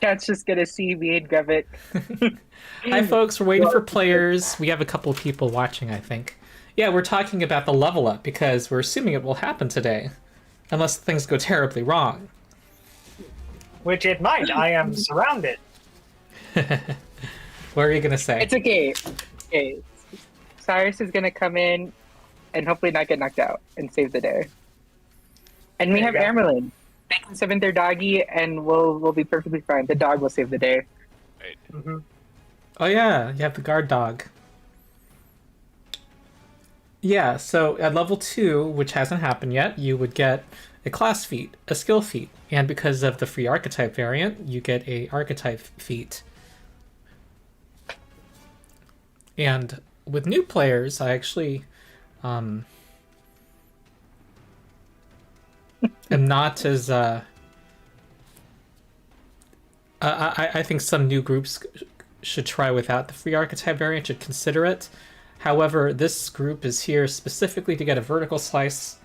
Chat's just gonna see me and Gravit. Hi, folks. We're waiting for players. We have a couple of people watching, I think. Yeah, we're talking about the level up because we're assuming it will happen today, unless things go terribly wrong. Which it might. I am surrounded. What are you gonna say? It's okay. Okay. Cyrus is gonna come in and hopefully not get knocked out and save the day. And we There have you go. Amerlin. They can summon their doggy and we'll be perfectly fine. The dog will save the day. Right. Hmm. Oh yeah, you have the guard dog. Yeah, so at level 2, which hasn't happened yet, you would get a class feat, a skill feat, and because of the free archetype variant, you get a archetype feat. And with new players, I actually am not as I think some new groups should try without the free archetype variant, should consider it. However, this group is here specifically to get a vertical slice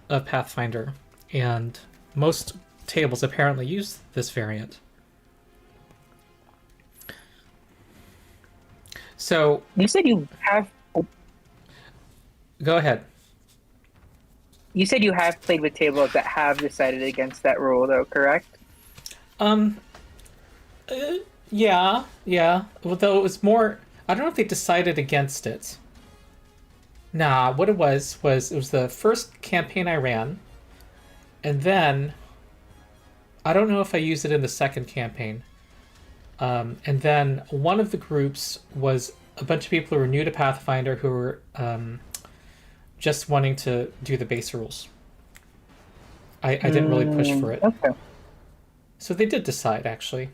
of Pathfinder, and most tables apparently use this variant. So, You said you have go ahead. played with tables that have decided against that rule though, correct? Um, yeah. Although it was more, I don't know if they decided against it. Nah, what it was it was the first campaign I ran, and then I don't know if I used it in the second campaign. And then one of the groups was a bunch of people who were new to Pathfinder who were just wanting to do the base rules. I didn't really push for it. Okay. So they did decide, actually.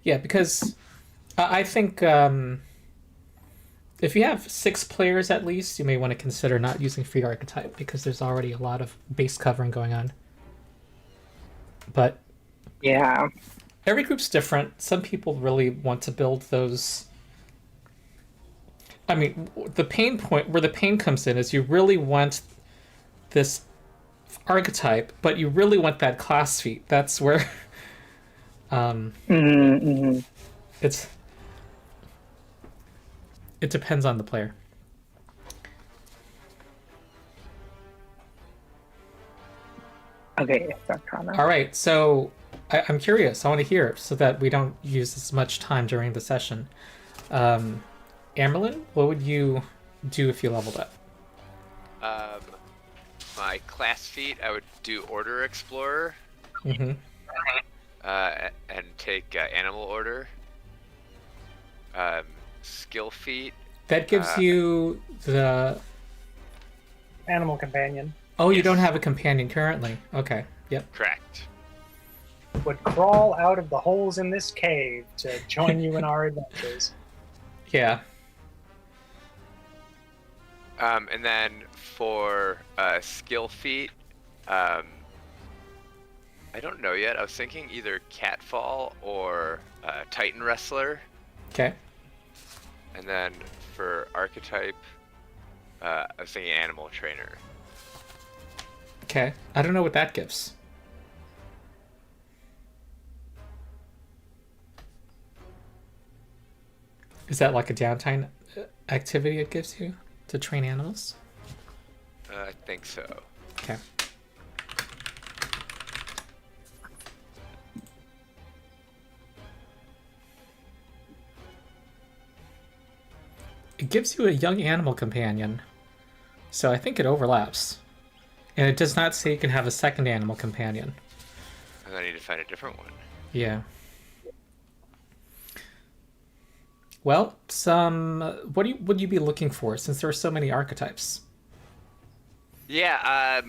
Yeah, because I think if you have 6 players at least, you may want to consider not using free archetype because there's already a lot of base covering going on. But Yeah. every group's different. Some people really want to build those. I mean, the pain point where the pain comes in is you really want this archetype, but you really want that class feat. That's where it's it depends on the player. Okay, it's Arcana. All right, so I'm curious. I want to hear so that we don't use as much time during the session. Amerlin, what would you do if you leveled up? My class feat, I would do Order Explorer, Mm-hmm. and take Animal Order. Skill feat. That gives you the. Animal companion Oh, you don't have a companion currently. Okay. Yep. Correct. would crawl out of the holes in this cave to join you in our adventures. Yeah. And then for skill feat, I don't know yet. I was thinking either Catfall or Titan Wrestler. Okay. And then for archetype, I was thinking Animal Trainer. Okay. I don't know what that gives. Is that like a downtime activity it gives you to train animals? I think so. Okay. It gives you a young animal companion, so I think it overlaps. And it does not say you can have a second animal companion. And I need to find a different one. Yeah. Well, would you be looking for since there are so many archetypes? Yeah,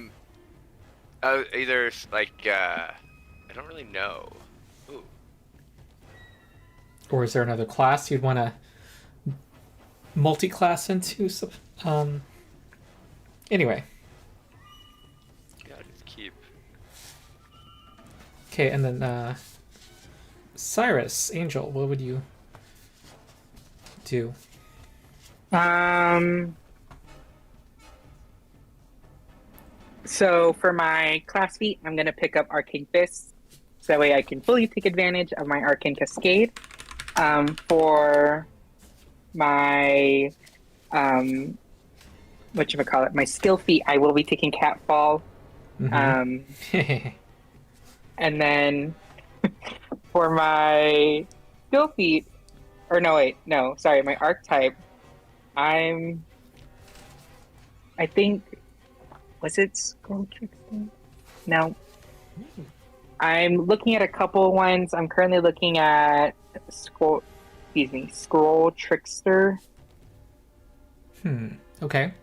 either like I don't really know. Ooh. Or is there another class you'd want to multi-class into? Anyway. Gotta just keep. Okay, and then Cyrus, Angel, what would you do? So for my class feat, I'm gonna pick up Arcane Fist, so that way I can fully take advantage of my Arcane Cascade. For my whatchamacallit, my skill feat, I will be taking Catfall. And then for my skill feat, or no, wait, no, sorry, my archetype, I think, was it Scroll Trickster? No. I'm looking at a couple ones. I'm currently looking at Scroll Trickster. Okay.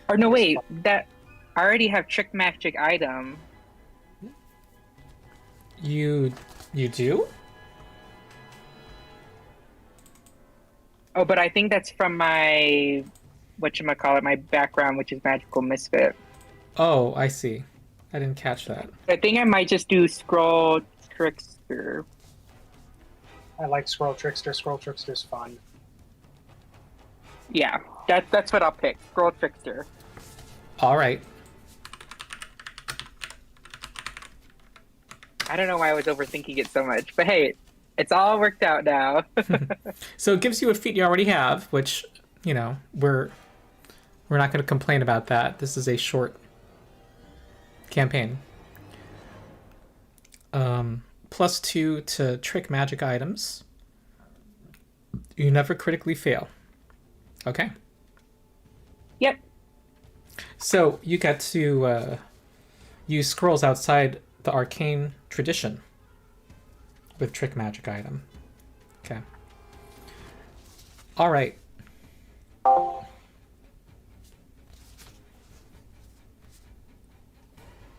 Or no, wait, that I already have Trick Magic item. You do? Oh, but I think that's from my my background, which is Magical Misfit. Oh, I see. I didn't catch that. I think I might just do Scroll Trickster. I like Scroll Trickster. Scroll Trickster's fun. Yeah, that's what I'll pick. Scroll Trickster. All right. I don't know why I was overthinking it so much, but hey, it's all worked out now. So it gives you a feat you already have, which, you know, we're not going to complain about that. This is a short campaign. +2 to trick magic items. You never critically fail. Okay. Yep. So you get to use scrolls outside the arcane tradition with trick magic item. Okay. All right.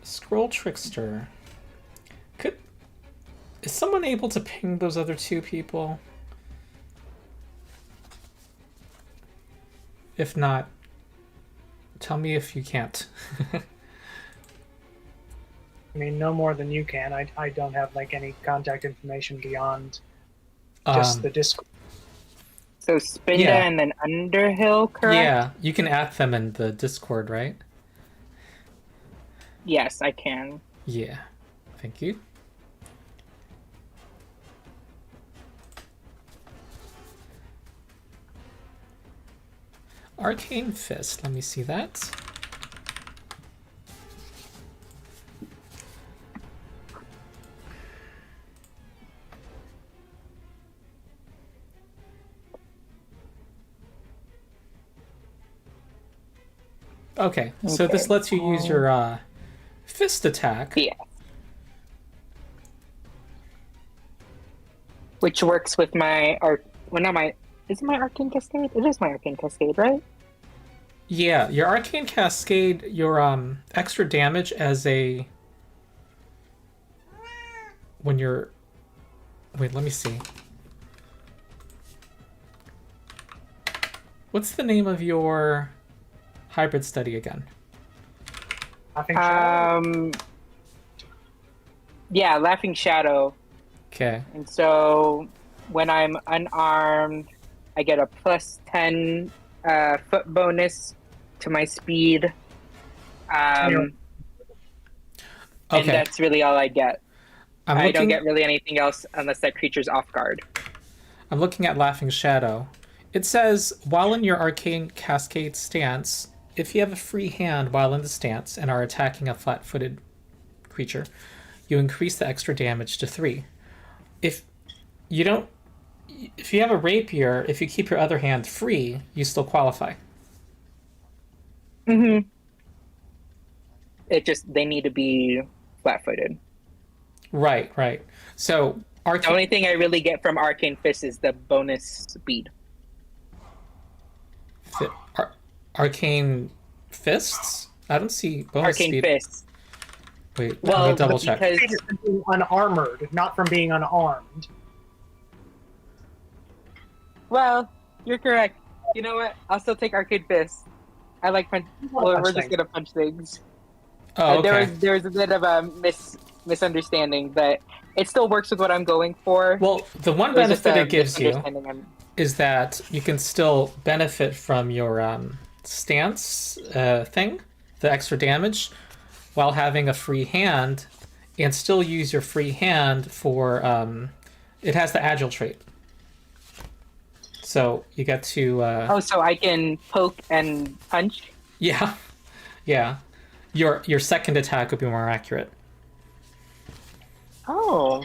Scroll Trickster. Is someone able to ping those other two people? If not, tell me if you can't. I mean, no more than you can. I don't have like any contact information beyond Um, just the Discord. So Spinda Yeah. and then Underhill, correct? Yeah, you can add them in the Discord, right? Yes, I can. Yeah. Thank you. Arcane Fist. Let me see that. Okay, so this lets you use your fist attack. Yeah. Which works with my is it my Arcane Cascade? It is my Arcane Cascade, right? Yeah, your Arcane Cascade, your extra damage as a... When you're... Wait, let me see. What's the name of your hybrid study again? Laughing Shadow? Yeah, Laughing Shadow. Okay. And so when I'm unarmed, I get a +10 foot bonus to my speed. And Okay. that's really all I get. I'm I don't looking, get really anything else unless that creature's off guard. I'm looking at Laughing Shadow. It says, while in your Arcane Cascade stance, if you have a free hand while in the stance and are attacking a flat-footed creature, you increase the extra damage to 3. If you have a rapier, if you keep your other hand free, you still qualify. Mm-hmm. They need to be flat-footed. Right. So The only thing I really get from Arcane Fist is the bonus speed. Arcane Fists? I don't see bonus Arcane speed. Fist. Wait, Well, let me double check. because It's from being unarmored, not from being unarmed. well, you're correct. You know what? I'll still take Arcane Fist. I like punch. Well, we're just gonna punch things. Oh, okay. There was a bit of a misunderstanding, but it still works with what I'm going for. Well, the one There's just benefit a it gives you misunderstanding. is that you can still benefit from your stance thing, the extra damage, while having a free hand and still use your free hand for it has the agile trait. So you get to Oh, so I can poke and punch? yeah. Yeah. Your second attack would be more accurate. Oh.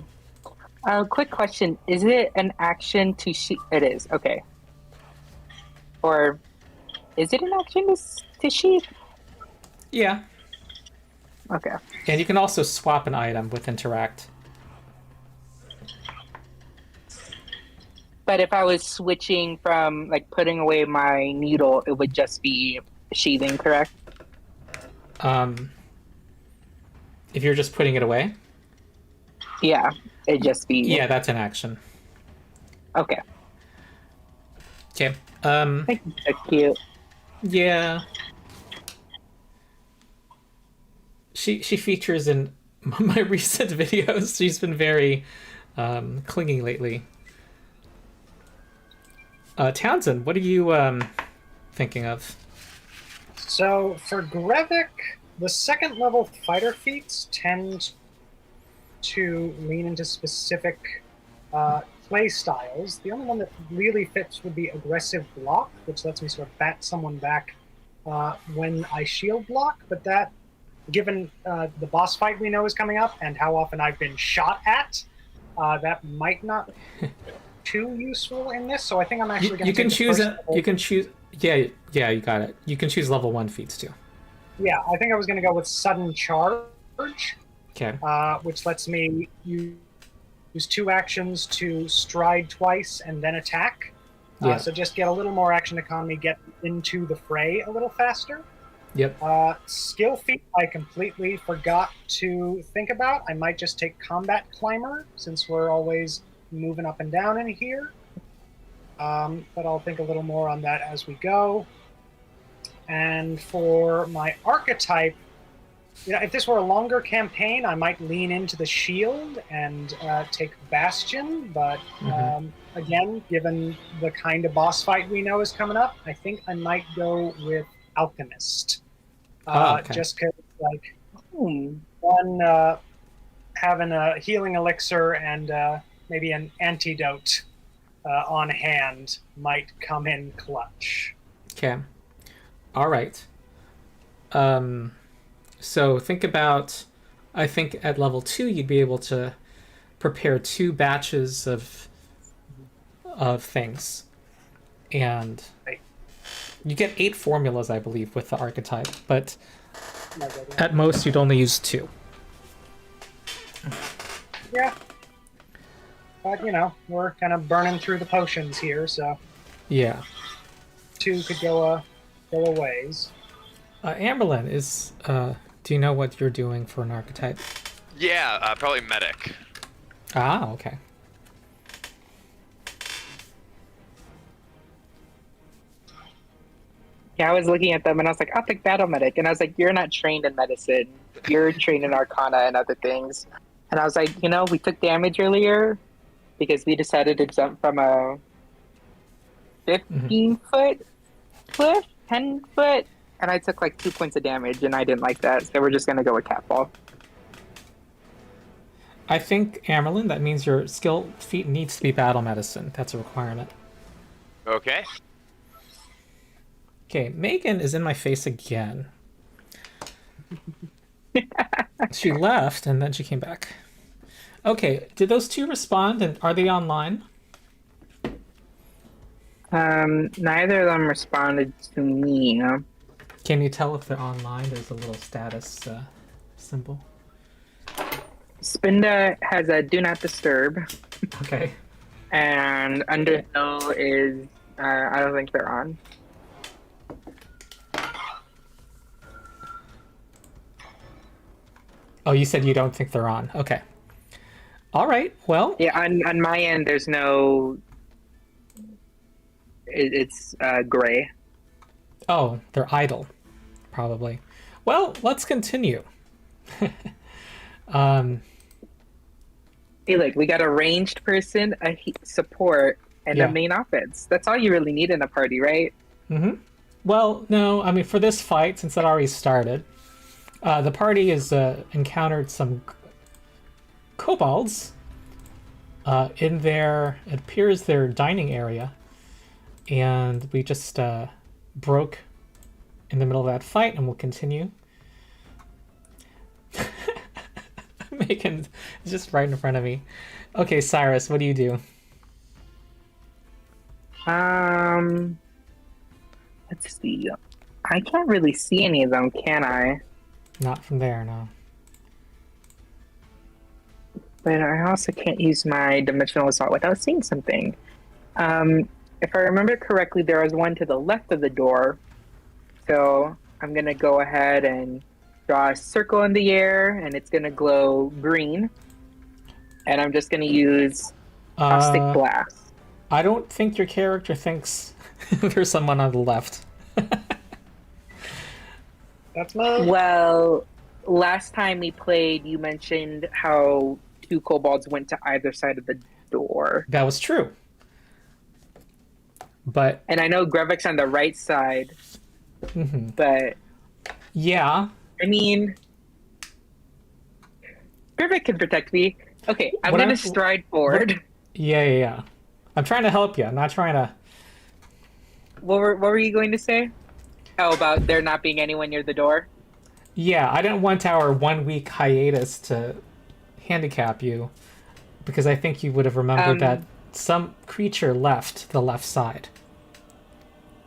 Quick question. Is it an action to sheath? It is. Okay. Or is it an action to sheath? Yeah. Okay. And you can also swap an item with interact. But if I was switching from like putting away my needle, it would just be sheathing, correct? If you're just putting it away, Yeah, it'd just be. yeah, that's an action. Okay. Okay. That's cute. Yeah. She features in my recent videos. She's been very clingy lately. Townsend, what are you thinking of? So for Grevik, the second level fighter feats tend to lean into specific play styles. The only one that really fits would be aggressive block, which lets me sort of bat someone back when I shield block. But that, given the boss fight we know is coming up and how often I've been shot at, that might not be too useful in this. So I think I'm actually going to You can choose it. You can choose. Yeah, you got it. You can choose level 1 feats too. Yeah, I think I was going to go with sudden charge. Okay. Which lets me use 2 actions to stride twice and then attack. Yeah. So just get a little more action economy, get into the fray a little faster. Yep. Skill feat I completely forgot to think about. I might just take combat climber since we're always moving up and down in here. But I'll think a little more on that as we go. And for my archetype, if this were a longer campaign, I might lean into the shield and take Bastion. But again, given the kind of boss fight we know is coming up, I think I might go with Alchemist. Okay. Just because, one having a healing elixir and maybe an antidote on hand might come in clutch. Okay. All right. So think about, I think at level 2 you'd be able to prepare 2 batches of things, and you get 8 formulas, I believe, with the archetype, but at most you'd only use 2. Yeah. But, we're kind of burning through the potions here, so Yeah. 2 could go a ways. Amberlyn, do you know what you're doing for an archetype? Yeah, probably medic. Ah, okay. Yeah, I was looking at them and I was like, I'll pick battle medic. And I was like, you're not trained in medicine. You're trained in arcana and other things. And I was like, we took damage earlier because we decided to jump from a 15-foot cliff, 10-foot, and I took like 2 points of damage, and I didn't like that, so we're just going to go with catfall. I think, Amerlin, that means your skill feat needs to be battle medicine. That's a requirement. Okay. Okay, Megan is in my face again. She left, and then she came back. Okay, did those 2 respond, and are they online? Neither of them responded to me. Can you tell if they're online? There's a little status symbol. Spinda has a do not disturb. Okay. And Underhill is, I don't think they're on. Oh, you said you don't think they're on. Okay. All right. Well. Yeah, on my end, there's no. It's gray. Oh, they're idle, probably. Well, let's continue. Hey, look, we got a ranged person, a support, and a main offense. That's all you really need in a party, right? Mm-hmm. Well, no, I mean, for this fight, since it already started, The party has encountered some kobolds in their, it appears, their dining area, and we just broke in the middle of that fight, and we'll continue. Macon is just right in front of me. Okay, Cyrus, what do you do? Let's see. I can't really see any of them, can I? Not from there, no. But I also can't use my dimensional assault without seeing something. If I remember correctly, there was one to the left of the door. So I'm gonna go ahead and draw a circle in the air, and it's gonna glow green. And I'm just gonna use caustic blast. I don't think your character thinks there's someone on the left. That's me. Well, last time we played, you mentioned how 2 kobolds went to either side of the door. That was true. But And I know Grevik's on the right side, but yeah, I mean, Grevik can protect me. Okay, I'm What gonna I'm- stride forward. yeah. I'm trying to help you. I'm not trying to. What were you going to say? Oh, about there not being anyone near the door? Yeah, I didn't want our 1 week hiatus to handicap you, because I think you would have remembered that some creature left the left side.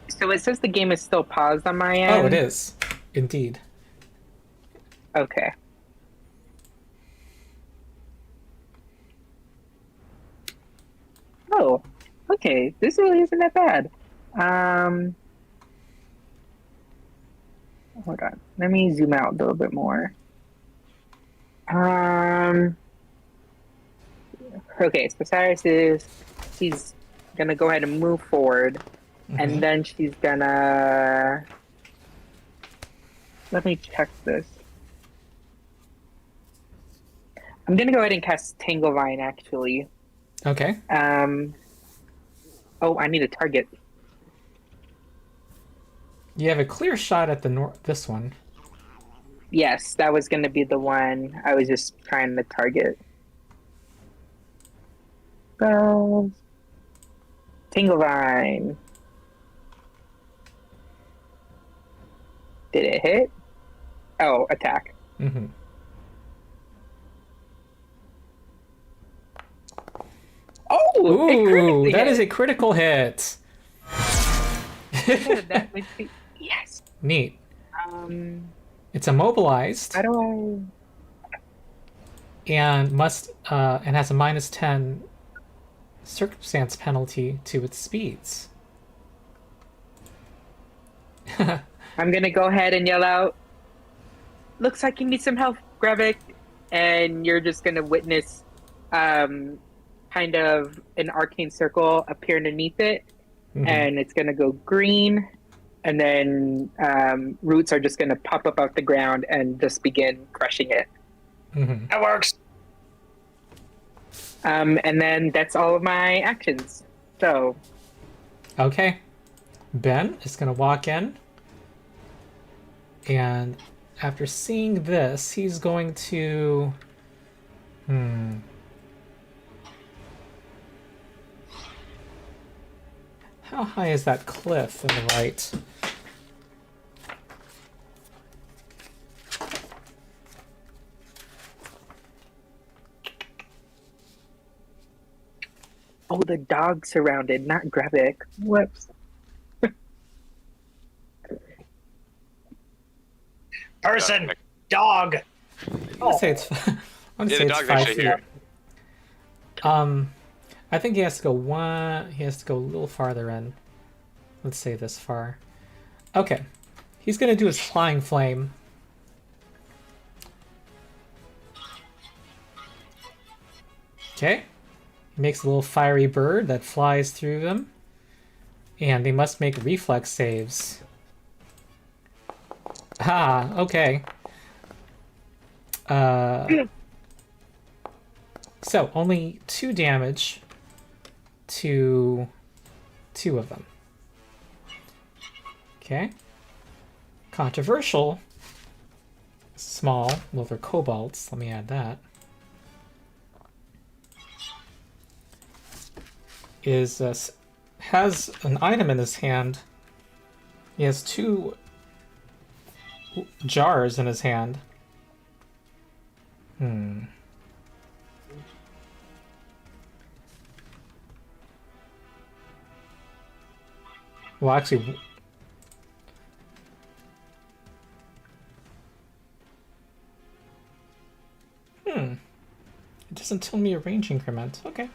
So it says the game is still paused on my end. Oh, it is. Indeed. Okay. Oh, okay. This really isn't that bad. Hold on. Let me zoom out a little bit more. Okay, so she's gonna go ahead and move forward, and then she's gonna. Let me check this. I'm gonna go ahead and cast Tanglevine, actually. Okay. Oh, I need a target. You have a clear shot at the this one. Yes, that was gonna be the one I was just trying to target. Bells. Tanglevine. Did it hit? Oh, attack. Mm-hmm. Oh, it Ooh, critically that hit. is a critical hit. Yeah, that would be yes. Neat. It's How immobilized do and must and has a -10 circumstance penalty to its speeds. I'm gonna go ahead and yell out. Looks like you need some help, Grevik, and you're just gonna witness, kind of an arcane circle appear underneath it, and it's gonna go green, and then roots are just gonna pop up out the ground and just begin crushing it. That works. And then that's all of my actions. So Okay. Ben is going to walk in, and after seeing this, he's going to... How high is that cliff in the right? oh, the dog surrounded, not Grevik. Whoops. Person, dog. I'd say it's. I'm Yeah, say the it's dog's 5 actually feet. here. I think he has to go one. He has to go a little farther in. Let's say this far. Okay, he's gonna do his flying flame. Okay, he makes a little fiery bird that flies through them, and they must make reflex saves. Ah, okay. So only 2 damage to 2 of them. Okay. Controversial. small. Well, they're kobolds. Let me add that. Has an item in his hand. He has 2 jars in his hand. Well, actually... It doesn't tell me a range increment. Okay.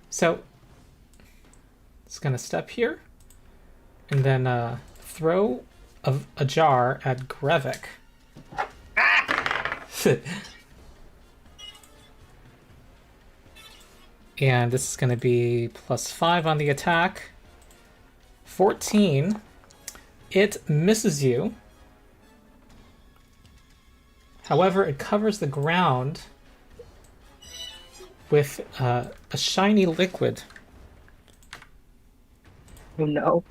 So, it's gonna step here, and then throw a jar at Grevik. And this is gonna be +5 on the attack. 14. It misses you. However, it covers the ground with a shiny liquid. Oh no.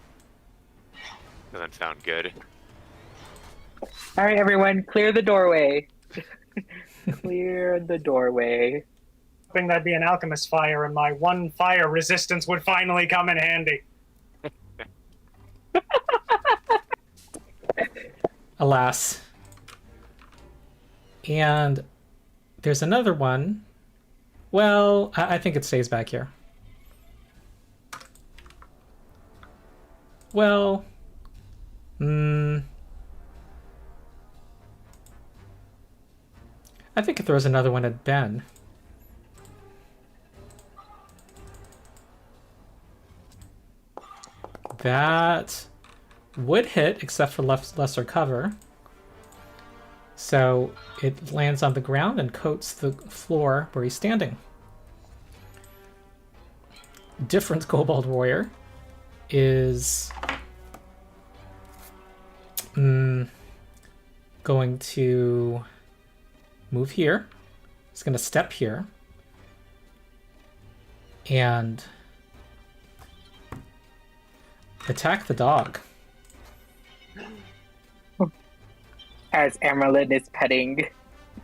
Doesn't sound good. All right, everyone, clear the doorway. Clear the doorway. Hoping that'd be an alchemist fire, and my 1 fire resistance would finally come in handy. Alas. And there's another one. Well, I think it stays back here. Well, I think it throws another one at Ben. That would hit, except for lesser cover. So it lands on the ground and coats the floor where he's standing. Different Kobold Warrior is going to move here. He's going to step here. And attack the dog. As Amerlin is petting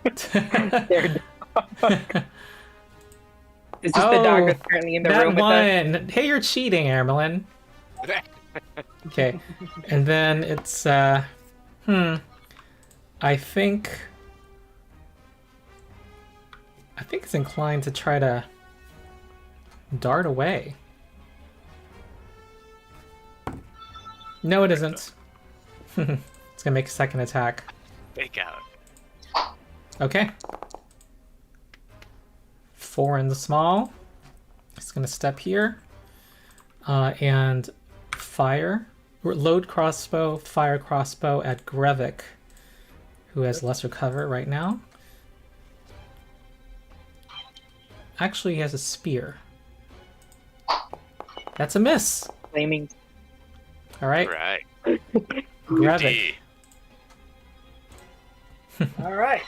their dog. Is this the dog that's currently in the room with us? Hey, you're cheating, Amerlin. Okay. And then it's, I think it's inclined to try to dart away. No, it isn't. It's gonna make a second attack. Fake out. Okay. 4 in the small. It's gonna step here. And fire. Load crossbow, fire crossbow at Grevik, who has lesser cover right now. Actually, he has a spear. That's a miss. Flaming. All right. Right. Grevik. All right.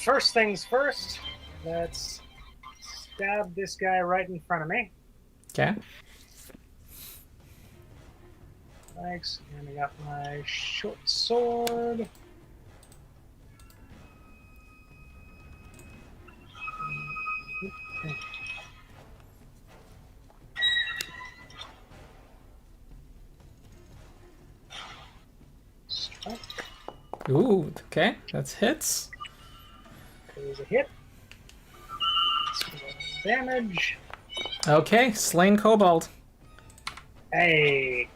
First things first. Let's stab this guy right in front of me. Okay. Thanks. And I got my short sword. Strike. Ooh, okay. That's hits. There's a hit. Damage. Okay, slain kobold. Hey.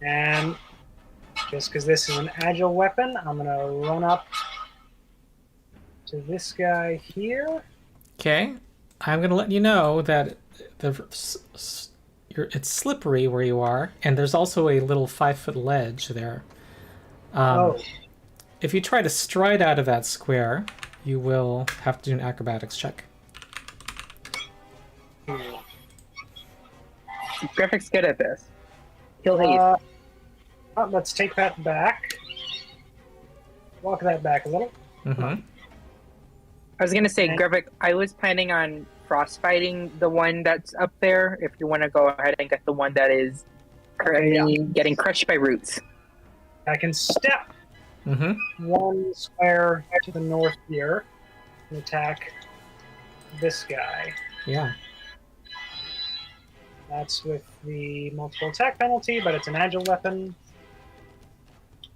And just because this is an agile weapon, I'm going to run up to this guy here. Okay. I'm going to let you know that it's slippery where you are, and there's also a little 5-foot ledge there. If you try to stride out of that square, you will have to do an acrobatics check. Graphic's good at this. He'll hate. Let's take that back. Walk that back a little. Mm-hmm. I was gonna say, Graphic, I was planning on frostbiting the one that's up there. If you want to go ahead and get the one that is currently getting crushed by roots. I can step Mm-hmm. 1 square to the north here and attack this guy. Yeah. That's with the multiple attack penalty, but it's an agile weapon.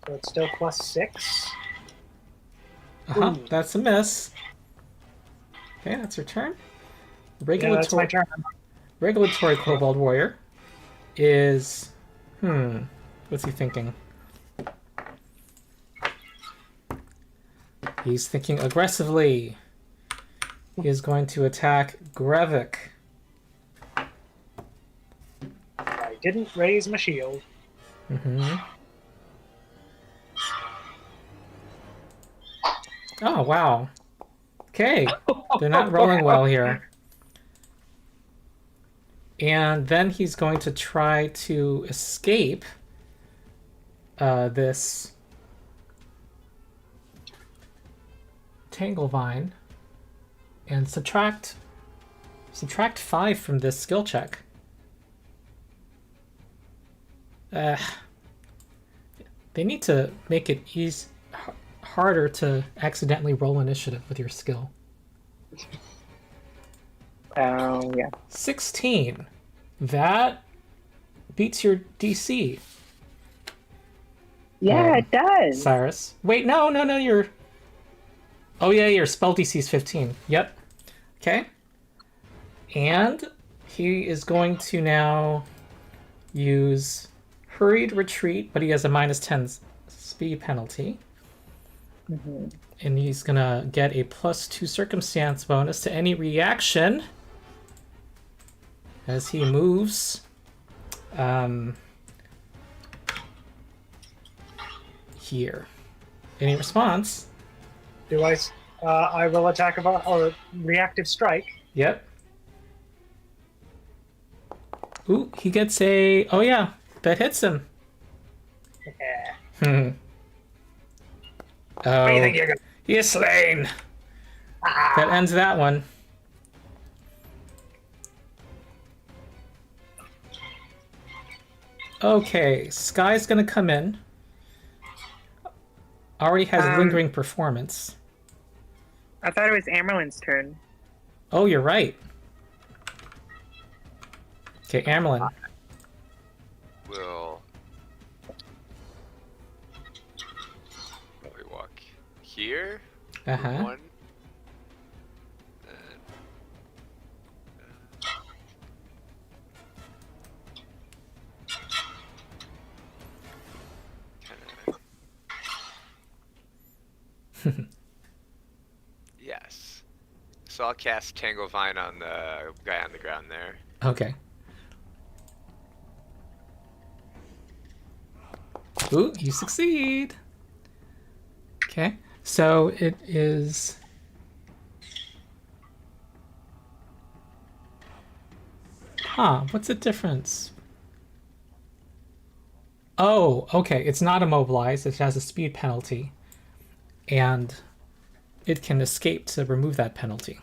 So it's still +6. Uh-huh. Ooh. That's a miss. Okay, that's your turn. Yeah, that's my turn. Regulatory Kobold Warrior is... What's he thinking? He's thinking aggressively. He is going to attack Grevik. I didn't raise my shield. Mm-hmm. Oh, wow. Okay. They're not rolling well here. And then he's going to try to escape this Tanglevine and subtract 5 from this skill check. They need to make it harder to accidentally roll initiative with your skill. Yeah. 16. That beats your DC. Yeah, it does. Cyrus. Wait, no, you're... Oh yeah, your spell DC is 15. Yep. Okay. And he is going to now use Hurried Retreat, but he has a -10 speed penalty. Mm-hmm. And he's gonna get a +2 circumstance bonus to any reaction as he moves here. Any response? Do I? I will attack or reactive strike. Yep. Ooh, he gets a... Oh yeah, that hits him. Yeah. Oh, What do you think you're gonna? he is slain. That ends that one. Okay, Sky's gonna come in. Already has lingering performance. I thought it was Amerlin's turn. Oh, you're right. Okay, Amerlin. Will probably walk here. Uh-huh. One. Yes. So I'll cast Tanglevine on the guy on the ground there. Okay. Ooh, you succeed. Okay, so it is... Huh, what's the difference? Oh, okay, it's not immobilized, it has a speed penalty. And it can escape to remove that penalty.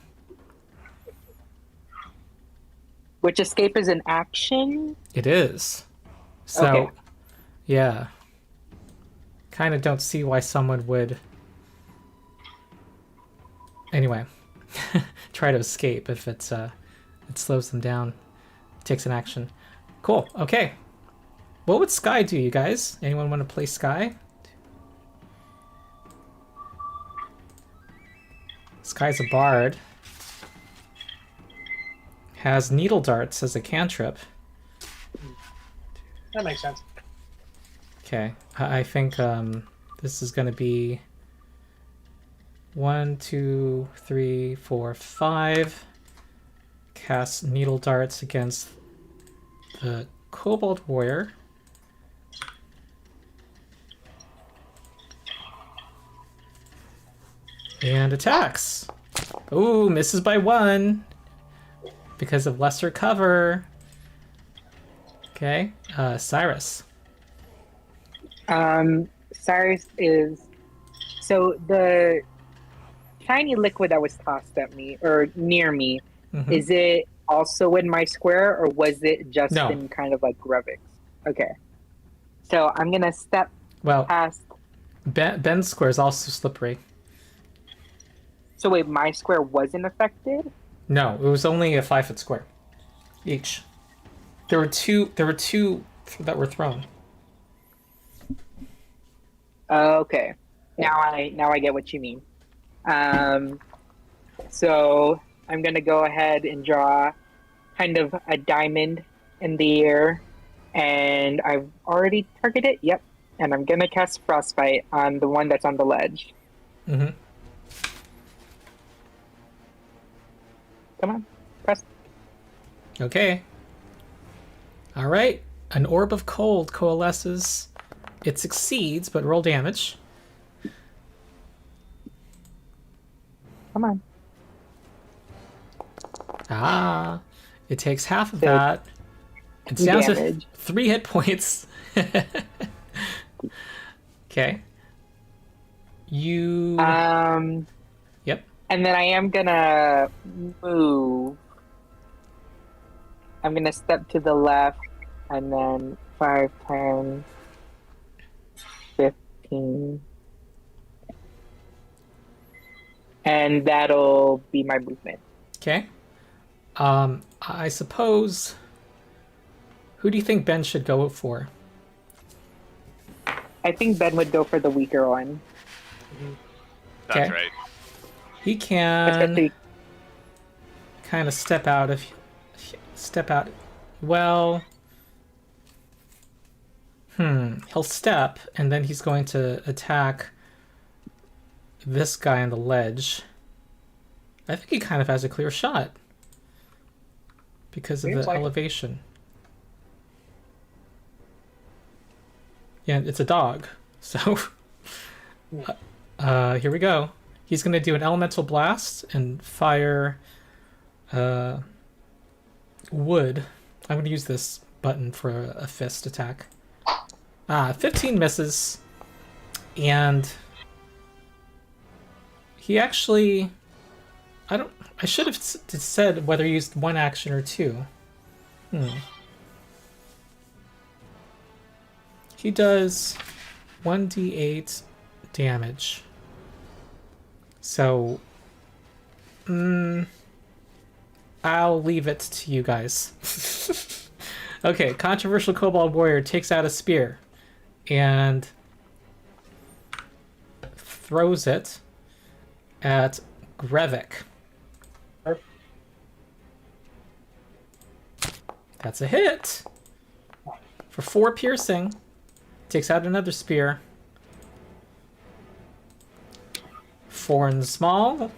Which escape is an action? It is. So, Okay. yeah. Kind of don't see why someone would... Anyway. Try to escape if it's, it slows them down. Takes an action. Cool, okay. What would Sky do, you guys? Anyone want to play Sky? Sky's a bard. Has needle darts as a cantrip. That makes sense. Okay, I think this is going to be 1, 2, 3, 4, 5. Cast needle darts against the Kobold Warrior. And attacks. Ooh, misses by 1 because of lesser cover. Okay, Cyrus. Cyrus is... So the shiny liquid that was tossed at me, or near me, is it also in my square, or was it just in kind of like Grevik's? Okay. So I'm going to step past Ben's square is also slippery. So wait, my square wasn't affected? No, it was only a 5-foot square each. There were two that were thrown. Okay. Now I get what you mean. So I'm gonna go ahead and draw kind of a diamond in the air, and I've already targeted. Yep. And I'm gonna cast Frostbite on the one that's on the ledge. Mm-hmm. Come on, press. Okay. All right. An orb of cold coalesces. It succeeds, but roll damage. Come on. Ah, it takes half of So, that. It's down to damage. 3 hit points. Okay. You. Yep. And then I am gonna move. I'm gonna step to the left, and then 5, 10, 15. And that'll be my movement. Okay. I suppose. Who do you think Ben should go for? I think Ben would go for the weaker one. That's Okay. right. He can Especially, kind of step out. Well, he'll step, and then he's going to attack this guy on the ledge. I think he kind of has a clear shot because of Seems the like it. elevation. Yeah, it's a dog. So, here we go. He's going to do an elemental blast and fire wood. I'm going to use this button for a fist attack. 15 misses. And he actually... I should have said whether he used one action or two. He does 1d8 damage. So, I'll leave it to you guys. Okay, Controversial Kobold Warrior takes out a spear and throws it at Grevik. That's a hit. For 4 piercing. Takes out another spear. 4 and small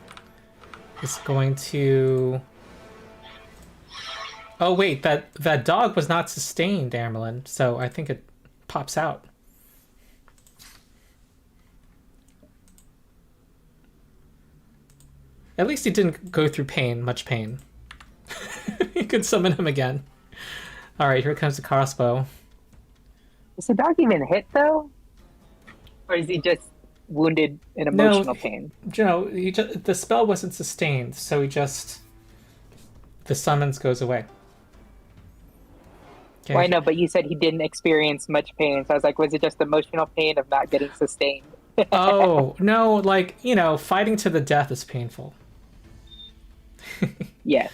is going to... Oh wait, that dog was not sustained, Amerlin, so I think it pops out. At least he didn't go through much pain. You could summon him again. Alright, here comes the crossbow. is the dog even hit though? Or is he just wounded in emotional pain? You know, the spell wasn't sustained, so the summons goes away. Okay. Well, I know, but you said he didn't experience much pain, so I was like, was it just emotional pain of not getting sustained? Oh, no, like, fighting to the death is painful. Yes.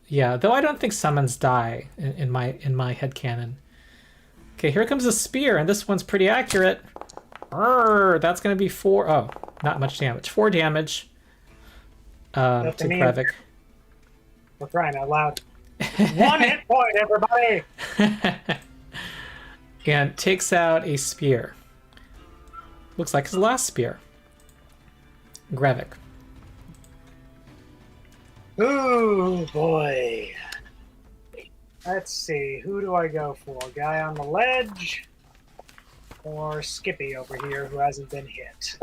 Yeah, though I don't think summons die in my headcanon. Okay, here comes a spear, and this one's pretty accurate. That's going to be 4... Oh, not much damage. 4 damage to Grevik. We're crying out loud. 1 hit point, everybody! And takes out a spear. Looks like his last spear. Grevik. Ooh, boy. Let's see. Who do I go for? Guy on the ledge? Or Skippy over here who hasn't been hit?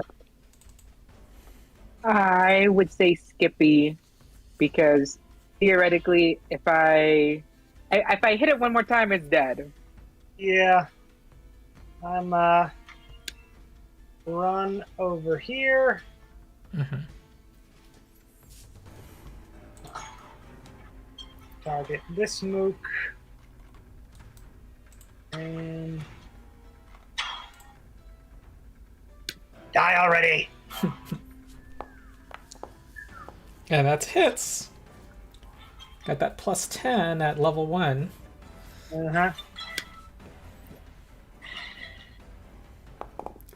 I would say Skippy, because theoretically, if I hit it one more time, it's dead. Yeah. I'm, run over here. Mm-hmm. Target this mook. And Die already! And that's hits. Got that plus 10 at level 1. Uh-huh.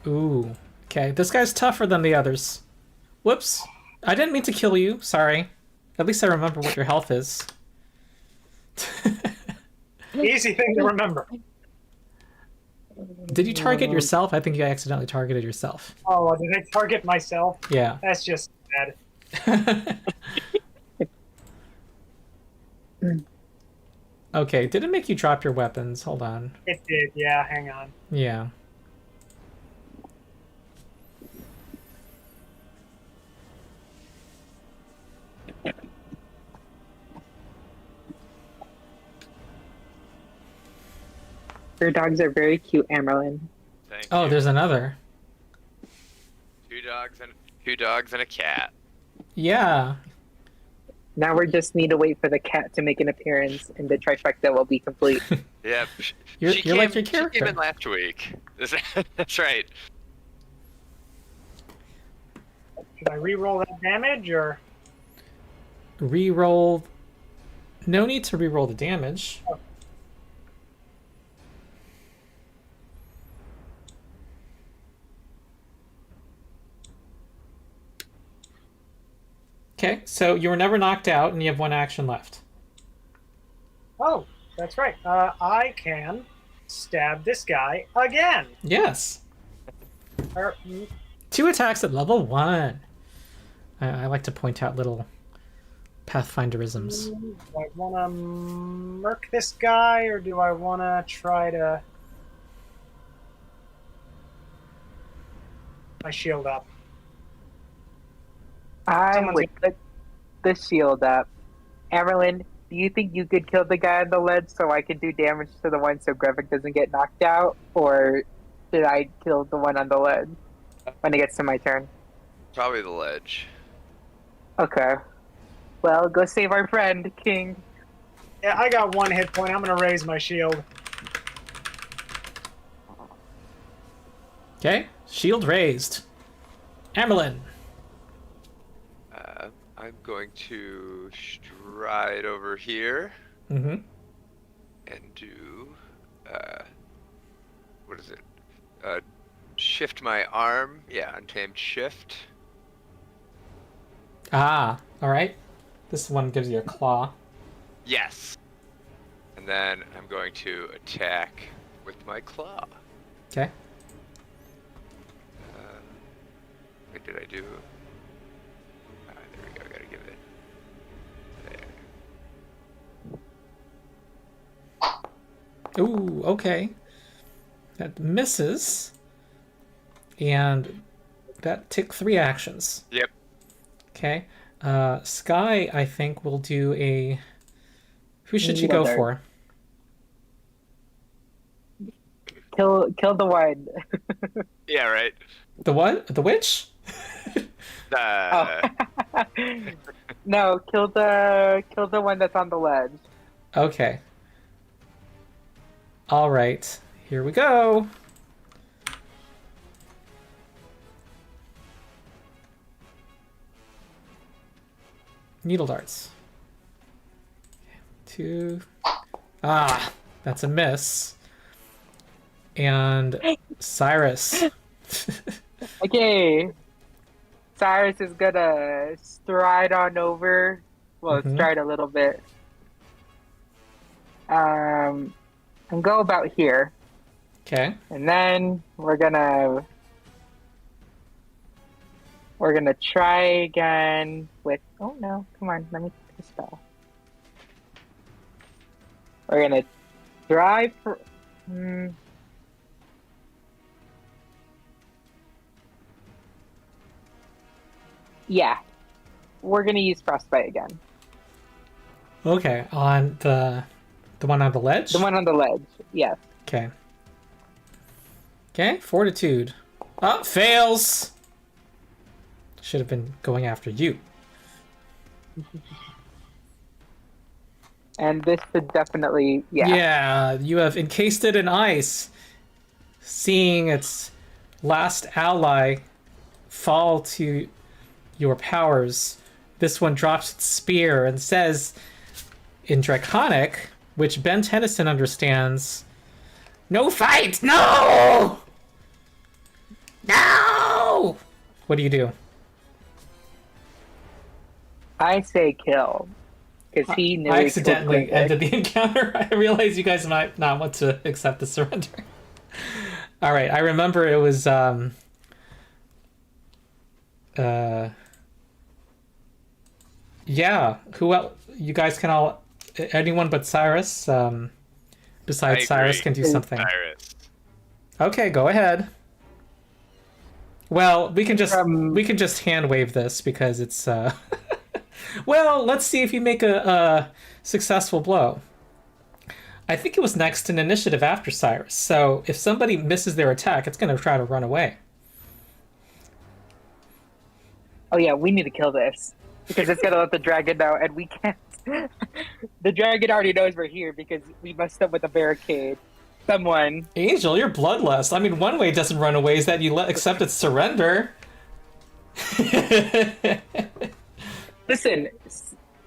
Ooh. Okay, this guy's tougher than the others. Whoops. I didn't mean to kill you. Sorry. At least I remember what your health is. Easy thing to remember. Did you target yourself? I think you accidentally targeted yourself. Oh, well, did I target myself? Yeah. That's just bad. Okay, did it make you drop your weapons? Hold on. It did, yeah, hang on. Yeah. Your dogs are very cute, Amerlin. Thank Oh, you. there's another. Two dogs and a cat. Yeah. Now we just need to wait for the cat to make an appearance, and the trifecta will be complete. Yep. You're like your She came character. in last week. That's right. Should I re-roll that damage, or? Reroll. No need to reroll the damage. Okay, so you were never knocked out, and you have 1 action left. Oh, that's right. I can stab this guy again. Yes. Or, 2 attacks at level 1. I like to point out little Pathfinderisms. do I want to murk this guy, or do I want to try to... My shield up. I Someone's- would put the shield up. Amerlin, do you think you could kill the guy on the ledge so I can do damage to the one so Grevik doesn't get knocked out? Or should I kill the one on the ledge when it gets to my turn? Probably the ledge. Okay. Well, go save our friend, King. Yeah, I got 1 hit point. I'm going to raise my shield. Okay, shield raised. Amerlin. I'm going to stride over here Mm-hmm. and do what is it? Shift my arm. Yeah, untamed shift. Ah, alright. This one gives you a claw. Yes. And then I'm going to attack with my claw. Okay. What did I do? There we go. Gotta give it. There. Ooh, okay. That misses. And that took 3 actions. Yep. Okay. Sky, I think, will do a... Who should she go Neither. for? Kill the one. Yeah. Right. The what? The witch? Oh. No, kill the one that's on the ledge. Okay. Alright. Here we go. Needle darts. 2. Ah, that's a miss. And Cyrus. Okay. Cyrus is gonna stride on over. Well, Mhm. stride a little bit. And go about here. Okay. And then we're gonna try again with, oh no, come on, let me take the spell. We're gonna drive for, yeah, we're gonna use frostbite again. Okay. On the one on the ledge? The one on the ledge, yes. Okay. Okay, fortitude. Oh, fails! Should have been going after you. And this should definitely, Yeah, you have encased it in ice. Seeing its last ally fall to your powers, this one drops its spear and says, in Draconic, which Ben Tennyson understands, "No fight! No! No!" What do you do? I say kill. Because he knew I accidentally ended the encounter. I realize you guys might not want to accept the surrender. All right, I remember it was yeah, who else? You guys can all, anyone but Cyrus, besides Cyrus, can do something. Cyrus. Okay, go ahead. Well, we can just hand wave this because it's well, let's see if you make a successful blow. I think it was next in initiative after Cyrus, so if somebody misses their attack, it's going to try to run away. Oh yeah, we need to kill this. Because it's going to let the dragon know, and we can't. The dragon already knows we're here because we messed up with a barricade. Someone. Angel, you're bloodlust. I mean, one way it doesn't run away is that you accept its surrender. Listen,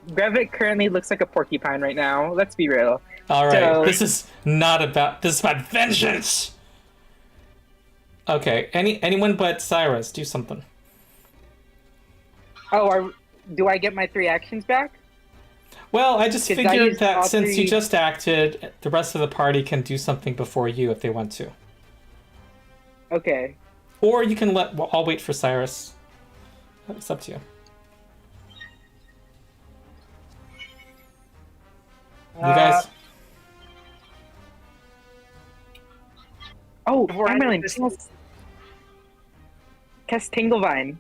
Grevik currently looks like a porcupine right now. Let's be real. All right, So, this is about vengeance. Okay, anyone but Cyrus, do something. do I get my 3 actions back? Well, I just 'Cause I figured used that all since you 3. just acted, the rest of the party can do something before you if they want to. Okay. Or you can I'll wait for Cyrus. It's up to you. You guys. Oh, Before I Emerald, do this- cast Tinglevine.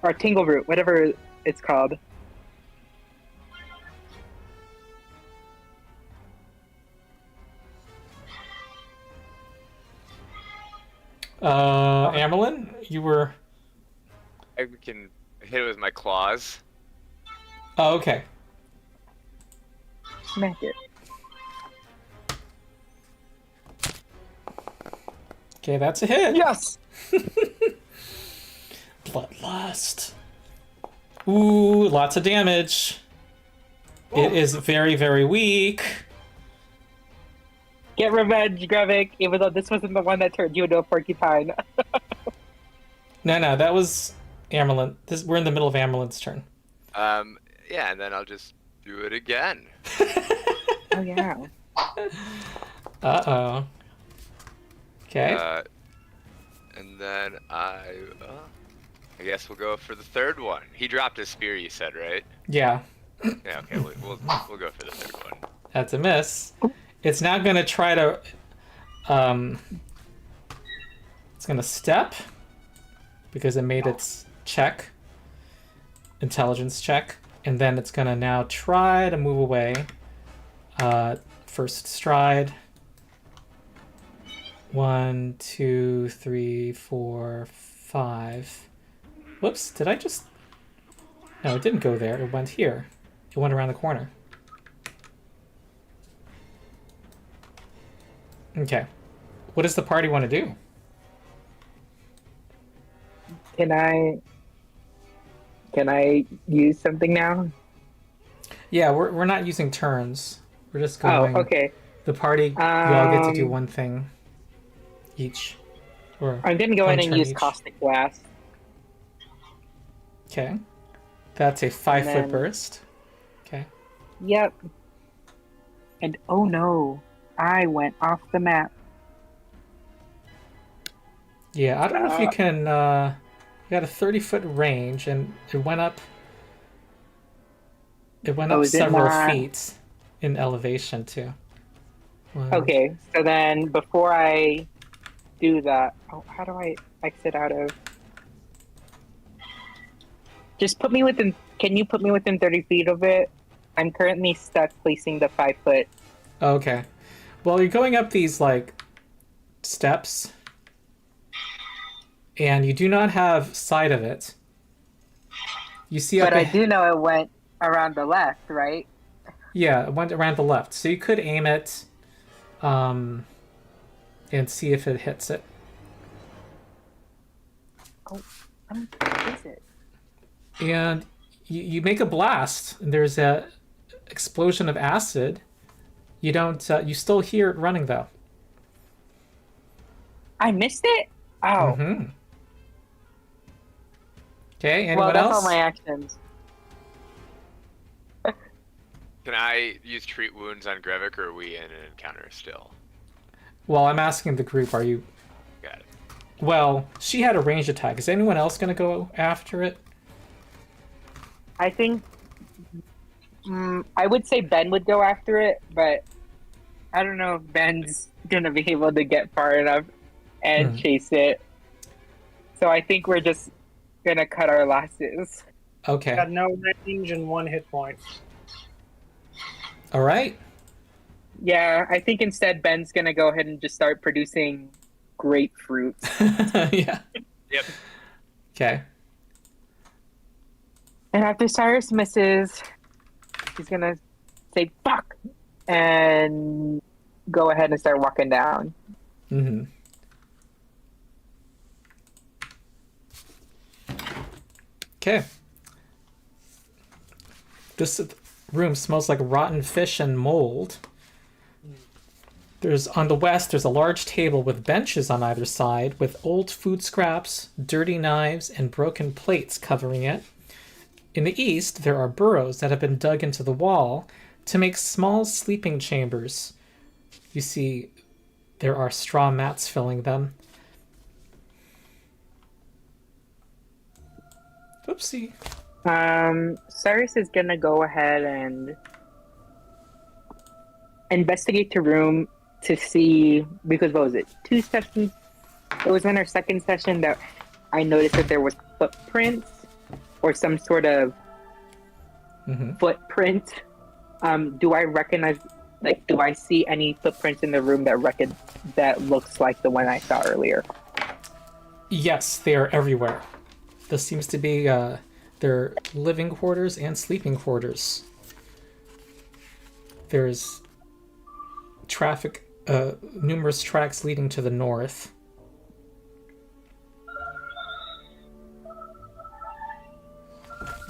Or Tingle Root, whatever it's called. Amerlin, you were. I can hit it with my claws. Oh, okay. Smack it. Okay, that's a hit. Yes! Bloodlust. Ooh, lots of damage. It is very, very weak. Get revenge, Grevik, even though this wasn't the one that turned you into a porcupine. No, that was Amerlin. We're in the middle of Amerlin's turn. Yeah, and then I'll just do it again. Oh, yeah. Uh-oh. Okay. And then I guess we'll go for the third one. He dropped his spear, you said, right? Yeah, Yeah, okay, we'll go for the third one. that's a miss. It's now going to try to... it's going to step, because it made its check. Intelligence check. And then it's going to now try to move away. First stride. 1, 2, 3, 4, 5. Whoops, did I just... No, it didn't go there. It went here. It went around the corner. Okay. What does the party want to do? Can I use something now? Yeah, we're not using turns. We're just going... Oh, okay. The party, you all get to do one thing each. Or I'm gonna go one in and turn use each. Caustic Blast. Okay. That's a 5-foot then- burst. Okay. Yep. And oh no, I went off the map. Yeah, I don't know if you can... you got a 30-foot range, and it went up... It went up is it several not- feet in elevation, too. One- Okay, so then before I do that, how do I exit out of? Just put me within. Can you put me within 30 feet of it? I'm currently stuck placing the 5-foot. Okay. Well, you're going up these, like, steps, and you do not have sight of it. You see But up I do know it went around the left, right? Yeah, it went around the left. So you could aim it and see if it hits it. What is it? And you make a blast, and there's a explosion of acid. You don't. You still hear it running though. I missed it? Oh. Mm-hmm. Okay. Well, Anyone that's else? all my actions. Can I use treat wounds on Grevik, or are we in an encounter still? Well, I'm asking the group. Are you? Got it. Well, she had a range attack. Is anyone else going to go after it? I think I would say Ben would go after it, but I don't know if Ben's gonna be able to get far enough and chase it. So I think we're just gonna cut our losses. Okay. Got no range and 1 hit point. All right. Yeah, I think instead Ben's gonna go ahead and just start producing grapefruit. Yeah. Yep. Okay. And after Cyrus misses, he's gonna say "fuck" and go ahead and start walking down. Mm-hmm. Okay. This room smells like rotten fish and mold. There's on the west, there's a large table with benches on either side with old food scraps, dirty knives, and broken plates covering it. In the east, there are burrows that have been dug into the wall to make small sleeping chambers. You see, there are straw mats filling them. Oopsie. Cyrus is gonna go ahead and investigate the room to see, because what was it? 2 sessions? It was in our second session that I noticed that there was footprints or some sort of footprint. Do I recognize? Like, do I see any footprints in the room that looks like the one I saw earlier? Yes, they are everywhere. This seems to be their living quarters and sleeping quarters. There's traffic, numerous tracks leading to the north.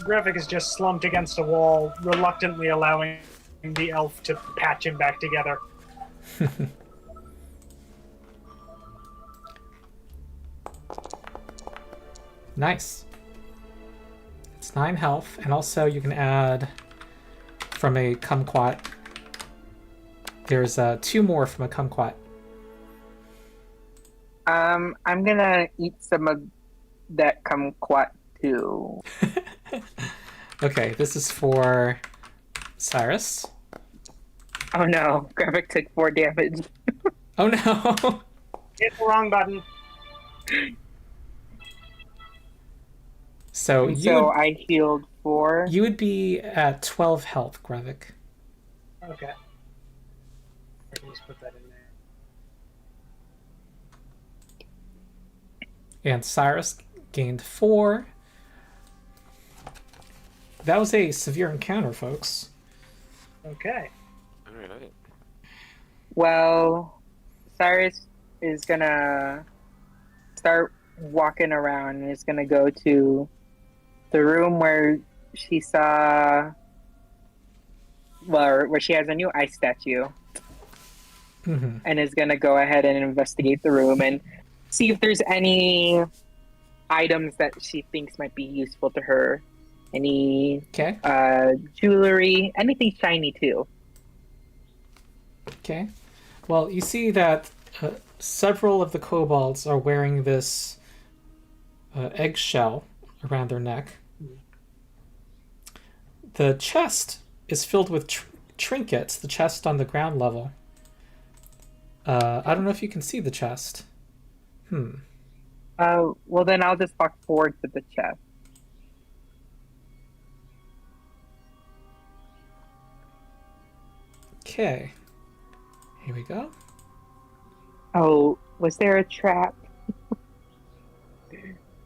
Grevik is just slumped against a wall, reluctantly allowing the elf to patch him back together. Nice. It's 9 health, and also you can add from a kumquat. There's 2 more from a kumquat. I'm gonna eat some of that kumquat too. Okay, this is for Cyrus. Oh no, Graphic took 4 damage. Oh no! Hit the wrong button. So I healed 4. you would be at 12 health, Grevik. Okay. I can just put that in there. And Cyrus gained 4. That was a severe encounter, folks. Okay. All right. Well, Cyrus is gonna start walking around and is gonna go to the room where she saw, well, where she has a new ice statue, and is gonna go ahead and investigate the room and see if there's any items that she thinks might be useful to her. Any jewelry, anything shiny too. Okay. Well, you see that several of the kobolds are wearing this eggshell around their neck. The chest is filled with trinkets, the chest on the ground level. I don't know if you can see the chest. Well, then I'll just walk forward to the chest. Okay. Here we go. Oh, was there a trap?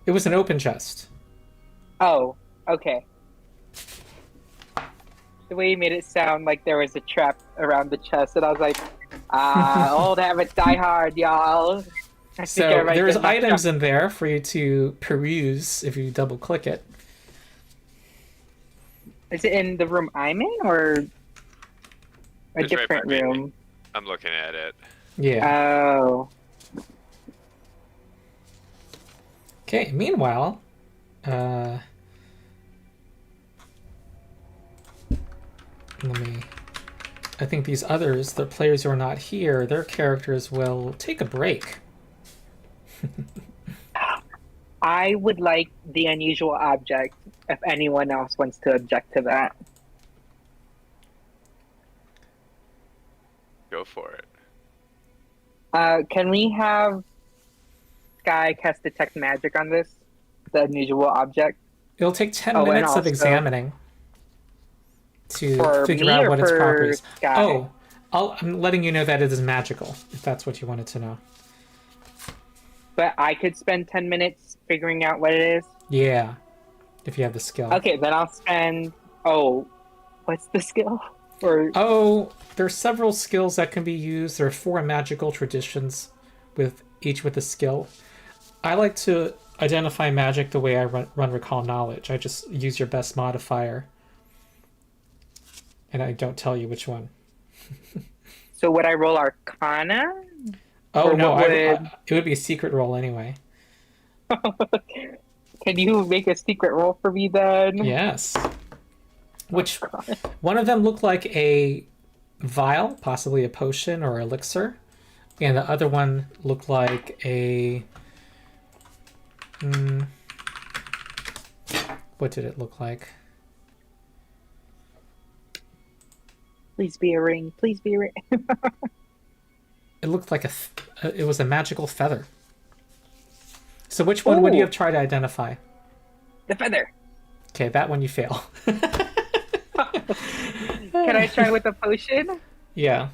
It was an open chest. Oh, okay. The way you made it sound like there was a trap around the chest, and I was like, old habits die hard, y'all. I think I So write there's them back items down. in there for you to peruse if you double click it. Is it in the room I'm in or a It's right different by me. room? I'm looking at it. Yeah. Oh. Okay. Meanwhile, let me. I think these others, the players who are not here, their characters will take a break. I would like the unusual object if anyone else wants to object to that. Go for it. Can we have Sky cast detect magic on this? The unusual object? It'll take 10 Oh, and minutes of also examining to for figure me out or what its for properties. Sky? Oh, I'm letting you know that it is magical, if that's what you wanted to know. But I could spend 10 minutes figuring out what it is? Yeah, if you have the skill. Okay, then I'll spend... Oh, what's the skill? Or Oh, there's several skills that can be used. There are 4 magical traditions, with each with a skill. I like to identify magic the way I run Recall Knowledge. I just use your best modifier, and I don't tell you which one. So would I roll Arcana? Oh Or no, what would... it would be a secret roll anyway. Can you make a secret roll for me then? Yes. Which one of them looked like a vial, possibly a potion or elixir, and the other one looked like a. What did it look like? Please be a ring. Please be a ring. It looked like it was a magical feather. So which one would you Ooh. have tried to identify? The feather. Okay, that one you fail. Can I try with a potion? Yeah.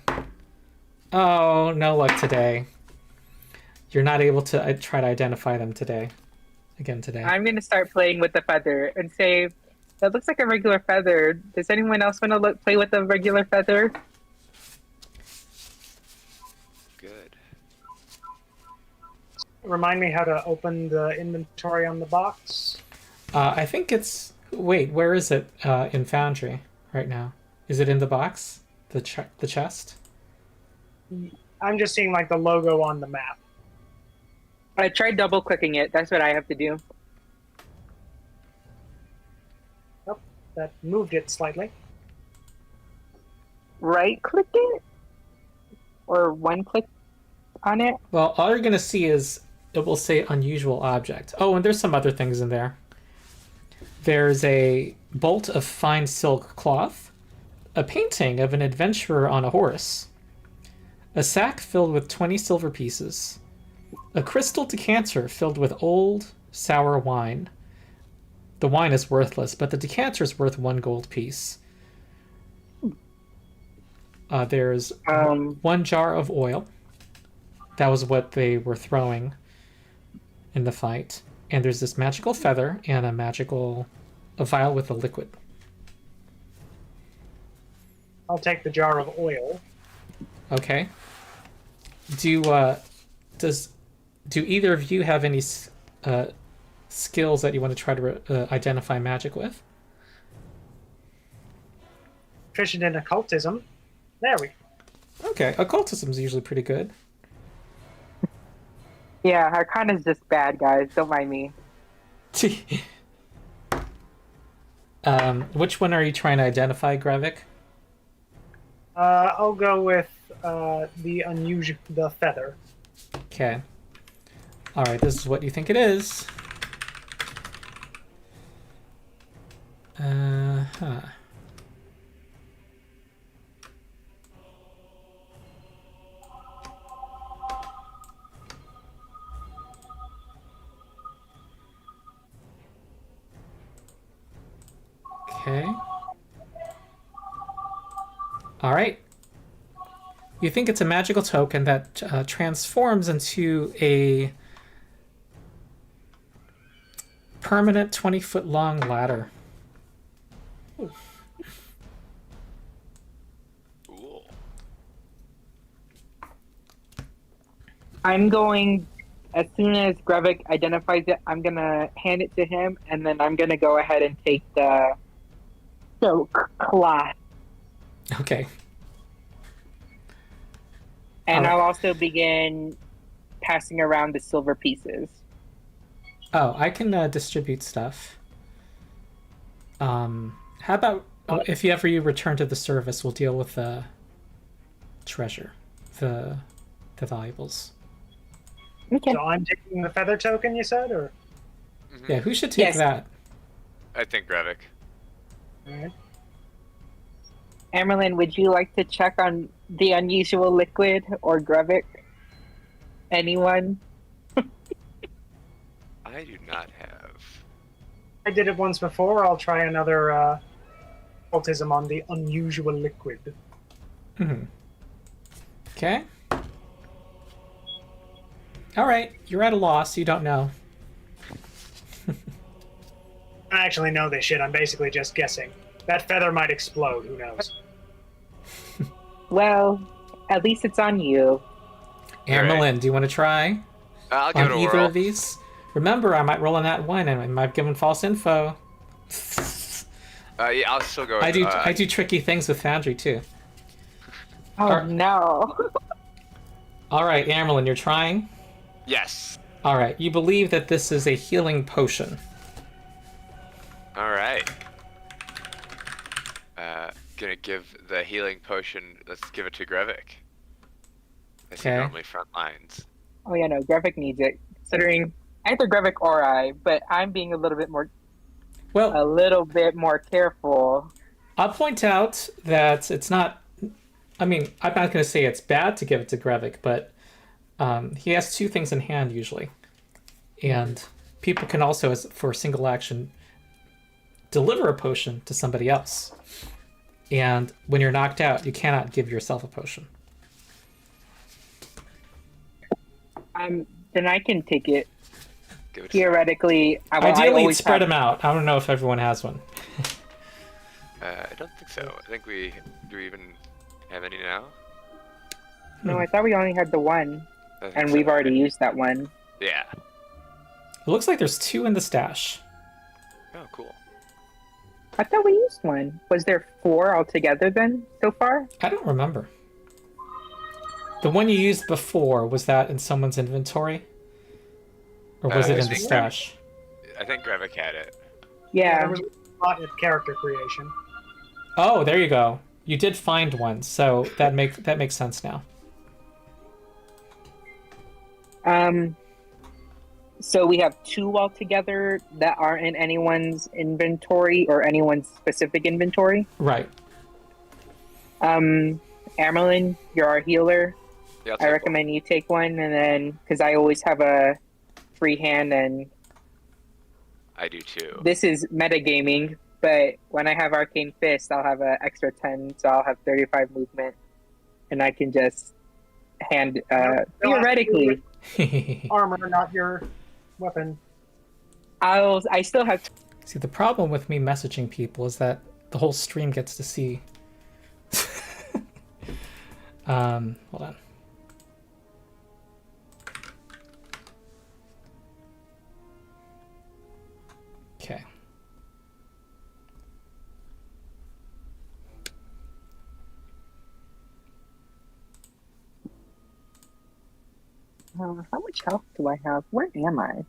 Oh, no luck today. You're not able to try to identify them today. Again today. I'm going to start playing with the feather and say, that looks like a regular feather. Does anyone else want to play with a regular feather? Good. Remind me how to open the inventory on the box. I think it's... Wait, where is it in Foundry right now? Is it in the box? The chest? I'm just seeing like the logo on the map. I tried double clicking it. That's what I have to do. Oh, that moved it slightly. Right click it? Or one click on it? Well, all you're going to see is it will say unusual object. Oh, and there's some other things in there. There's a bolt of fine silk cloth, a painting of an adventurer on a horse, a sack filled with 20 silver pieces, a crystal decanter filled with old, sour wine. The wine is worthless, but the decanter is worth 1 gold piece. There's 1 jar of oil. That was what they were throwing in the fight. And there's this magical feather and a vial with a liquid. I'll take the jar of oil. Okay. Do either of you have any skills that you want to try to identify magic with? Proficient in occultism. There we go. Okay, occultism is usually pretty good. Yeah, Arcana's just bad, guys. Don't mind me. Which one are you trying to identify, Gravik? I'll go with the feather. Okay. All right, this is what you think it is. Huh. Okay. All right. You think it's a magical token that transforms into a permanent 20-foot long ladder. Cool. I'm going as soon as Grevik identifies it, I'm gonna hand it to him, and then I'm gonna go ahead and take the silk cloth, Okay. and Alright. I'll also begin passing around the silver pieces. Oh, I can distribute stuff. How about if you ever return to the service, we'll deal with the treasure, the valuables. Okay. So I'm taking the feather token, you said, or Yeah, who should take Yes. that? I think Grevik. all right. Amerlin, would you like to check on the unusual liquid or Grevik? Anyone? I do not have. I did it once before. I'll try another autism on the unusual liquid. Okay. All right, you're at a loss. You don't know. I actually know this shit. I'm basically just guessing. That feather might explode. Who knows? Well, at least it's on you. Amerlin, do you want to try I'll give on it a either whirl. of these? Remember, I might roll on that one, and I might have given false info. Yeah, I'll still go. I do tricky things with Foundry too. Oh Are- no. All right, Amerlin, you're trying. Yes. All right, you believe that this is a healing potion. All right. Gonna give the healing potion. Let's give it to Grevik. As he Okay. normally front lines. Oh yeah, no, Grevik needs it. Considering either Grevik or I, but I'm being a little bit more careful. I'll point out that it's not. I mean, I'm not going to say it's bad to give it to Grevik, but he has two things in hand usually, and people can also, for a single action, deliver a potion to somebody else. And when you're knocked out, you cannot give yourself a potion. Then I can take it. Give it to Theoretically, Ideally, you'd spread them out. I don't know if everyone has one. I don't think so. I think do we even have any now? No, I thought we only had the one, I think and so. we've already used that one. Yeah. It looks like there's two in the stash. Oh, cool. I thought we used one. Was there 4 altogether then, so far? I don't remember. The one you used before, was that in someone's inventory? Or was it in the stash? I think Grevik had it. Yeah. There was a lot of character creation. Oh, there you go. You did find one, so that makes sense now. So we have 2 altogether that aren't in anyone's inventory or anyone's specific inventory. Right. Amerlin, you're our healer. Yeah, I recommend you take one, and then because I always have a free hand, and I do too. this is metagaming. But when I have Arcane Fist, I'll have an extra 10, so I'll have 35 movement, and I can just hand theoretically. Armor, not your weapon. I still have. See, the problem with me messaging people is that the whole stream gets to see. Hold on. Okay. How much health do I have? Where am I?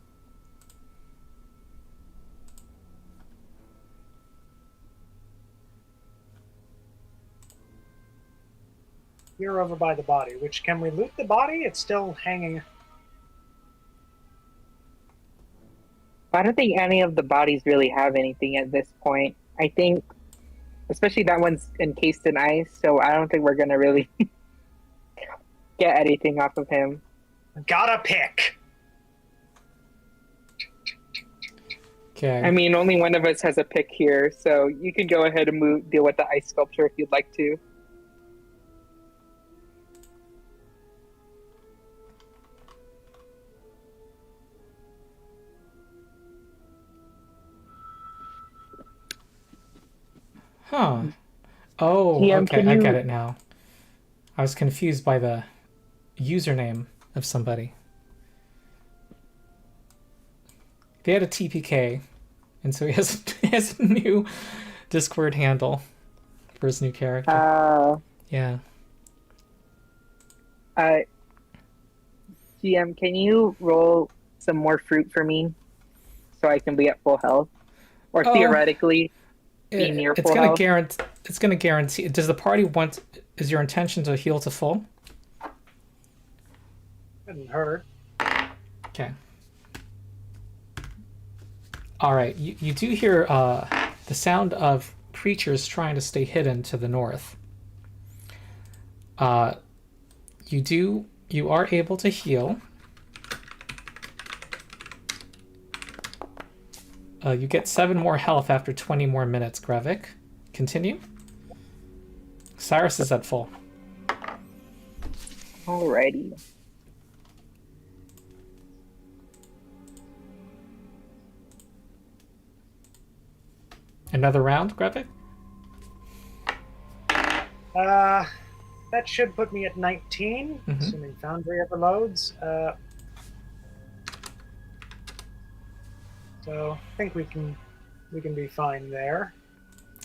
You're over by the body. Which, can we loot the body? It's still hanging. I don't think any of the bodies really have anything at this point. I think, especially that one's encased in ice, so I don't think we're gonna really get anything off of him. Gotta pick. Okay. I mean, only one of us has a pick here, so you can go ahead and deal with the ice sculpture if you'd like to. Huh. Oh, TM, okay, can I you- get it now. I was confused by the username of somebody. They had a TPK, and so he has a new Discord handle for his new character. Yeah. GM, can you roll some more fruit for me so I can be at full health? Or theoretically, be near full health? It's gonna guarantee. Does the party want? Is your intention to heal to full? Couldn't hurt. Okay. All right. You do hear the sound of creatures trying to stay hidden to the north. You are able to heal. You get 7 more health after 20 more minutes, Grevik. Continue. Cyrus is at full. Alrighty. Another round, Grevik? That should put me at 19, assuming Foundry ever loads. So I think we can be fine there.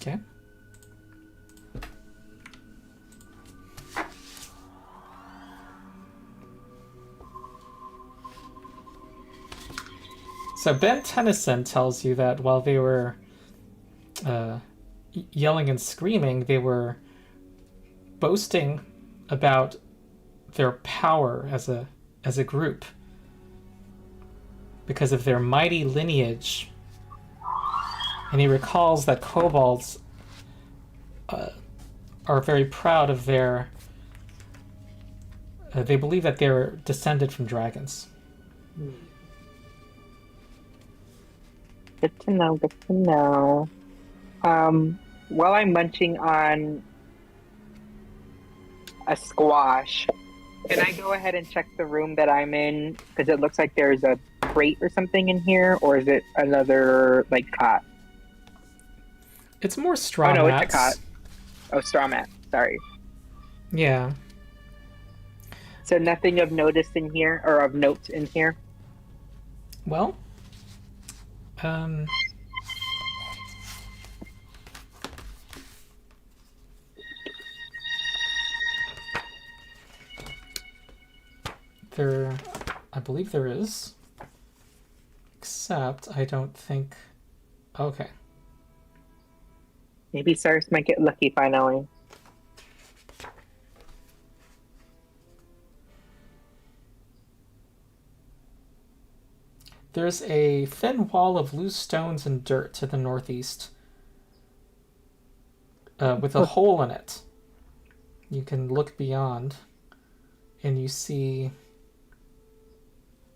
Okay. So Ben Tennyson tells you that while they were yelling and screaming, they were boasting about their power as a group because of their mighty lineage. And he recalls that kobolds are very proud of their... they believe that they're descended from dragons. Good to know, good to know. While I'm munching on a squash, can I go ahead and check the room that I'm in? Because it looks like there's a crate or something in here, or is it another, like, cot? It's more straw mats. mats. It's a cot. Oh, straw mat. Sorry. Yeah. So nothing of notice in here, or of note in here? Well, I believe there is. Except I don't think... Okay. Maybe Cyrus might get lucky finally. There's a thin wall of loose stones and dirt to the northeast, with a hole in it. You can look beyond, and you see...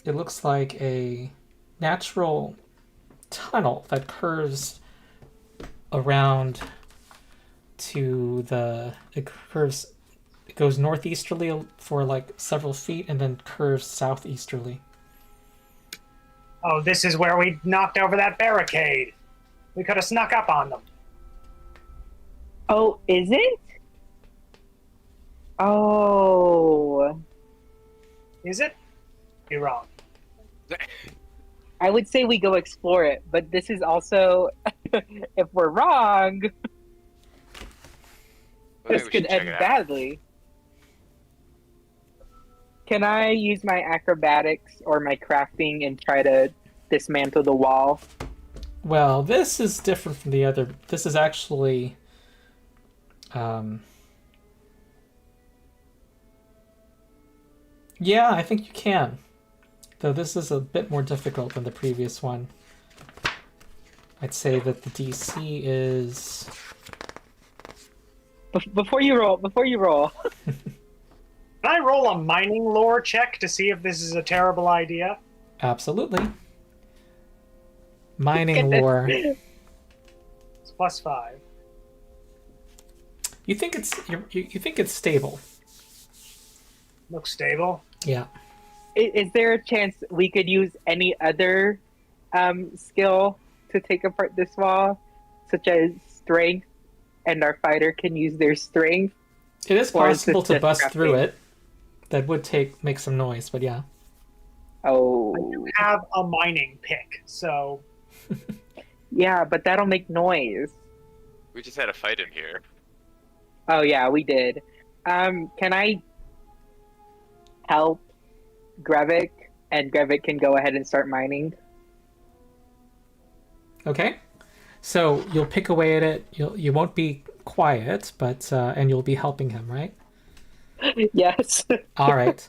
It looks like a natural tunnel that curves around to the... It goes northeasterly for like several feet and then curves southeasterly. Oh, this is where we knocked over that barricade. We could have snuck up on them. Oh, is it? Oh. Is it? You're wrong. I would say we go explore it, but this is also, if we're wrong, this could end badly. Can I use my acrobatics or my crafting and try to dismantle the wall? Well, this is different from the other. This is actually... Yeah, I think you can. Though this is a bit more difficult than the previous one. I'd say that the DC is... Before you roll. Can I roll a mining lore check to see if this is a terrible idea? Absolutely. Mining lore. It's +5. You think it's stable? Looks stable. Yeah. Is there a chance we could use any other skill to take apart this wall, such as strength, and our fighter can use their strength? It is possible to bust through it. That would make some noise, but yeah. Oh, I do have a mining pick, so yeah, but that'll make noise. We just had a fight in here. Oh yeah, we did. Can I help Grevik, and Grevik can go ahead and start mining? Okay. So you'll pick away at it. You won't be quiet, but and you'll be helping him, right? Yes. All right.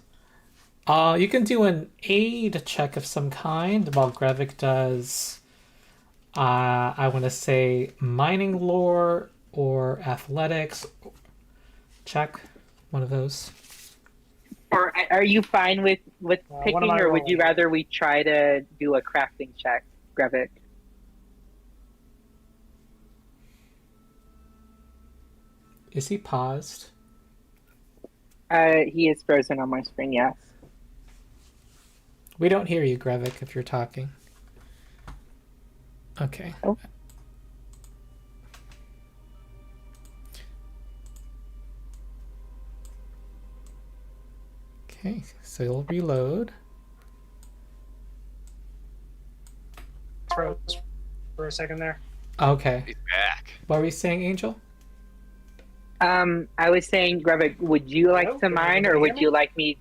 You can do an aid check of some kind while Grevik does. I want to say mining lore or athletics check, one of those. Or are you fine with what am picking, I or would you rolling? rather we try to do a crafting check, Grevik? Is he paused? He is frozen on my screen. Yes. We don't hear you, Grevik, if you're talking. Okay. Oh. Okay, so you'll reload. froze for a second there. Okay. He's back. What were you saying, Angel? I was saying, Grevik, would you like Hello? to Can mine, or everybody would hear me? you like me?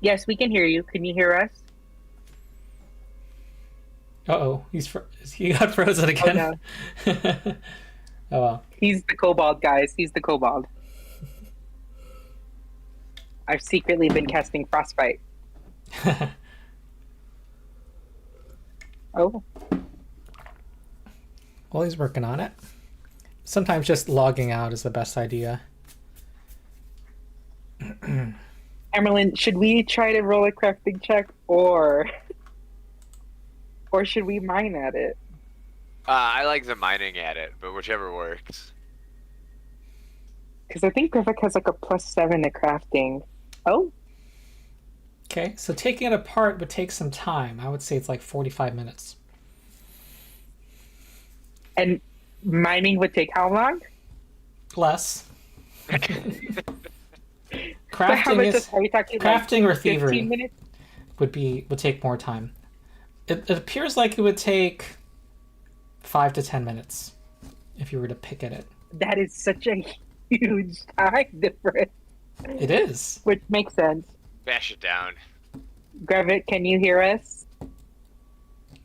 Yes, we can hear you. Can you hear us? Uh-oh, he got frozen again. no. Oh well. He's the kobold, guys. He's the kobold. I've secretly been casting frostbite. Oh, Well, he's working on it. Sometimes just logging out is the best idea. Emerlyn, should we try to roll a crafting check, or should we mine at it? I like the mining at it, but whichever works. Because I think Grevik has like a +7 to crafting. Oh, Okay, so taking it apart would take some time. I would say it's like 45 minutes. and mining would take how long? Less. But how Crafting much is are we talking? crafting or 15 thievery minutes? would take more time. It appears like it would take 5 to 10 minutes if you were to pick at it. That is such a huge time difference, It is. which makes sense. Bash it down. Grevik, can you hear us?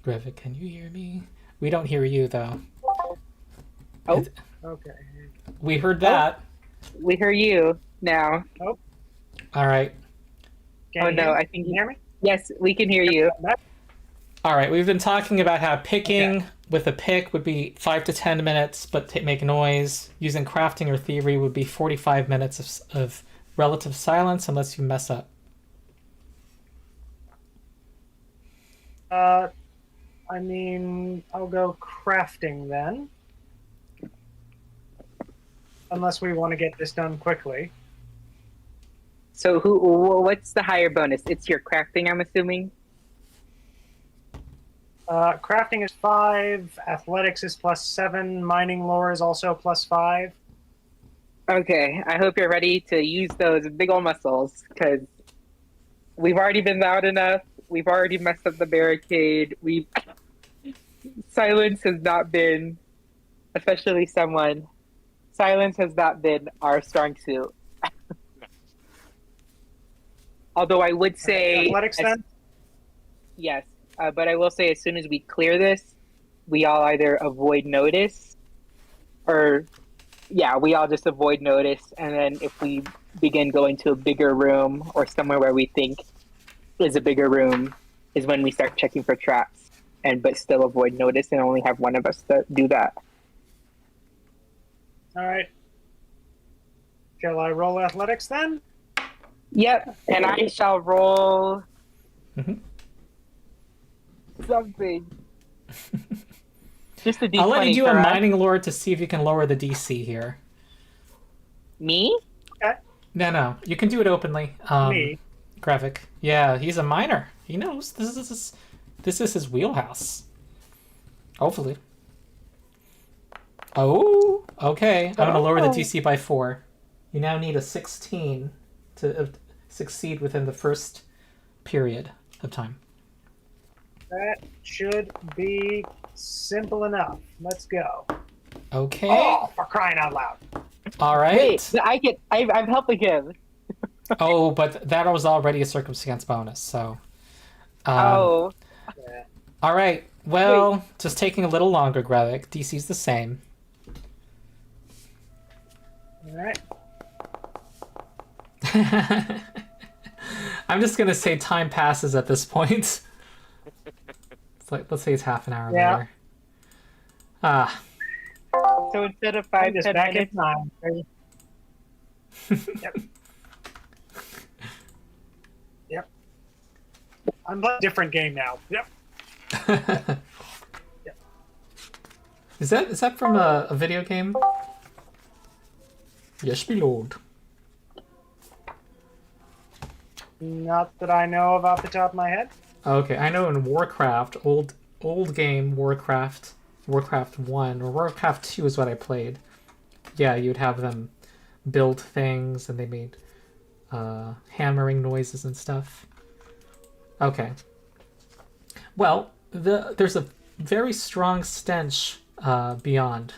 Grevik, can you hear me? We don't hear you though. Oh. Okay. We heard that. We hear you now. All right. Can Oh you no, hear me? I think Can you hear me? yes, we can hear you. All right. We've been talking about how picking with a pick would be 5 to 10 minutes, but make noise. Using crafting or thievery would be 45 minutes of relative silence unless you mess up. I mean, I'll go crafting then. Unless we want to get this done quickly. So what's the higher bonus? It's your crafting, I'm assuming. Crafting is 5, athletics is +7, mining lore is also +5. Okay, I hope you're ready to use those big old muscles, because we've already been loud enough. We've already messed up the barricade. Silence has not been, especially someone. Silence has not been our strong suit. Although I would say Athletics then? yes, but I will say as soon as we clear this, we all either avoid notice, or we all just avoid notice, and then if we begin going to a bigger room or somewhere where we think is a bigger room, is when we start checking for traps, but still avoid notice and only have one of us to do that. All right. Shall I roll athletics then? Yep, and I shall roll Mhm. something. Just a D20 I'll let you do a for us. mining lore to see if you can lower the DC here. Me? No. You can do it openly. Me? Graphic. Yeah, he's a miner. He knows this is his wheelhouse. Hopefully. Oh, okay. I'm gonna lower the DC by 4. You now need a 16 to succeed within the first period of time. That should be simple enough. Let's go. Okay. Oh, for crying out loud. All right. Wait, I'm helping him. Oh, but that was already a circumstance bonus, so. Oh, Yeah. All right. Well, just taking a little longer, Grevik. DC's the same. All right. I'm just gonna say time passes at this point. It's like, let's say it's half an hour Yeah. later. Ah. so instead of I'm 5, just 10 back in minutes, time. Yep. Yep. I'm playing a different game now. Yep. Is that from a video game? Yes, my lord. Not that I know of off the top of my head. Okay, I know in Warcraft, old game Warcraft 1 or Warcraft 2 is what I played. Yeah, you'd have them build things and they made hammering noises and stuff. Okay. Well, there's a very strong stench beyond.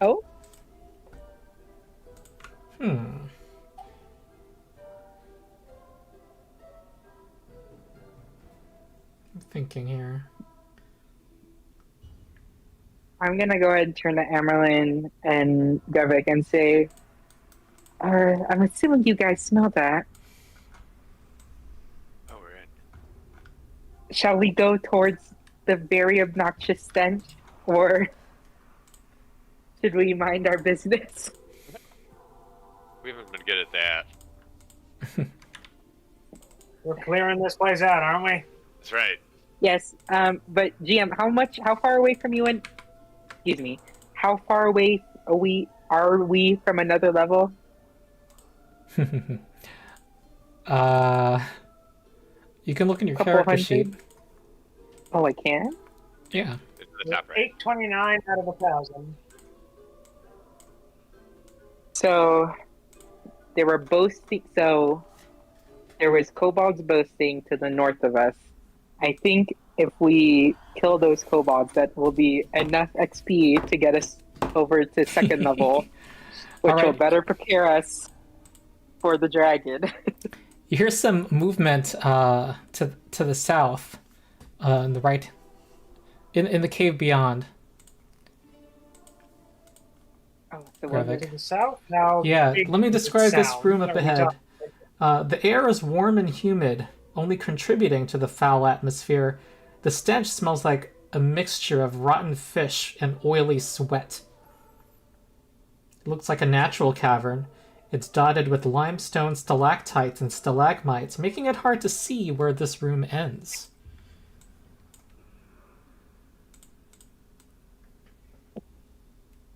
oh, I'm thinking here. I'm gonna go ahead and turn to Amerlin and Gavik and say, I'm assuming you guys smell that. Oh, we're in. Shall we go towards the very obnoxious stench, or should we mind our business? We haven't been good at that. We're clearing this place out, aren't we? That's right. Yes, but GM, how far away from you and, excuse me, how far away are we from another level? You can look in your Couple character hundred? sheet. Oh, I can? Yeah. It's the top right. 829 out of 1,000. So they were boasting. So there was kobolds boasting to the north of us. I think if we kill those kobolds, that will be enough XP to get us over to second level, which All right. will better prepare us for the dragon. You hear some movement to the south, in the right, in the cave beyond. Oh, the Grab one it. To the south? Now, Yeah, big let me describe this sound. room up Are we ahead. The air is warm and humid, only contributing to the foul atmosphere. The stench smells like a mixture of rotten fish and oily sweat. It looks like a natural cavern. It's dotted with limestone stalactites and stalagmites, making it hard to see where this room ends.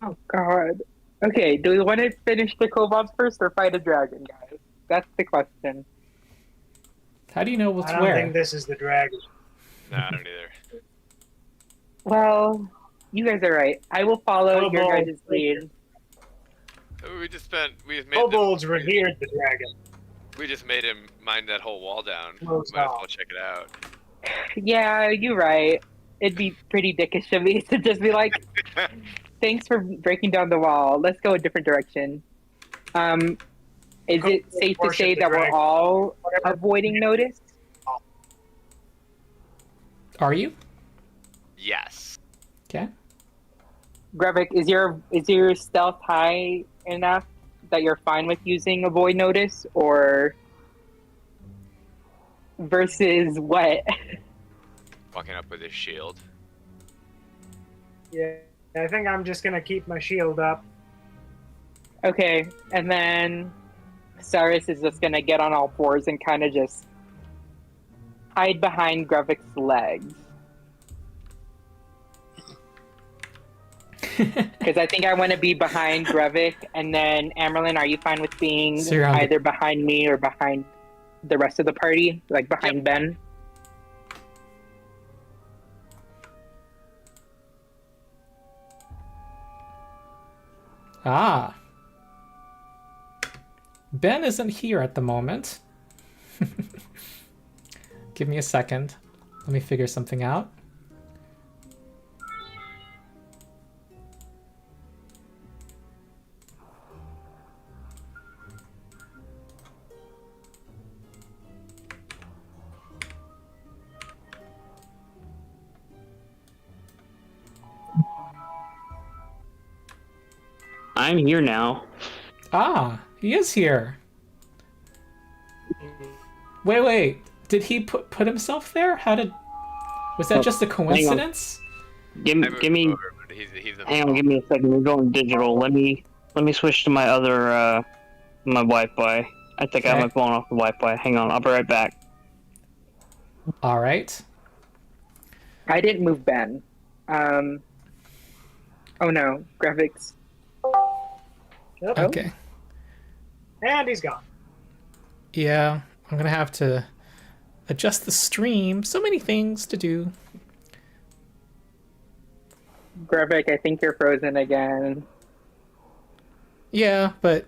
Oh God. Okay, do we want to finish the kobolds first or fight a dragon, guys? That's the question. How do you know what's I don't where? think this is the dragon. No, I don't either. Well, you guys are right. I will follow your Kobold. guys' lead. We just made Kobolds revered the dragon. we just made him mine that whole wall down. Close Might as off. well check it out. Yeah, you're right. It'd be pretty dickish of me to just be like, thanks for breaking down the wall. Let's go a different direction. Is it safe to say that we're all avoiding notice? Are you? Yes. Okay. Grevik, is your stealth high enough that you're fine with using avoid notice, or versus what? Walking up with his shield. Yeah, I think I'm just gonna keep my shield up. Okay, and then Cyrus is just gonna get on all fours and kind of just hide behind Grevik's legs. Because I think I want to be behind Grevik, and then Amerlin, are you fine with being So you're on the- either behind me or behind the rest of the party, like behind Ben? Ah. Ben isn't here at the moment. Give me a second. Let me figure something out. I'm here now. Ah, he is here. Wait. Did he put himself there? Was that just a coincidence? Give I moved me. him over, but he's in the Hang on, hall. give me a second. We're going digital. Let me switch to my other my Wi-Fi. I think I have Okay. my phone off the Wi-Fi. Hang on, I'll be right back. All right. I didn't move Ben. Oh no, graphics. Yep. Okay. And he's gone. Yeah, I'm gonna have to adjust the stream. So many things to do. Graphic, I think you're frozen again. Yeah, but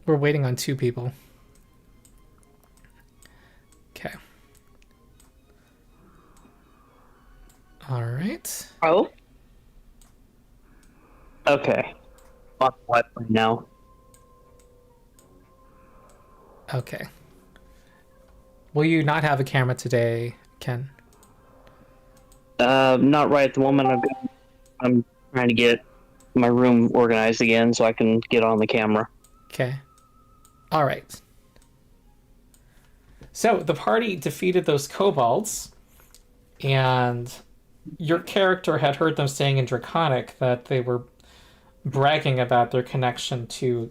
we're waiting on 2 people. Okay. All right. Oh? Okay. Off Wi-Fi now. Okay. Will you not have a camera today, Ken? Not right at the moment. I'm trying to get my room organized again so I can get on the camera. Okay. All right. So the party defeated those kobolds, and your character had heard them saying in Draconic that they were bragging about their connection to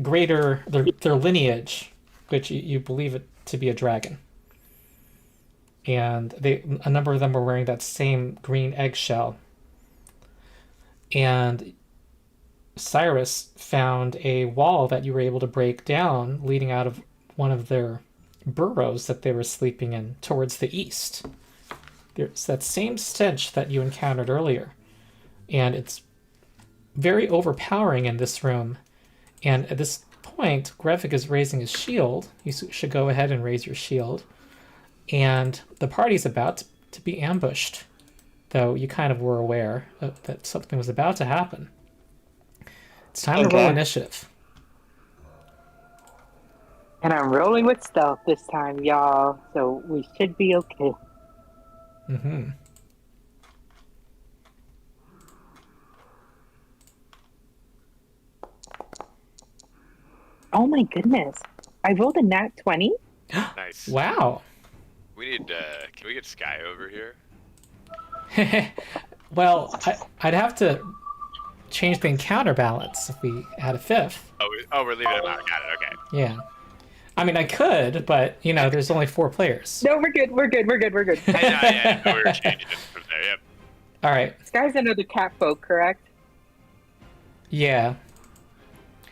greater their lineage, which you believe it to be a dragon. And a number of them were wearing that same green eggshell. And Cyrus found a wall that you were able to break down, leading out of one of their burrows that they were sleeping in towards the east. There's that same stench that you encountered earlier, and it's very overpowering in this room. And at this point, Grevik is raising his shield. You should go ahead and raise your shield. And the party's about to be ambushed, though you kind of were aware that something was about to happen. It's time to roll initiative. And I'm rolling with stealth this time, y'all, so we should be okay. Mm-hmm. Oh my goodness. I rolled a nat 20? Nice. Wow. We need, can we get Sky over here? Well, I'd have to change the encounter balance if we had a 5th. Oh, we're leaving him out. Got it, okay. Yeah. I mean, I could, but, there's only 4 players. No, we're good. We were changing it from there, yep. All right. This guy's another cat folk, correct? Yeah.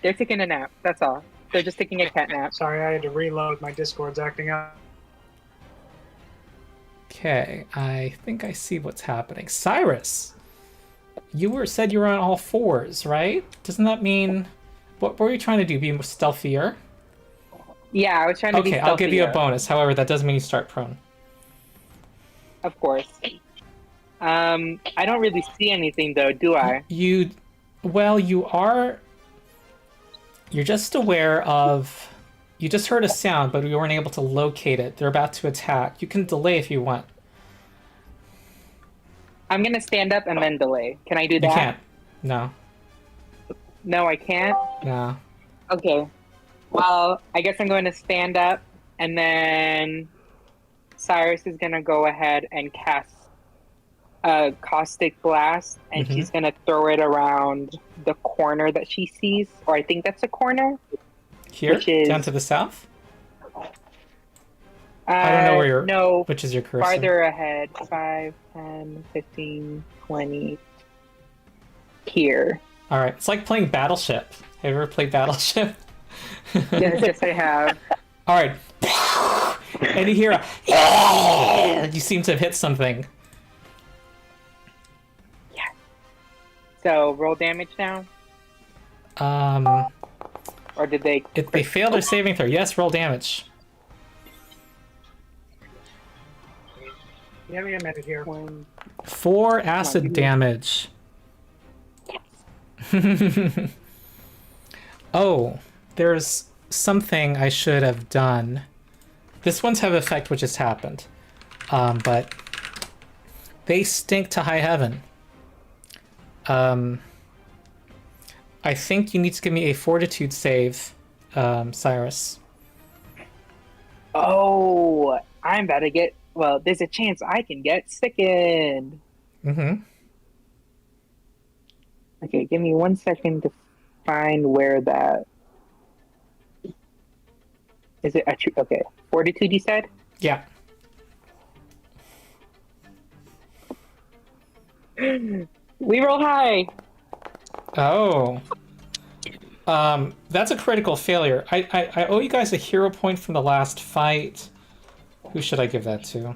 They're taking a nap, that's all. They're just taking a cat nap. Sorry, I had to reload. My Discord's acting up. Okay, I think I see what's happening. Cyrus, you said you were on all 4s, right? Doesn't that mean... What were you trying to do? Be stealthier? Yeah, I was trying to be Okay, I'll give you a stealthier, bonus. However, that doesn't mean you start prone. Of course. I don't really see anything, though, do I? Well, you are... You're just aware of... You just heard a sound, but we weren't able to locate it. They're about to attack. You can delay if you want. I'm gonna stand up and then delay. Can I do that? You can't. No. No, I can't? No. Okay. Well, I guess I'm going to stand up, and then Cyrus is going to go ahead and cast a caustic blast, and Mhm. she's going to throw it around the corner that she sees, or I think that's a corner. Here? Which is- Down to the south? I don't know where you're... No, Which is your cursor? farther ahead. 5, 10, 15, 20. Here. All right. It's like playing Battleship. Have you ever played Battleship? Yes, I have. All right. And you hear a you seem to have hit something. So roll damage now, or did they? If they fail their saving throw, yes, roll damage. Give me a minute here. 4 acid damage. Oh, there's something I should have done. This one's have effect which has happened. But they stink to high heaven. I think you need to give me a fortitude save, Cyrus. Oh, I'm about to get. Well, there's a chance I can get sickened. Mm-hmm. Okay, give me 1 second to find where that. Is it actually okay? Fortitude, you said? Yeah. We roll high. Oh. That's a critical failure. I owe you guys a hero point from the last fight. Who should I give that to?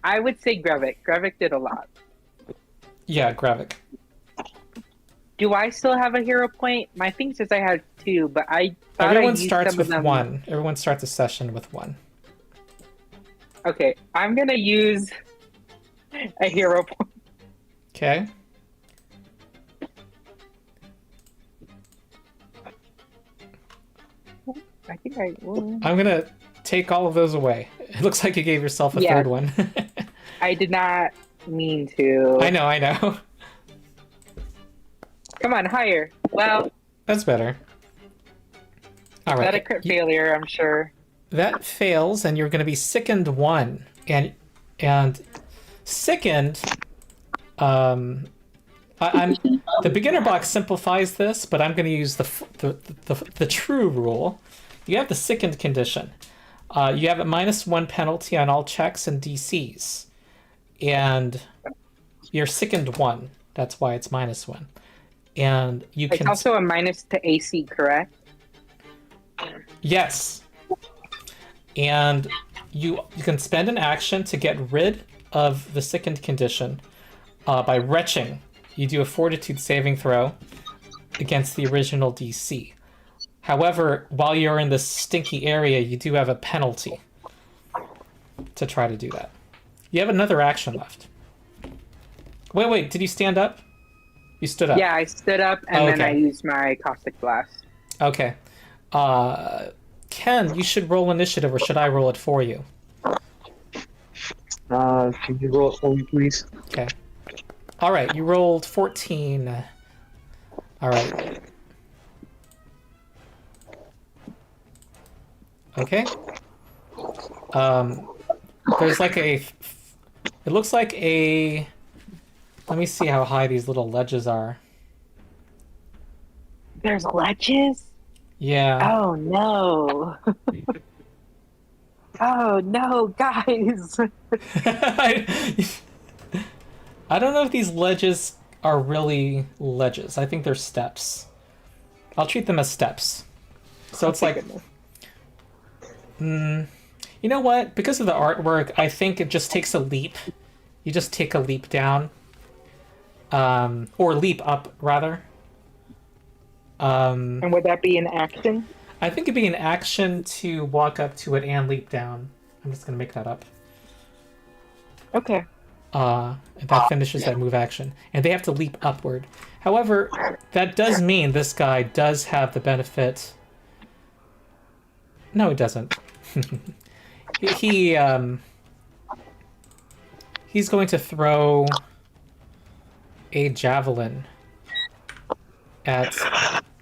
I would say Grevik. Grevik did a lot. Yeah, Gravik. Do I still have a hero point? My thing says I had 2, but I thought Everyone I used starts some with of them. 1. Everyone starts a session with 1. Okay, I'm gonna use a hero point. Okay. I think I. Well, I'm gonna take all of those away. It looks like you gave yourself a Yeah. third one. I did not mean to. I know. Come on, higher. Well, That's better. All is that a right. crit failure? I'm sure. That fails, and you're going to be sickened 1. And sickened. I'm the beginner box simplifies this, but I'm going to use the true rule. You have the sickened condition. You have a -1 penalty on all checks and DCs, and you're sickened 1. That's why it's -1. And you It's can also a minus to AC, correct? Yes. And you can spend an action to get rid of the sickened condition by retching. You do a fortitude saving throw against the original DC. However, while you're in this stinky area, you do have a penalty to try to do that. You have another action left. Wait, did you stand up? You stood up. Yeah, I stood up and then Okay. I used my caustic blast. Okay. Ken, you should roll initiative, or should I roll it for you? Can you roll it for me, please? Okay. All right, you rolled 14. All right. Okay. There's like a. It looks like a. Let me see how high these little ledges are. There's ledges? Yeah. Oh no. Oh no, guys. I don't know if these ledges are really ledges. I think they're steps. I'll treat them as steps. So it's like, you know what? Because of the artwork, I think it just takes a leap. You just take a leap down, or leap up rather. And would that be an action? I think it'd be an action to walk up to it and leap down. I'm just gonna make that up. Okay. And that finishes that move action. And they have to leap upward. However, that does mean this guy does have the benefit. No, it doesn't. He's going to throw a javelin at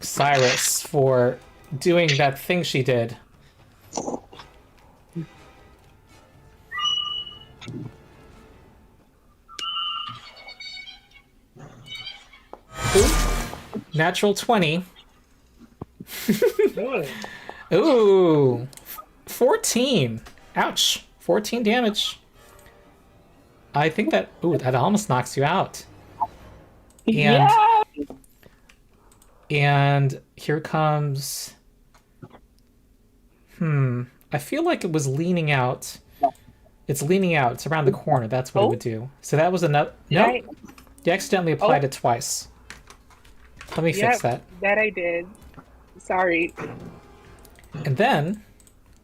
Cyrus for doing that thing she did. Ooh, natural 20. Really? Ooh, 14. Ouch. 14 damage. I think that... Ooh, that almost knocks you out. And Yeah. And here comes... I feel like it was leaning out. It's leaning out. It's around the corner. That's what it would do. So that was another... No, Right. you accidentally applied it twice. Let me fix that. That I did. Sorry. And then,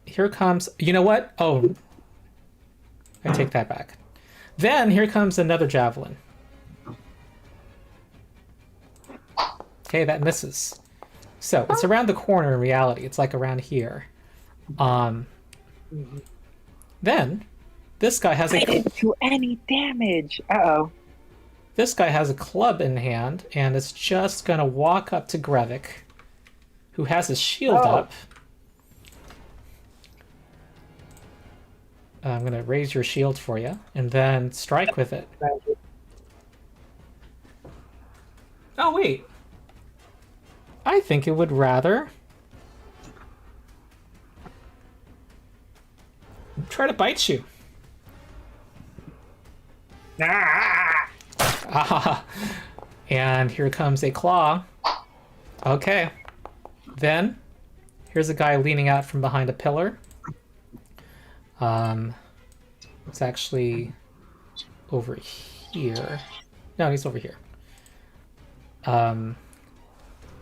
here comes... You know what? Oh, I take that back. Then, here comes another javelin. Okay, that misses. So, it's around the corner in reality. It's like around here. Then, this guy has I a... didn't do any damage. Uh-oh. This guy has a club in hand, and is just gonna walk up to Grevik, who has his shield up. I'm gonna raise your shield for you, and then strike with it. Oh, wait. I think it would rather try to bite you. Ah, and here comes a claw. Okay. Then, here's a guy leaning out from behind a pillar. It's actually over here. No, he's over here.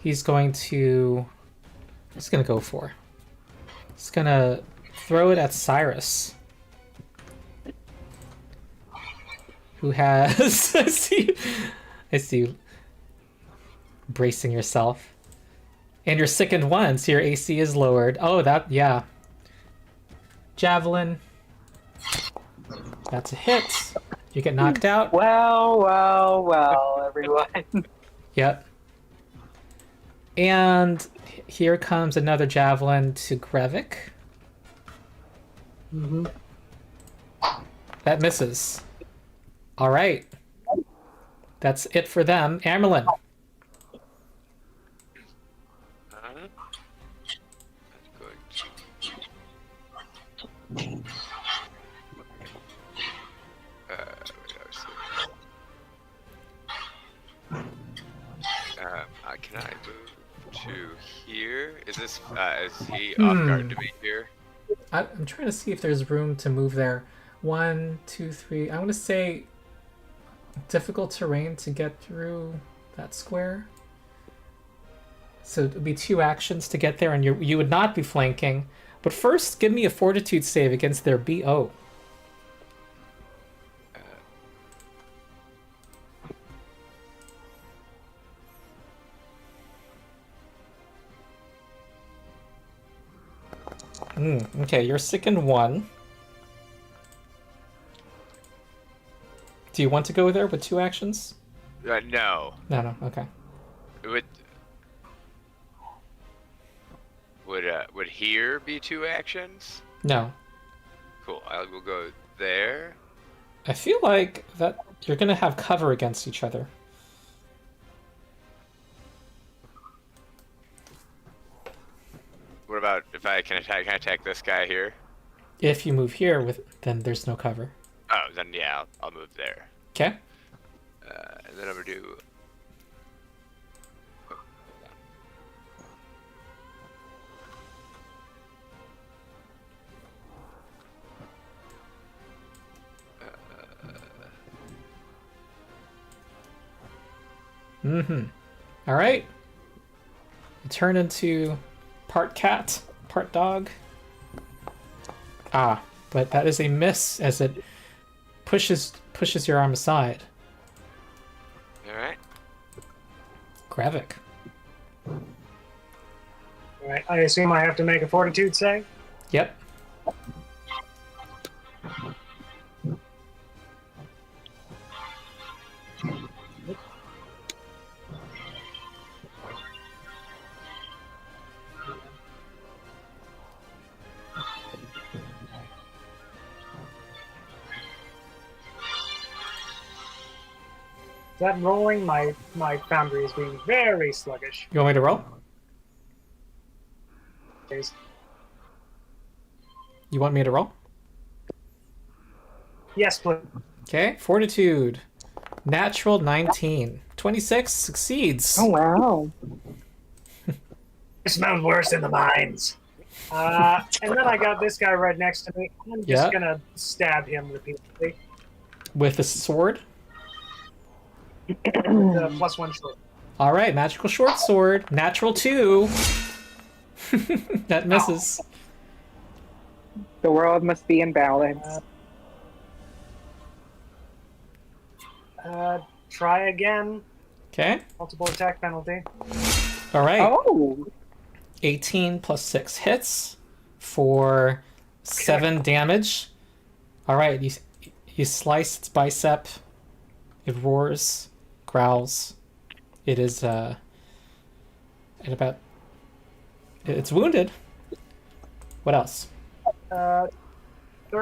He's going to... He's going to go for... He's going to throw it at Cyrus. Who has... I see you bracing yourself. And you're sickened once. Your AC is lowered. Oh, that... Yeah. Javelin. That's a hit. You get knocked out. Well, everyone. Yep. And here comes another javelin to Grevik. That misses. All right. That's it for them. Amerlin. Can I move to here? Is this is he off guard to be here? I'm trying to see if there's room to move there. 1, 2, 3. I want to say difficult terrain to get through that square. So it would be 2 actions to get there, and you would not be flanking. But first, give me a fortitude save against their BO. Okay, you're sickened 1. Do you want to go there with 2 actions? No. No, okay. Would here be 2 actions? No. Cool. I will go there. I feel like that you're gonna have cover against each other. What about if I can attack this guy here? If you move here, then there's no cover. Oh, then yeah, I'll move there. Okay. And then I'm gonna do. All right. You turn into part cat, part dog. Ah, but that is a miss as it pushes your arm aside. All right. Grevik. Alright, I assume I have to make a fortitude save? Yep. That rolling, my foundry is being very sluggish. You want me to roll? Please. You want me to roll? Yes, please. Okay, fortitude. Natural 19. 26 succeeds. Oh, wow. It smells worse in the mines. And then I got this guy right next to me. I'm just gonna stab him repeatedly. With a sword? With the +1 short. All right, magical short sword. Natural 2. That misses. The world must be in balance. Try again. Okay. Multiple attack penalty. All right. Oh, 18 plus 6 hits for 7 damage. All right, you slice its bicep. It roars, growls. It is it's wounded. What else? Third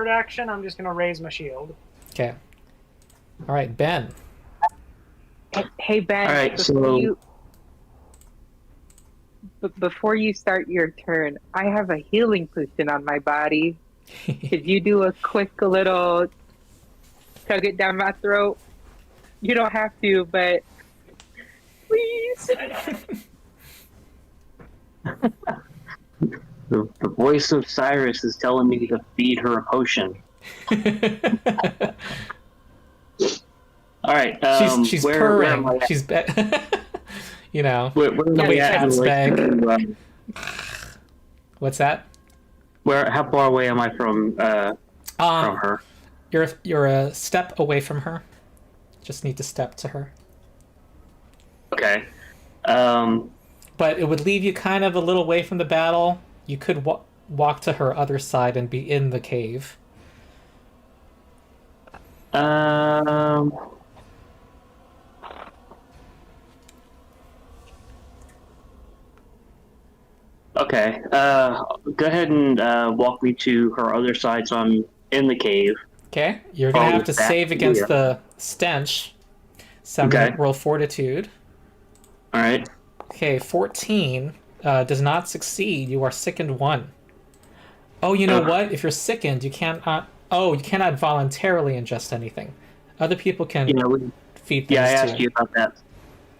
action, I'm just gonna raise my shield. Okay. All right, Ben. hey Ben. All right, Before you start your turn, I have a healing potion on my body. Could you do a quick little tug it down my throat? You don't have to, but please. The voice of Cyrus is telling me to feed her a potion. All right. She's where purring. am I at? She's you know. Where am the I way at? cats beg. To, What's that? how far away am I from her? You're a step away from her. Just need to step to her. Okay. But it would leave you kind of a little way from the battle. You could walk to her other side and be in the cave. Okay. Go ahead and walk me to her other side, so I'm in the cave. Okay, you're gonna have to that save against here. the stench. So I'm gonna roll fortitude. All right. Okay, 14 does not succeed. You are sickened 1. Oh, you know what? If you're sickened, you cannot. Oh, you cannot voluntarily ingest anything. Other people can feed things Yeah, I to asked you about that.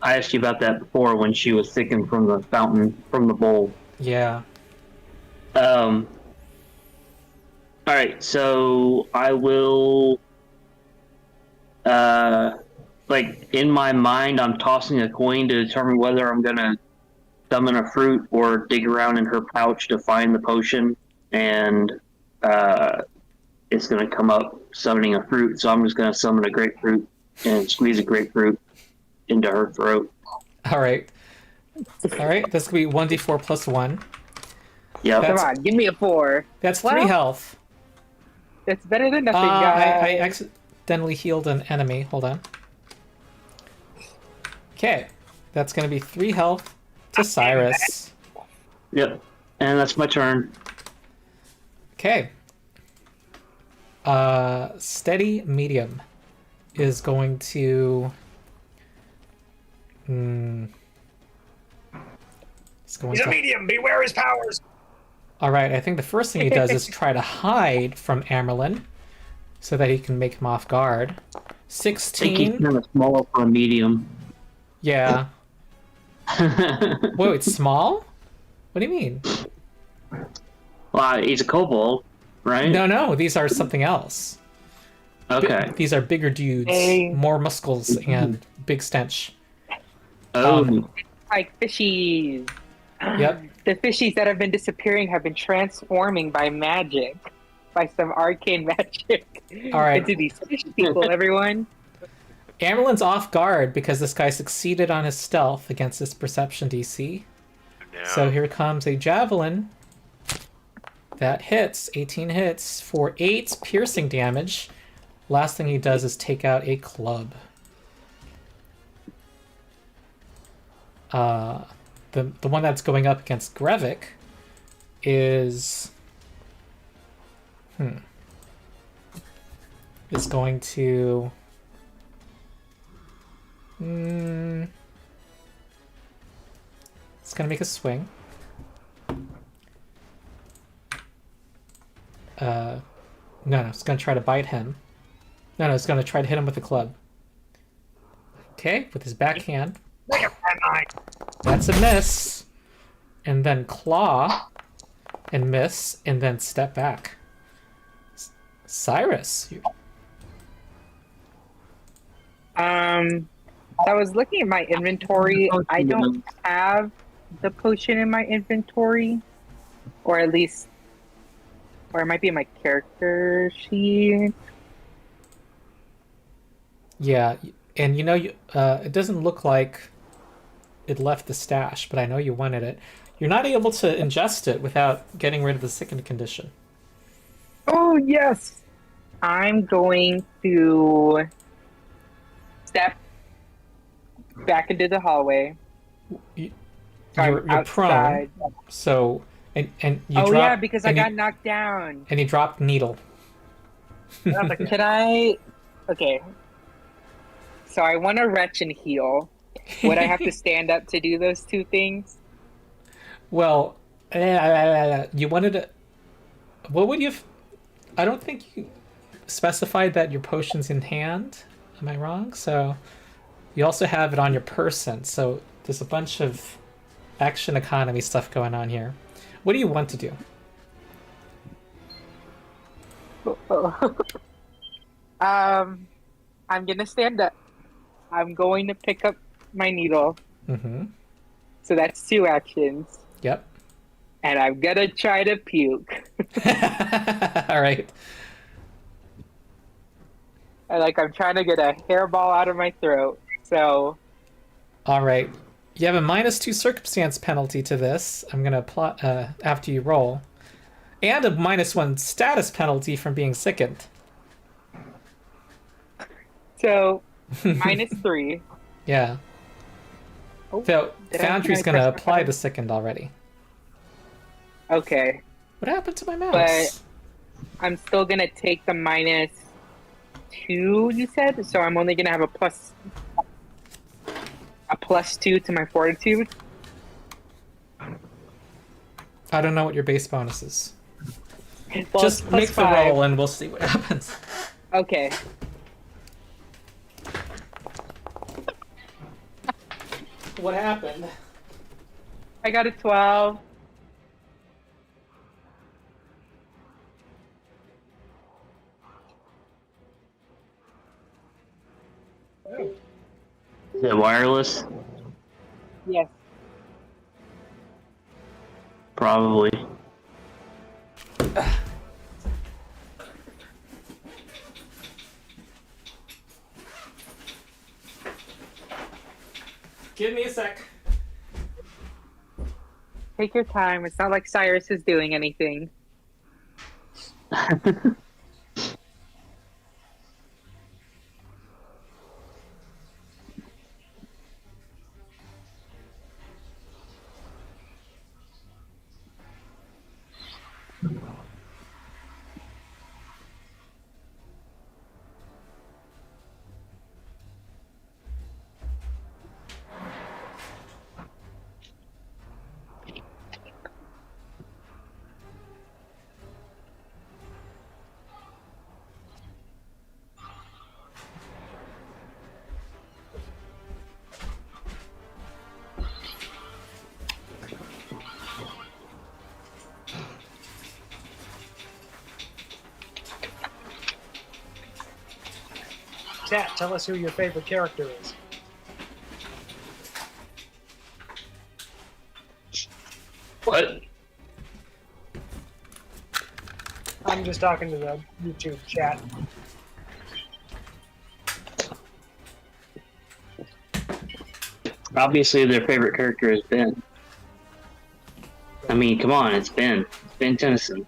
I asked you about that before when she was sickened from the fountain, from the bowl. Yeah. All right, so I will. Like in my mind, I'm tossing a coin to determine whether I'm gonna summon a fruit or dig around in her pouch to find the potion, and it's gonna come up summoning a fruit. So I'm just gonna summon a grapefruit and squeeze a grapefruit into her throat. All right. All right. That's gonna be 1d4 plus 1. Yep. Come on, give me a 4. That's 3 Well, health. That's better than nothing, guys. I accidentally healed an enemy. Hold on. Okay. That's going to be 3 health to Cyrus. Yep. And that's my turn. Okay. Steady medium is going to... It's going He's to... a medium. Beware his powers. All right, I think the first thing he does is try to hide from Amerlin so that he can make him off guard. I think he's 16. kind of small for a medium. Yeah. Whoa, it's small? What do you mean? Well, he's a kobold, right? No, these are something else. Okay. These are bigger dudes, Hey. more muscles, and big stench. Oh. Like fishies. Yep. The fishies that have been disappearing have been transforming by magic, by some arcane magic, All right. into these fish people, everyone. Amerlin's off guard because this guy succeeded on his stealth against his perception DC. No. So here comes a javelin that hits, 18 hits for 8 piercing damage. Last thing he does is take out a club. The one that's going up against Grevik is is going to it's gonna make a swing. No, it's gonna try to bite him. No, it's gonna try to hit him with a club. Okay, with his backhand. Make a bad eye. That's a miss. and then claw, and miss, and then step back. Cyrus, I was looking at my inventory. I don't have the potion in my inventory, or at least, or it might be in my character sheet. yeah, and it doesn't look like it left the stash, but I know you wanted it. You're not able to ingest it without getting rid of the sickened condition. Oh yes, I'm going to step back into the hallway. You're outside. prone, so and you Oh drop, yeah, because I and got knocked down. and you dropped needle. Can I? Okay. So I want to retch and heal. Would I have to stand up to do those two things? Well, you wanted to. What would you? I don't think you specified that your potion's in hand. Am I wrong? So you also have it on your person. So there's a bunch of action economy stuff going on here. What do you want to do? I'm gonna stand up. I'm going to pick up my needle. Mm-hmm. So that's 2 actions. Yep. And I'm gonna try to puke. All right. I'm trying to get a hairball out of my throat. So. All right. You have a -2 circumstance penalty to this. I'm gonna apply after you roll, and a -1 status penalty from being sickened. So, -3. Yeah. Oh, So did I Foundry's press gonna the apply button? the sickened already. Okay. What happened to my mouse? But I'm still gonna take the -2, you said? So I'm only gonna have a +2 to my fortitude? I don't know what your base bonus is. Well, Just it's make the +5. roll and we'll see what happens. Okay. What happened? I got a 12. Is it wireless? Yes. Probably. Give me a sec. Take your time. It's not like Cyrus is doing anything. Chat, tell us who your favorite character is. What? I'm just talking to the YouTube chat. Obviously, their favorite character is Ben. I mean, come on, it's Ben. It's Ben Tennyson.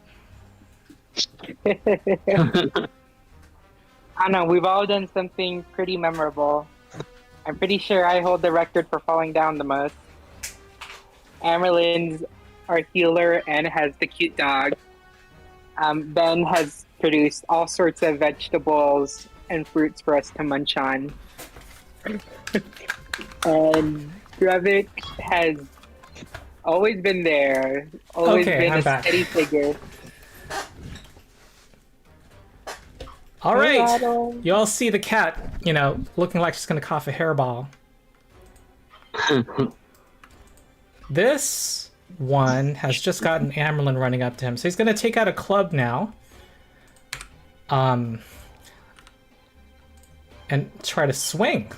I don't know. We've all done something pretty memorable. I'm pretty sure I hold the record for falling down the most. Amerlin's our healer and has the cute dog. Ben has produced all sorts of vegetables and fruits for us to munch on. And Drevik has always been there, always Okay, been I'm a back. steady figure. All right. Adam. You all see the cat, looking like she's going to cough a hairball. This one has just gotten Amerlin running up to him. So he's going to take out a club now. And try to swing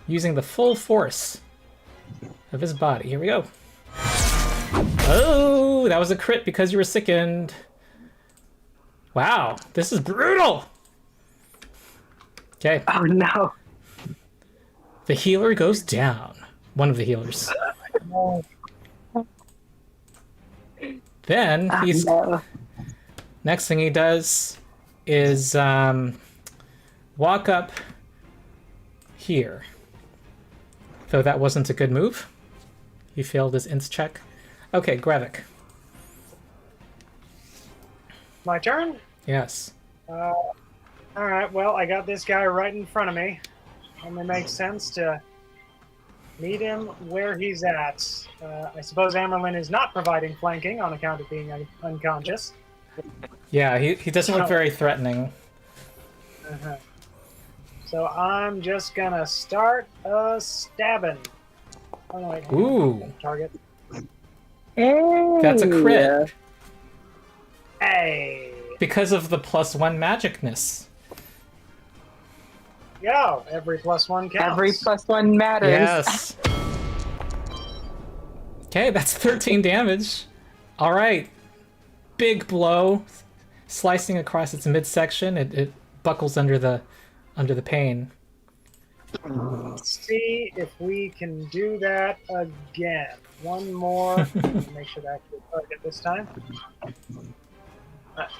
using the full force of his body. Here we go. Oh, that was a crit because you were sickened. Wow, this is brutal. Okay. Oh no. The healer goes down. One of the healers. Then he's... No. Next thing he does is walk up here. Though that wasn't a good move. He failed his int check. Okay, Grevik. My turn? Yes. Alright, well, I got this guy right in front of me. Only makes sense to meet him where he's at. I suppose Amerlin is not providing flanking on account of being unconscious. Yeah, he doesn't look very threatening. Uh-huh. So I'm just gonna start stabbing. Oh, wait, hang on. Ooh, Target. Hey. that's a crit. Hey! Because of the +1 magicness. Yo, every +1 counts. Every +1 matters. Yes. Okay, that's 13 damage. All right. Big blow, slicing across its midsection. It buckles under the pain. Let's see if we can do that again. One more. Make sure to actually target this time.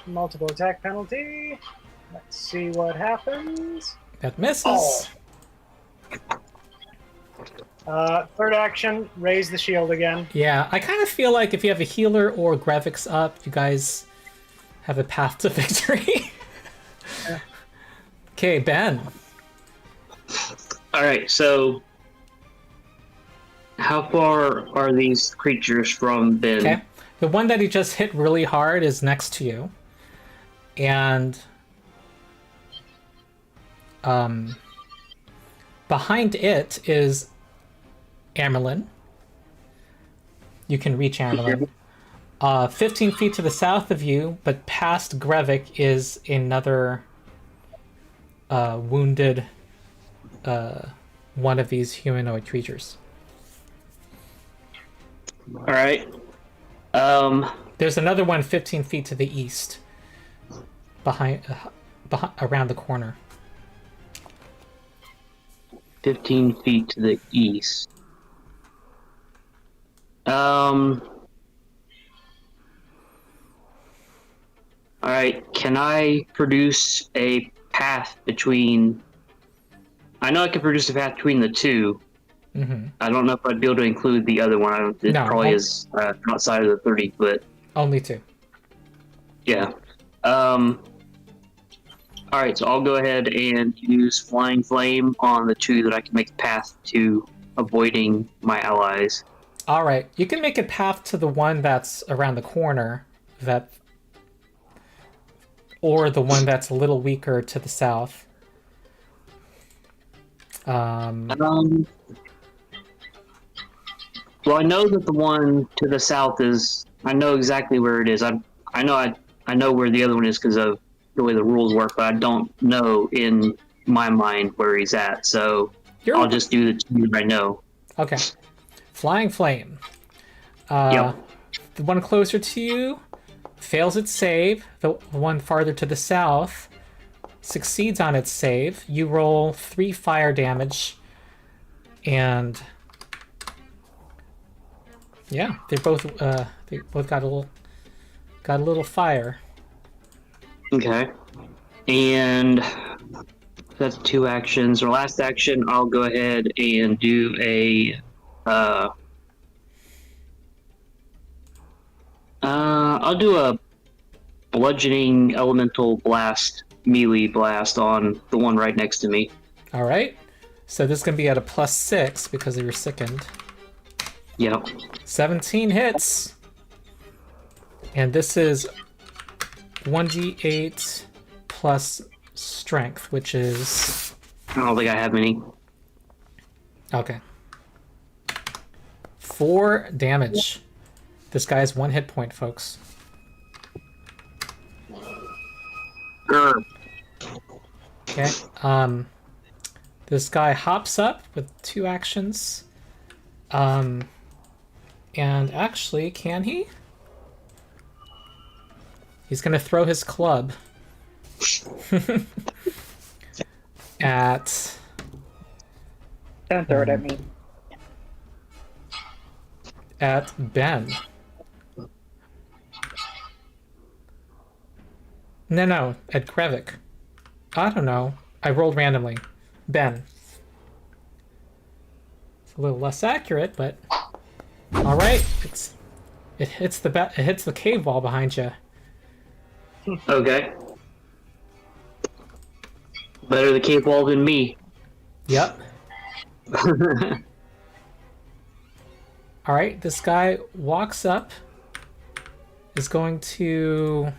Multiple attack penalty. Let's see what happens. That misses. Third action, raise the shield again. Yeah, I kind of feel like if you have a healer or graphics up, you guys have a path to victory. Okay, Ben. All right, so how far are these creatures from Ben? Okay. The one that he just hit really hard is next to you. And behind it is Amerlin. You can reach Amerlin. 15 feet to the south of you, but past Grevik is another wounded one of these humanoid creatures. All right. There's another one 15 feet to the east, behind around the corner. 15 feet to the east. All right, can I produce a path between... I know I can produce a path between the two. Mm-hmm. I don't know if I'd be able to include the other one. It No, probably is outside of the 30 foot. Only two. Yeah. All right, so I'll go ahead and use Flying Flame on the two that I can make the path to, avoiding my allies. All right, you can make a path to the one that's around the corner, or the one that's a little weaker to the south. Well, I know that the one to the south is. I know exactly where it is. I know where the other one is because of the way the rules work, but I don't know in my mind where he's at. So I'll just do the two that I know. Okay. Flying Flame. Yep. The one closer to you fails its save. The one farther to the south succeeds on its save. You roll 3 fire damage, and yeah, they both got a little fire. Okay. And that's 2 actions. Or last action, I'll go ahead and do a I'll do a bludgeoning elemental blast, melee blast on the one right next to me. All right. So this is gonna be at a +6 because of your sickened. Yep. 17 hits. And this is 1d8 plus strength, which is... I don't think I have any. Okay. 4 damage. This guy has 1 hit point, folks. Grr. Okay. This guy hops up with 2 actions. And actually, can he? He's gonna throw his club at Don't throw it at me. Ben. No, at Krevik. I don't know. I rolled randomly. Ben. It's a little less accurate, but all right. It hits the cave wall behind you. Okay. Better the cave wall than me. Yep. All right. This guy walks up. Is going to.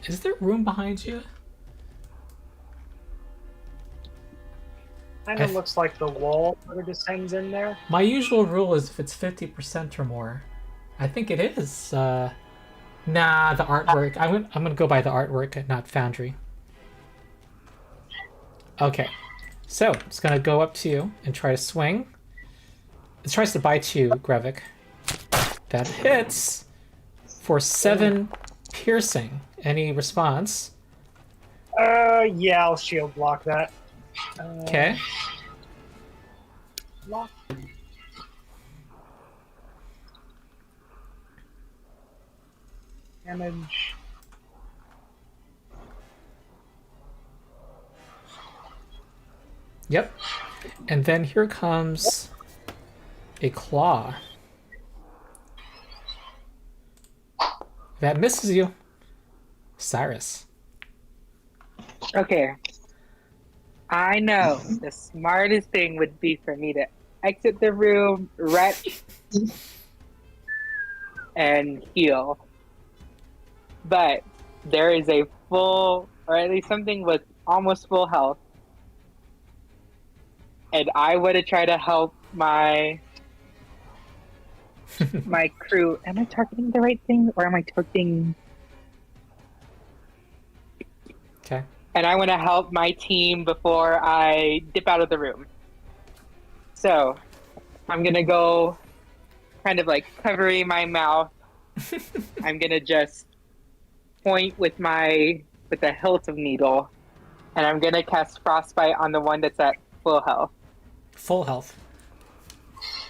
Is there room behind you? Kind of looks like the wall sort of descends in there. My usual rule is if it's 50% or more. I think it is. Nah, the artwork. I'm gonna go by the artwork, not Foundry. Okay, so it's gonna go up to you and try to swing. It tries to bite you, Grevik. That hits for 7 piercing. Any response? Yeah, I'll shield block that. Okay. Block. Damage. Yep. And then here comes a claw. That misses you. Cyrus. Okay. I know the smartest thing would be for me to exit the room, retch, and heal. But there is a full, or at least something with almost full health. And I would have tried to help my crew. Am I targeting the right thing, or am I targeting? Okay. And I want to help my team before I dip out of the room. So I'm gonna go, kind of like covering my mouth. I'm gonna just point with the hilt of needle, and I'm gonna cast frostbite on the one that's at full health. Full health.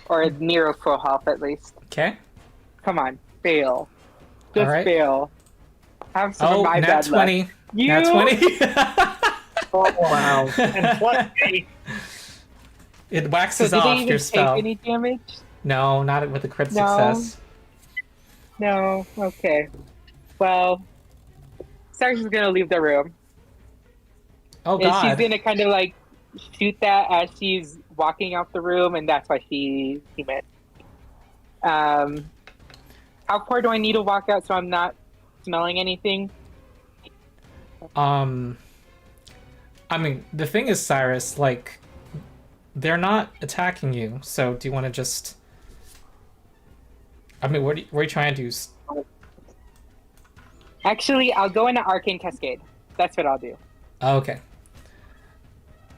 Or near full health, at least. Okay. Come on, fail. Just All right. fail. Have some of my nat bad 20. luck. You? Nat 20. Oh, wow. And plus 8. It So waxes did they off even your take spell. any damage? No, not with a crit No. success. No. Okay. Well, Cyrus is gonna leave the room. Oh And she's god. gonna kind of like shoot that as she's walking out the room, and that's why she meant. How far do I need to walk out so I'm not smelling anything? I mean, the thing is, Cyrus, like, they're not attacking you, so do you want to just... I mean, what are you trying to do? Actually, I'll go into Arcane Cascade. That's what I'll do. Oh, okay.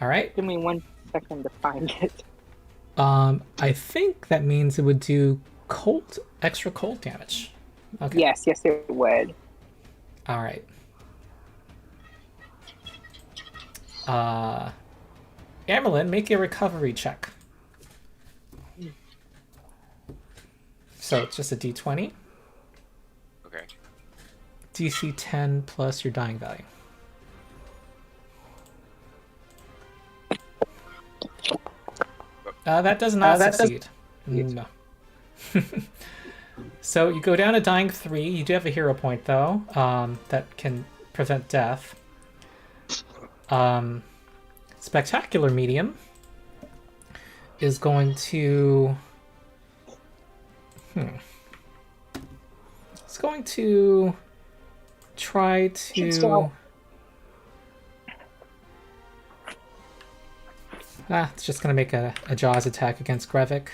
Alright. Give me 1 second to find it. I think that means it would do extra cold damage. Okay. Yes, it would. Alright. Amerlin, make a recovery check. So it's just a d20. Okay. DC 10 plus your dying value. That does not succeed. No. So you go down to dying 3. You do have a hero point, though, that can prevent death. Spectacular Medium is going to... It's going to try to... It's just gonna make a Jaws attack against Grevik.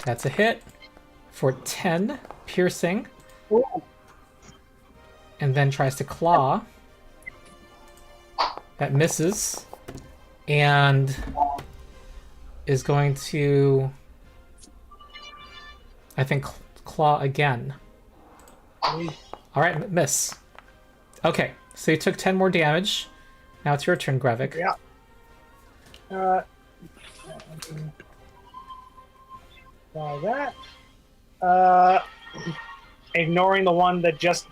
That's a hit for 10 piercing. Ooh. And then tries to claw. That misses. And is going to, I think, claw again. Alright, miss. Okay, so you took 10 more damage. Now it's your turn, Grevik. Yeah. Try that. Ignoring the one that just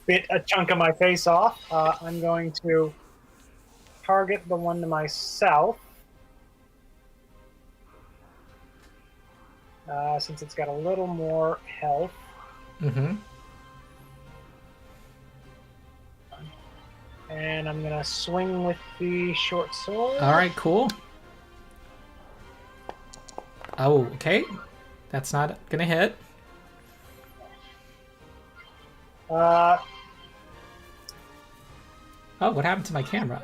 bit a chunk of my face off, I'm going to target the one to myself. Since it's got a little more health. Mm-hmm. And I'm going to swing with the short sword. Alright, cool. Oh, okay. That's not gonna hit. Oh, what happened to my camera?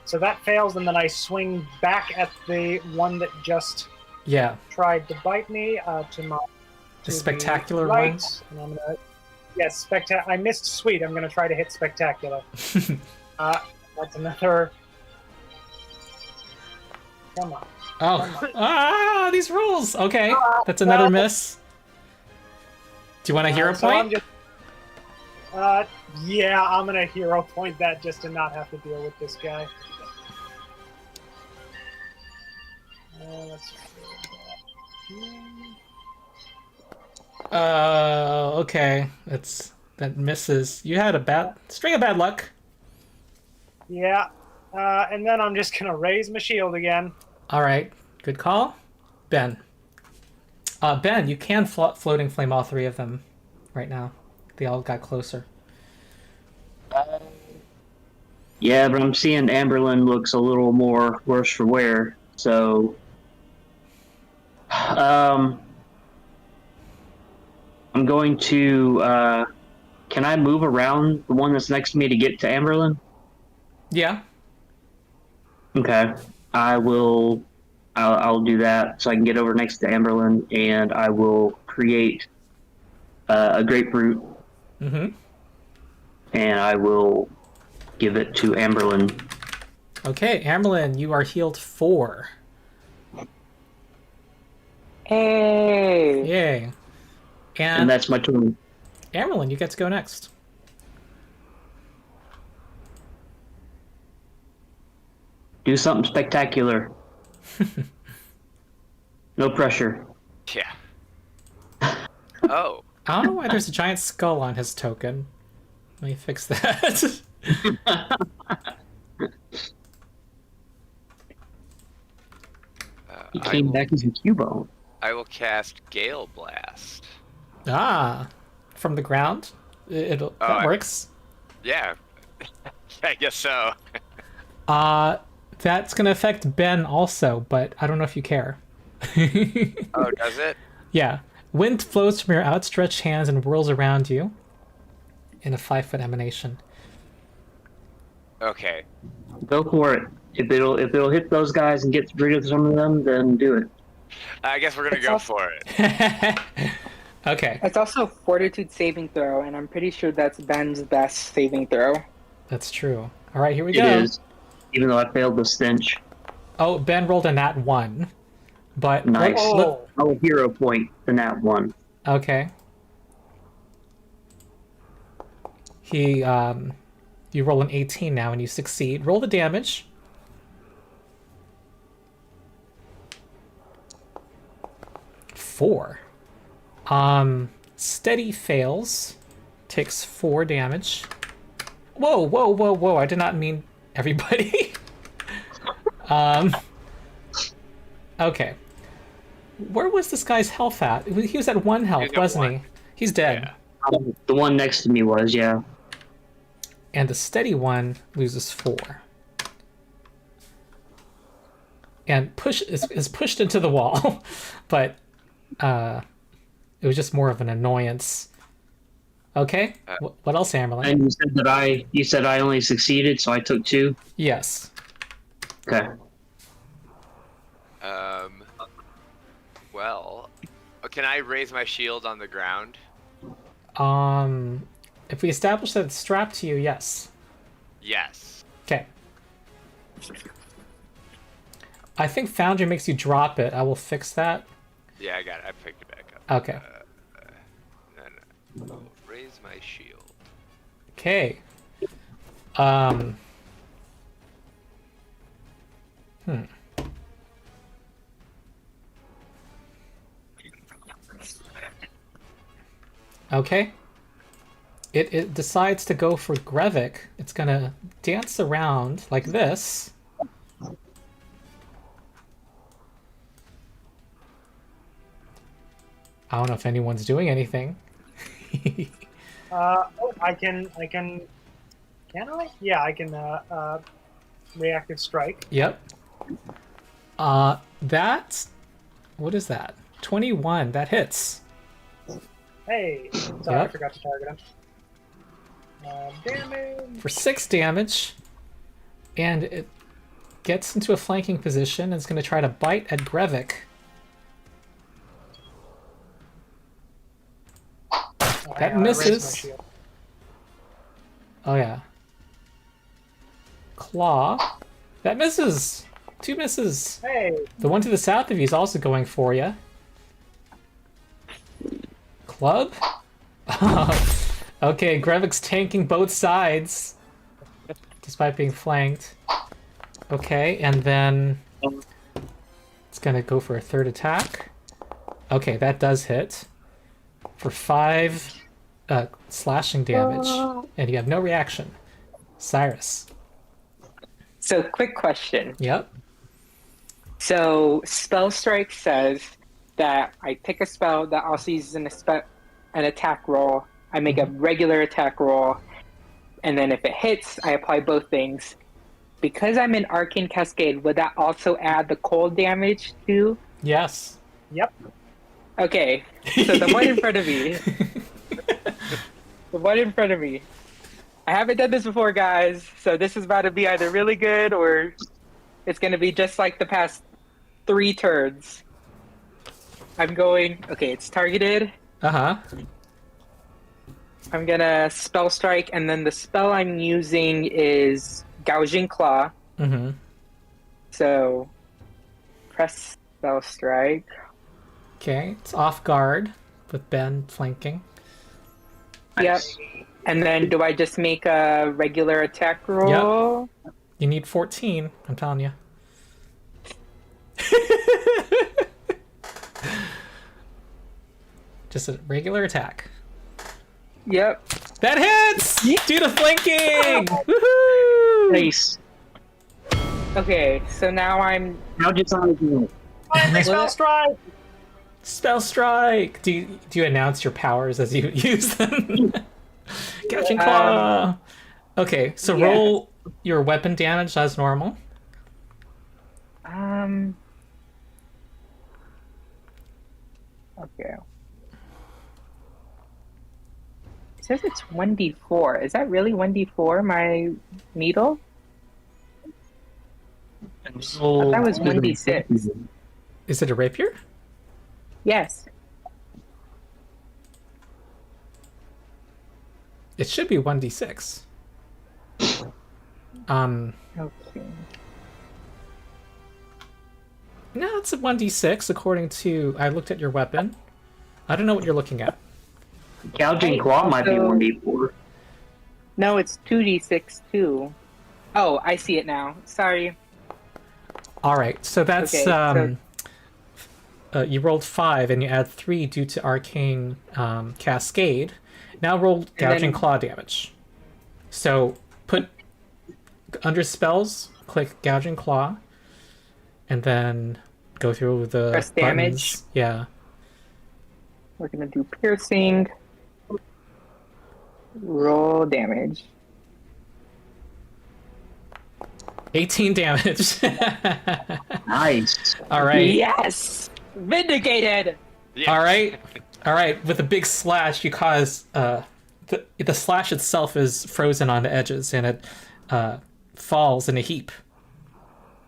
So that fails, and then I swing back at the one that just tried to bite me. The spectacular right, one? and I'm gonna, yes, I missed sweet. I'm gonna try to hit spectacular. That's another. Come on. Come on. These rules. Okay, that's another miss. Do you want a hero point? Yeah, I'm gonna hero point that just to not have to deal with this guy. Let's okay. That misses. You had a string of bad luck. Yeah, and then I'm just gonna raise my shield again. All right, good call, Ben. Ben, you can floating flame all three of them right now. They all got closer. Yeah, but I'm seeing Amberlin looks a little more worse for wear, so I'm going to can I move around the one that's next to me to get to Amberlin? Yeah. Okay. I'll do that so I can get over next to Amberlin, and I will create a grapefruit. Mm-hmm. And I will give it to Amberlin. Okay, Amberlin, you are healed 4. Hey! Yay. And that's my turn. Amberlin, you get to go next. Do something spectacular. No pressure. Yeah. Oh. I don't know why there's a giant skull on his token. Let me fix that. He came back as a Cubone. I will cast Gale Blast. From the ground? That works. Yeah. I guess so. That's gonna affect Ben also, but I don't know if you care. Oh, does it? Yeah. Wind flows from your outstretched hands and whirls around you in a 5-foot emanation. Okay. Go for it. If it'll hit those guys and get rid of some of them, then do it. I guess we're gonna go for it. Okay. It's also a fortitude saving throw, and I'm pretty sure that's Ben's best saving throw. That's true. All right, here we go. It is, even though I failed the stench. Oh, Ben rolled a nat 1. But nice. Oh. I'll hero point the nat 1. Okay. You roll an 18 now and you succeed. Roll the damage. Four. Steady fails. Takes 4 damage. Whoa, whoa, whoa, whoa. I did not mean everybody. Okay. Where was this guy's health at? He was at 1 health, wasn't he? He's dead. Yeah. The one next to me was, yeah. And the steady one loses 4. And is pushed into the wall. But it was just more of an annoyance. Okay. What else, Hammerlin? And you said I only succeeded, so I took 2. Yes. Okay. Well, can I raise my shield on the ground? If we establish that it's strapped to you, yes. Yes. Okay. I think Foundry makes you drop it. I will fix that. Yeah, I got it. I picked it back up. Okay. No. Raise my shield. Okay. Okay. It decides to go for Grevik. It's gonna dance around like this. I don't know if anyone's doing anything. I can. Can I? Yeah, I can. Reactive strike. Yep. That. What is that? 21. That hits. Hey, sorry, I Yep. forgot to target him. Damage. For 6 damage. And it gets into a flanking position and it's going to try to bite at Grevik. Oh, That hang on, I raised my misses. shield. Oh, yeah. Claw. That misses! 2 misses. Hey, The one to the south of you is also going for you. Club? Okay, Grevik's tanking both sides. Despite being flanked. Okay, and then it's gonna go for a third attack. Okay, that does hit. For 5 slashing damage. And you have no reaction. Cyrus. So, quick question. Yep. So, Spell Strike says that I pick a spell that also uses an attack roll. I make a regular attack roll, and then if it hits, I apply both things. Because I'm in Arcane Cascade, would that also add the cold damage too? Yes. yep. Okay, so the one in front of me. The one in front of me. I haven't done this before, guys, so this is about to be either really good or it's going to be just like the past 3 turns. I'm going... Okay, it's targeted. Uh-huh. I'm gonna Spell Strike, and then the spell I'm using is Gouging Claw. Mm-hmm. So, press Spell Strike. Okay, it's off guard with Ben flanking. Yep. And then do I just make a regular attack roll? You need 14, I'm telling you. Just a regular attack. Yep. That hits! Due to flanking! Woohoo! Nice. Okay, so now I'm... How did somebody do it? Finally, spell strike. Spell strike! Do you announce your powers as you use them? Gouging claw! Okay, so yeah. roll your weapon damage as normal. Okay. It says it's 1d4. Is that really 1d4, my needle? That was 1d6. Is it a rapier? Yes. It should be 1d6. Okay. No, it's a 1d6 according to... I looked at your weapon. I don't know what you're looking at. Gouging claw might be also- 1d4. No, it's 2d6 too. Oh, I see it now. Sorry. Alright, so that's... Okay, you rolled 5 and you add 3 due to Arcane Cascade. Now roll Gouging then- Claw damage. So put... Under spells, click Gouging Claw. And then go through the Press buttons. damage. Yeah. We're gonna do piercing. Roll damage. 18 damage. Nice. Alright. Yes! Vindicated! Yeah. Alright. Alright. With a big slash, you cause the slash itself is frozen on the edges, and it falls in a heap.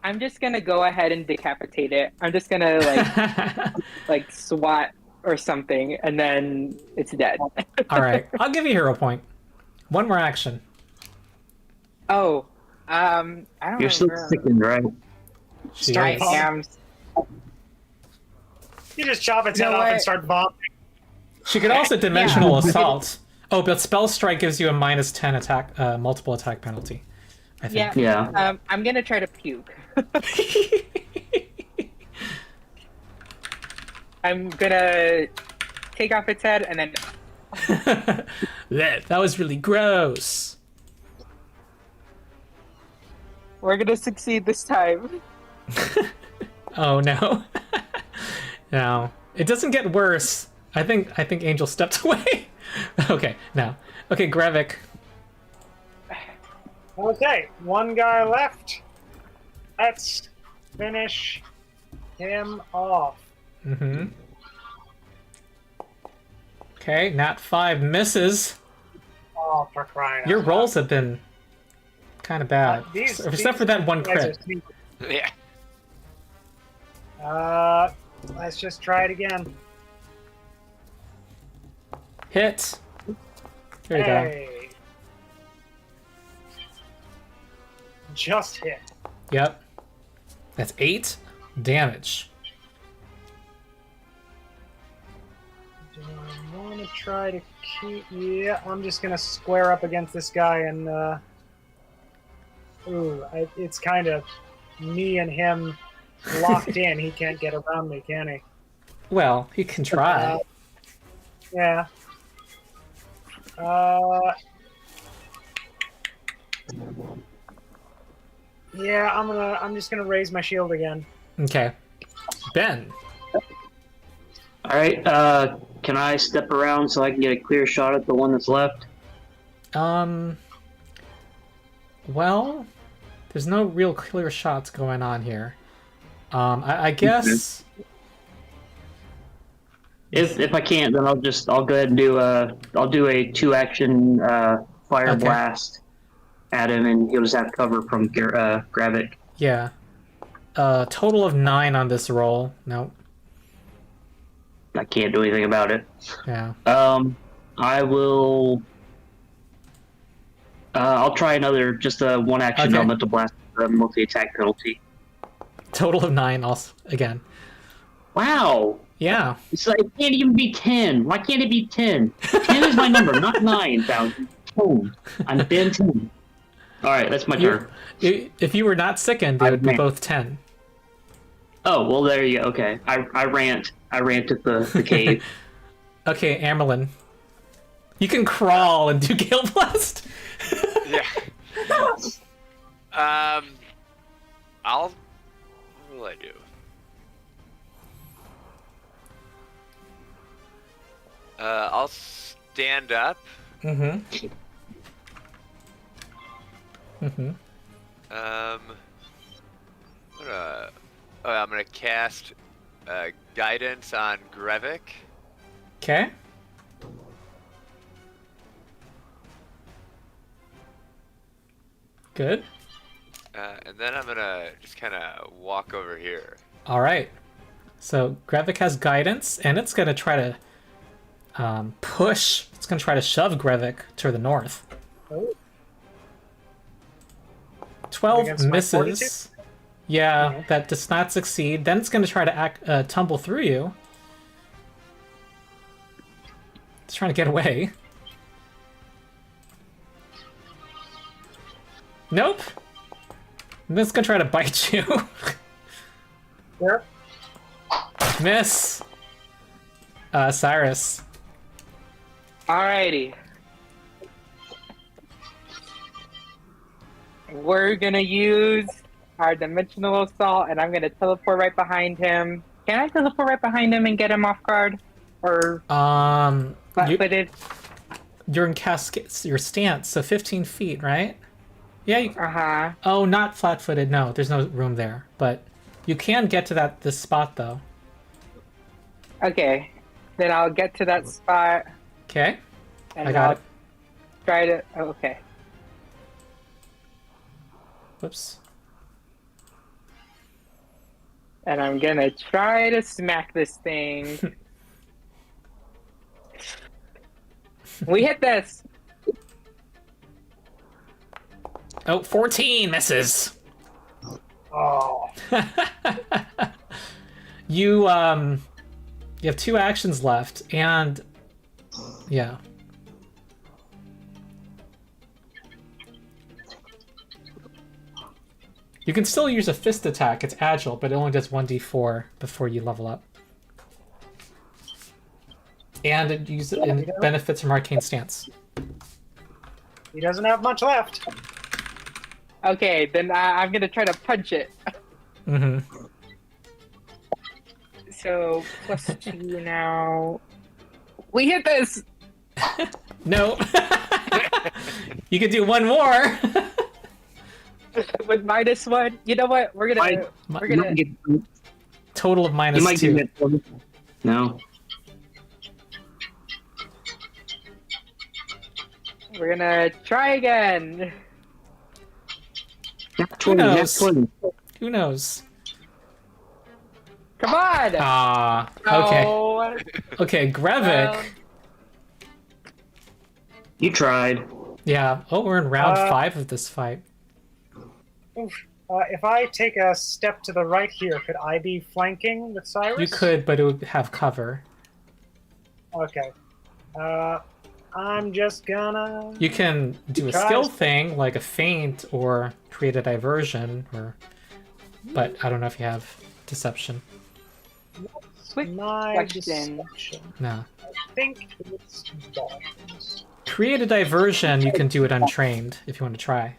I'm just gonna go ahead and decapitate it. I'm just gonna like swat or something, and then it's dead. All right, I'll give you a hero point. One more action. Oh, I don't You're still remember. sickened, right? She Start I is. vomiting. am. You just chop its You head know off and what? start vomiting. She could also dimensional assault. Oh, but spell strike gives you a -10 attack, multiple attack penalty. I think. Yeah. Yeah. I'm gonna try to puke. I'm gonna take off its head and then. That was really gross. We're gonna succeed this time. Oh no. No. It doesn't get worse. I think Angel stepped away. Okay, now. Okay, Grevik. Okay, one guy left. Let's finish him off. Mm-hmm. Okay, Nat 5 misses. Oh, for crying out Your loud. rolls have been kind of bad. These- Except for that one guys are crit. sneaky. Yeah. Let's just try it again. Hit. There you go. Hey. Just hit. Yep. That's 8 damage. Do I want to try to keep... Yeah, I'm just going to square up against this guy and... it's kind of me and him locked in. He can't get around me, can he? Well, he can try. Yeah. Yeah, I'm just gonna raise my shield again. Okay. Ben. All right. Can I step around so I can get a clear shot at the one that's left? Well, there's no real clear shots going on here. I guess. If I can't, then I'll go ahead and do a 2-action fire Okay. blast at him, and he'll just have cover from Gravik. Yeah. Total of 9 on this roll. Nope. I can't do anything about it. Yeah. I will. I'll try another, just a 1-action Okay. elemental blast with a multi-attack penalty. Total of 9 also again. Wow. Yeah. It's like, it can't even be 10. Why can't it be 10? 10 is my number, not 9,000. 10. I'm Ben 10. All right, that's my turn. If you were not sickened, they would be Man. both 10. Oh, well, there you go. Okay. I rant at the cave. Okay, Amerlin. You can crawl and do Gale Blast. Yeah. What will I do? I'll stand up. Mm-hmm. Mm-hmm. I'm gonna cast guidance on Grevik. Okay. Good. And then I'm gonna just kind of walk over here. All right. So Grevik has guidance, and it's going to try to push. It's going to try to shove Grevik to the north. Oh. 12 Against my misses. Yeah, that does not succeed. Then it's going to try to tumble through you. It's trying to get away. Nope. And then it's going to try to bite you. There. Miss. Cyrus. Alrighty. We're gonna use our dimensional assault, and I'm gonna teleport right behind him. Can I teleport right behind him and get him off guard, or flat-footed? You're in your stance, so 15 feet, right? Yeah. Uh-huh. Oh, not flat-footed. No, there's no room there. But you can get to this spot, though. Okay. Then I'll get to that spot. Okay. And I got I'll it. try to. Oh, okay. Whoops. And I'm gonna try to smack this thing. We hit this. Oh, 14 misses. Oh, You have 2 actions left, and yeah. You can still use a fist attack. It's agile, but it only does 1d4 before you level up. And it benefits from Arcane Stance. he doesn't have much left. Okay, then I'm gonna try to punch it. Mm-hmm. So +2 now. We hit this. No. You could do one more. With -1. You know what? We're gonna. You might get, Total of you might -2. get no. We're gonna try again. Who knows? 20. Who knows? Come on. Ah, okay. Oh, Okay, Grevik. well, You tried. Yeah. Oh, we're in round Uh, 5 of this fight. Oof. If I take a step to the right here, could I be flanking with Cyrus? You could, but it would have cover. Okay. I'm just gonna. You can do a Try. skill thing, like a feint, or create a diversion, or... But I don't know if you have deception. quick My question. deception. No. I think it's bones. Create a diversion, you can do it untrained, if you want to try.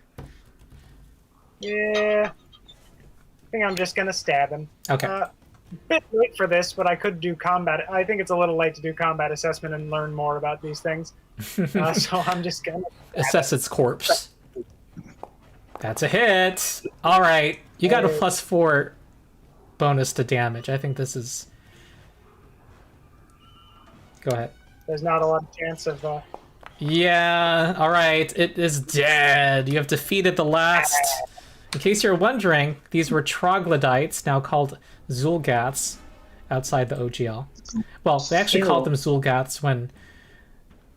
Yeah. I think I'm just gonna stab him. Okay. Bit late for this, but I could do combat. I think it's a little late to do combat assessment and learn more about these things. So I'm just gonna Assess its corpse. That's a hit! Alright, you got a +4 bonus to damage. I think this is... Go ahead. There's not a lot of chance of. Yeah, alright, it is dead. You have defeated the last. In case you're wondering, these were troglodytes, now called zulgaths, outside the OGL. Well, they actually called them zulgaths when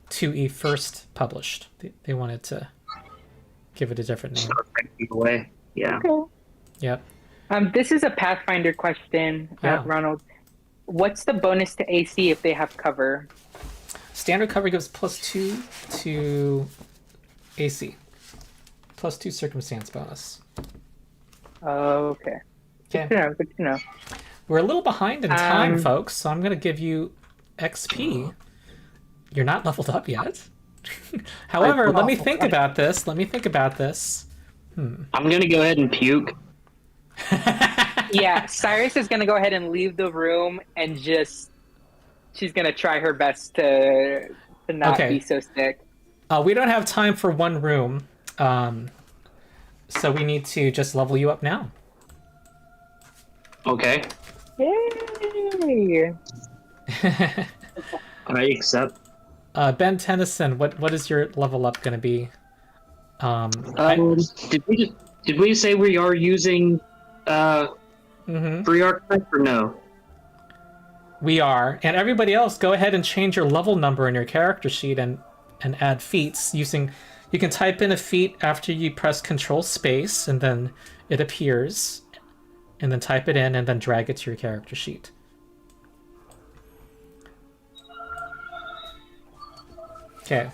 2E first published. They wanted to give it a different name. Away. Yeah. Okay. Yep. This is a Pathfinder question, Yeah. Ronald. What's the bonus to AC if they have cover? Standard cover gives +2 to AC. +2 circumstance bonus. Oh, okay. Okay. Good to know. Good to know. We're a little behind in time, folks, so I'm going to give you XP. You're not leveled up yet. However, let me think about this. I'm going to go ahead and puke. Yeah, Cyrus is gonna go ahead and leave the room and she's gonna try her best to not Okay. be so sick. We don't have time for one room, so we need to just level you up now. Okay. Yay! I accept. Ben Tennyson, what is your level up going to be? Did we say we are using free archetype or no? We are, and everybody else, go ahead and change your level number in your character sheet and add feats using. You can type in a feat after you press Control Space, and then it appears, and then type it in, and then drag it to your character sheet. Okay.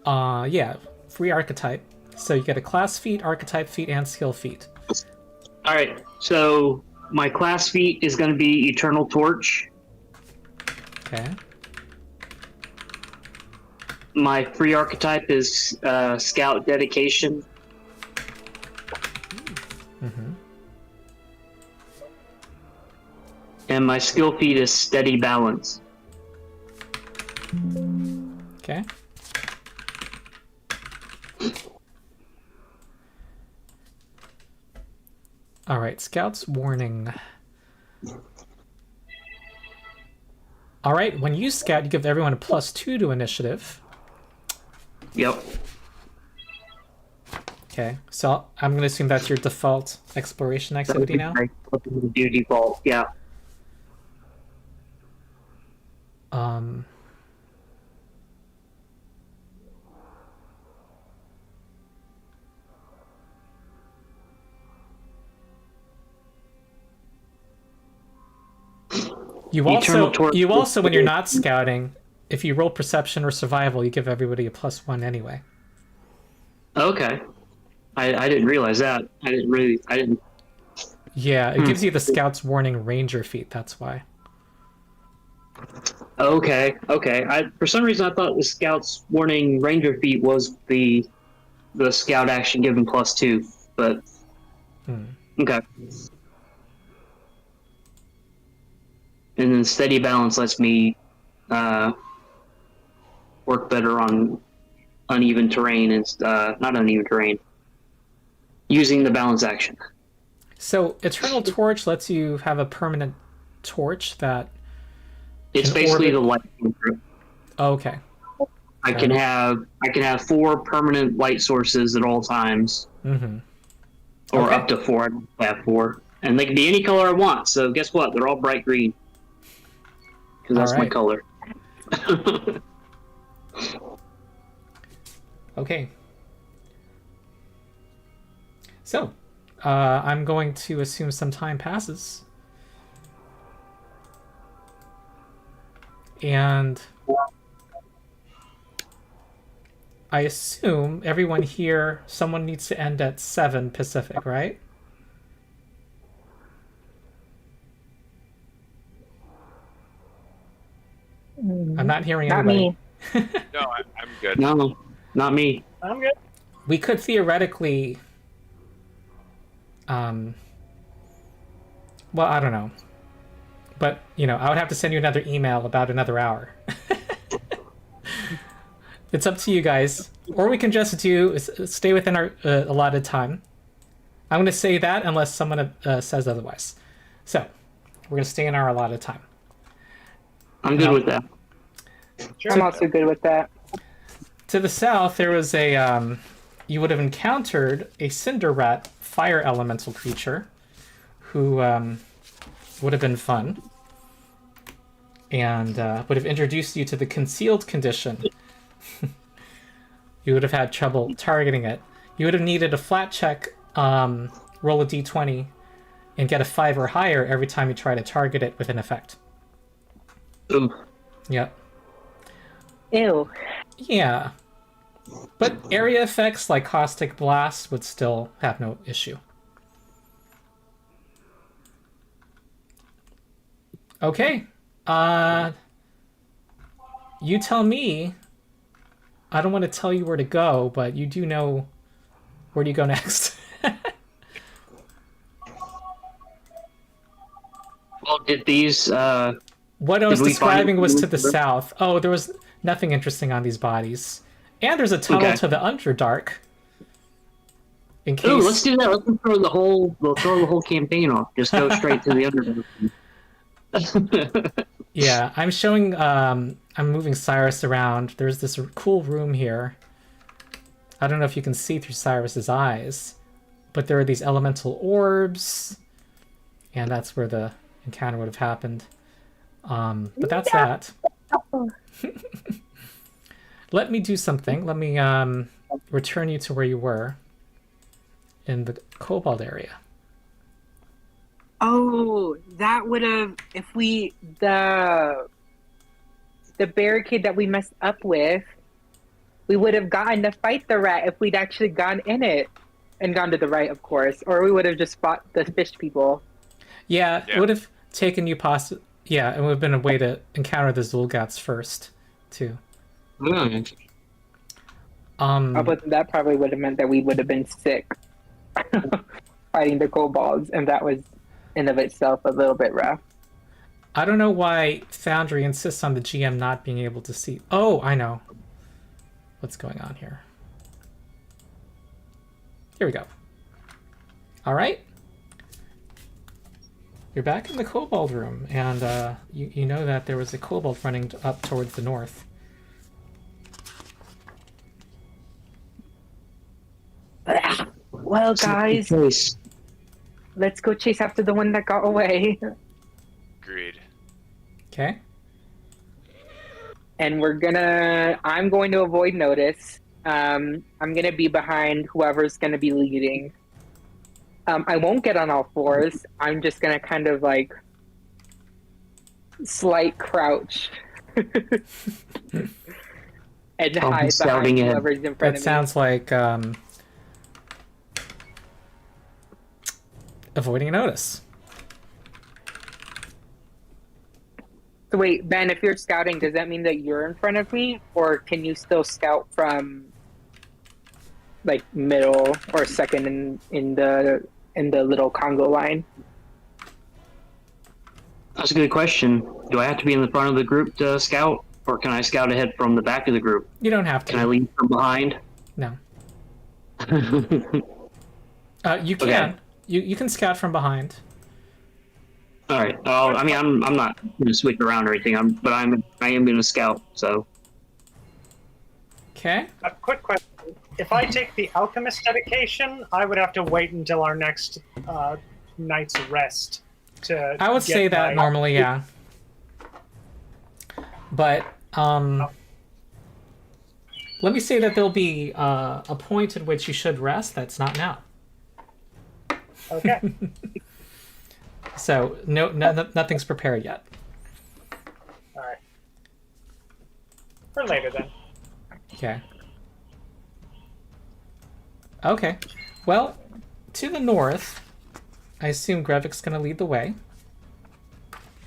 Yeah, free archetype. So you get a class feat, archetype feat, and skill feat. All right. So my class feat is going to be Eternal Torch. Okay. My free archetype is Scout Dedication. Mm-hmm. And my skill feat is Steady Balance. Okay. All right, Scout's Warning. All right, when you scout, you give everyone a +2 to initiative. Yep. Okay, so I'm going to assume that's your default exploration activity now. Do default, yeah. Um, you also, when you're not scouting, if you roll perception or survival, you give everybody a +1 anyway. Okay. I didn't realize that. I didn't. Yeah, it gives you the Scout's Warning Ranger feat, that's why. Okay. For some reason, I thought the Scout's Warning Ranger feat was the Scout action given +2, but okay. And then Steady Balance lets me work better on uneven terrain and not uneven terrain, using the balance action. So Eternal Torch lets you have a permanent torch that It's basically the light. Oh, okay. I can have 4 permanent light sources at all times, or up to 4. I have 4, and they can be any color I want. So guess what? They're all bright green because that's my color. Okay. So, I'm going to assume some time passes. And I assume everyone here, someone needs to end at 7 Pacific, right? I'm not hearing anybody. Not me. No, I'm good. No, not me. I'm good. We could theoretically... well, I don't know. But, I would have to send you another email about another hour. It's up to you guys. Or we can just stay within our allotted time. I'm going to say that unless someone says otherwise. So, we're going to stay in our allotted time. I'm good with that. Sure. I'm also good with that. To the south, there was you would have encountered a Cinder Rat fire elemental creature who would have been fun and would have introduced you to the concealed condition. You would have had trouble targeting it. You would have needed a flat check, roll a d20, and get a 5 or higher every time you try to target it with an effect. Ooh. Yep. Ew. Yeah. But area effects like Caustic Blast would still have no issue. Okay. You tell me. I don't want to tell you where to go, but you do know where do you go next. Well, did these... what I was describing was to the south. Oh, there was nothing interesting on these bodies. And there's a tunnel to the Underdark. In case... Ooh, let's do that. Let's throw the whole campaign off. Just go straight to the Underdark. Yeah, I'm showing... I'm moving Cyrus around. There's this cool room here. I don't know if you can see through Cyrus's eyes, but there are these elemental orbs, and that's where the encounter would have happened. But that's that. Let me do something. Let me return you to where you were in the Kobold area. Oh, that would have, if we, the barricade that we messed up with, we would have gotten to fight the rat if we'd actually gone in it and gone to the right, of course, or we would have just fought the fish people. Yeah, it would have taken you Yeah, it would have been a way to encounter the zulgaths first, too. Mm. But that probably would have meant that we would have been sick fighting the kobolds, and that was in of itself a little bit rough. I don't know why Foundry insists on the GM not being able to see. Oh, I know what's going on here. Here we go. All right. You're back in the kobold room, and you know that there was a kobold running up towards the north. Well, guys, Nice. let's go chase after the one that got away. Agreed. Okay. And I'm going to avoid notice. I'm gonna be behind whoever's gonna be leading. I won't get on all fours. I'm just gonna kind of like slight crouch and I'll be hide scouting behind in. whoever's in front That of me. sounds like avoiding a notice. So wait, Ben, if you're scouting, does that mean that you're in front of me, or can you still scout from like middle or second in the little Congo line? That's a good question. Do I have to be in the front of the group to scout, or can I scout ahead from the back of the group? You don't have to. Can I lead from behind? No. You can. Okay. You can scout from behind. All right. I mean, I'm not going to switch around or anything. I am going to scout. So Okay. A quick question. If I take the alchemist dedication, I would have to wait until our next night's rest to. I would say that normally, yeah. But let me say that there'll be a point at which you should rest. That's not now. Okay. So nothing's prepared yet. All right. For later then. Okay. Okay. Well, to the north, I assume Grevik's gonna lead the way.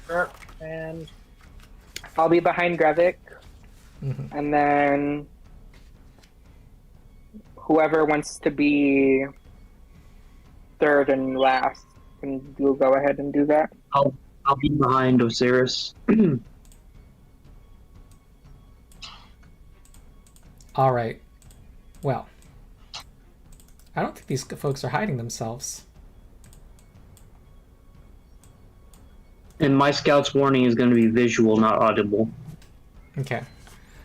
Sure. And I'll be behind Grevik, Mhm. and then whoever wants to be third and last, and you'll go ahead and do that. I'll be behind Osiris. All right. Well, I don't think these folks are hiding themselves. And my scout's warning is going to be visual, not audible. Okay.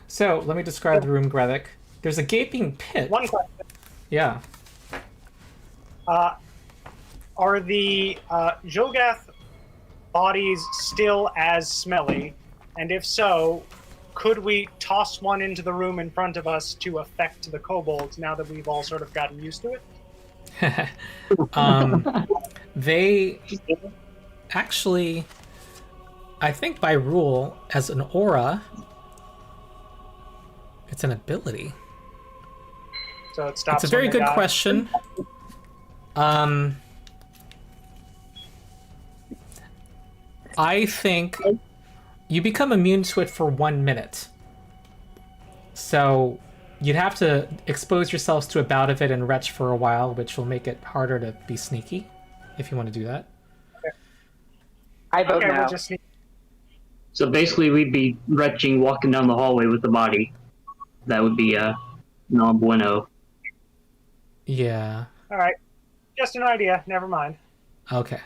So let me describe the room, Grevik. There's a gaping pit. one question. Yeah. Are the zulgath bodies still as smelly? And if so, could we toss one into the room in front of us to affect the kobolds now that we've all sort of gotten used to it? They actually, I think by rule, as an aura, it's an ability. So it stops. It's a very when they good die. question. I think you become immune to it for 1 minute. So you'd have to expose yourselves to a bout of it and retch for a while, which will make it harder to be sneaky, if you want to do that. I vote Okay, no. we'll just need. So basically, we'd be retching, walking down the hallway with the body. That would be no bueno. Yeah. All right. Just an idea. Never mind. Okay.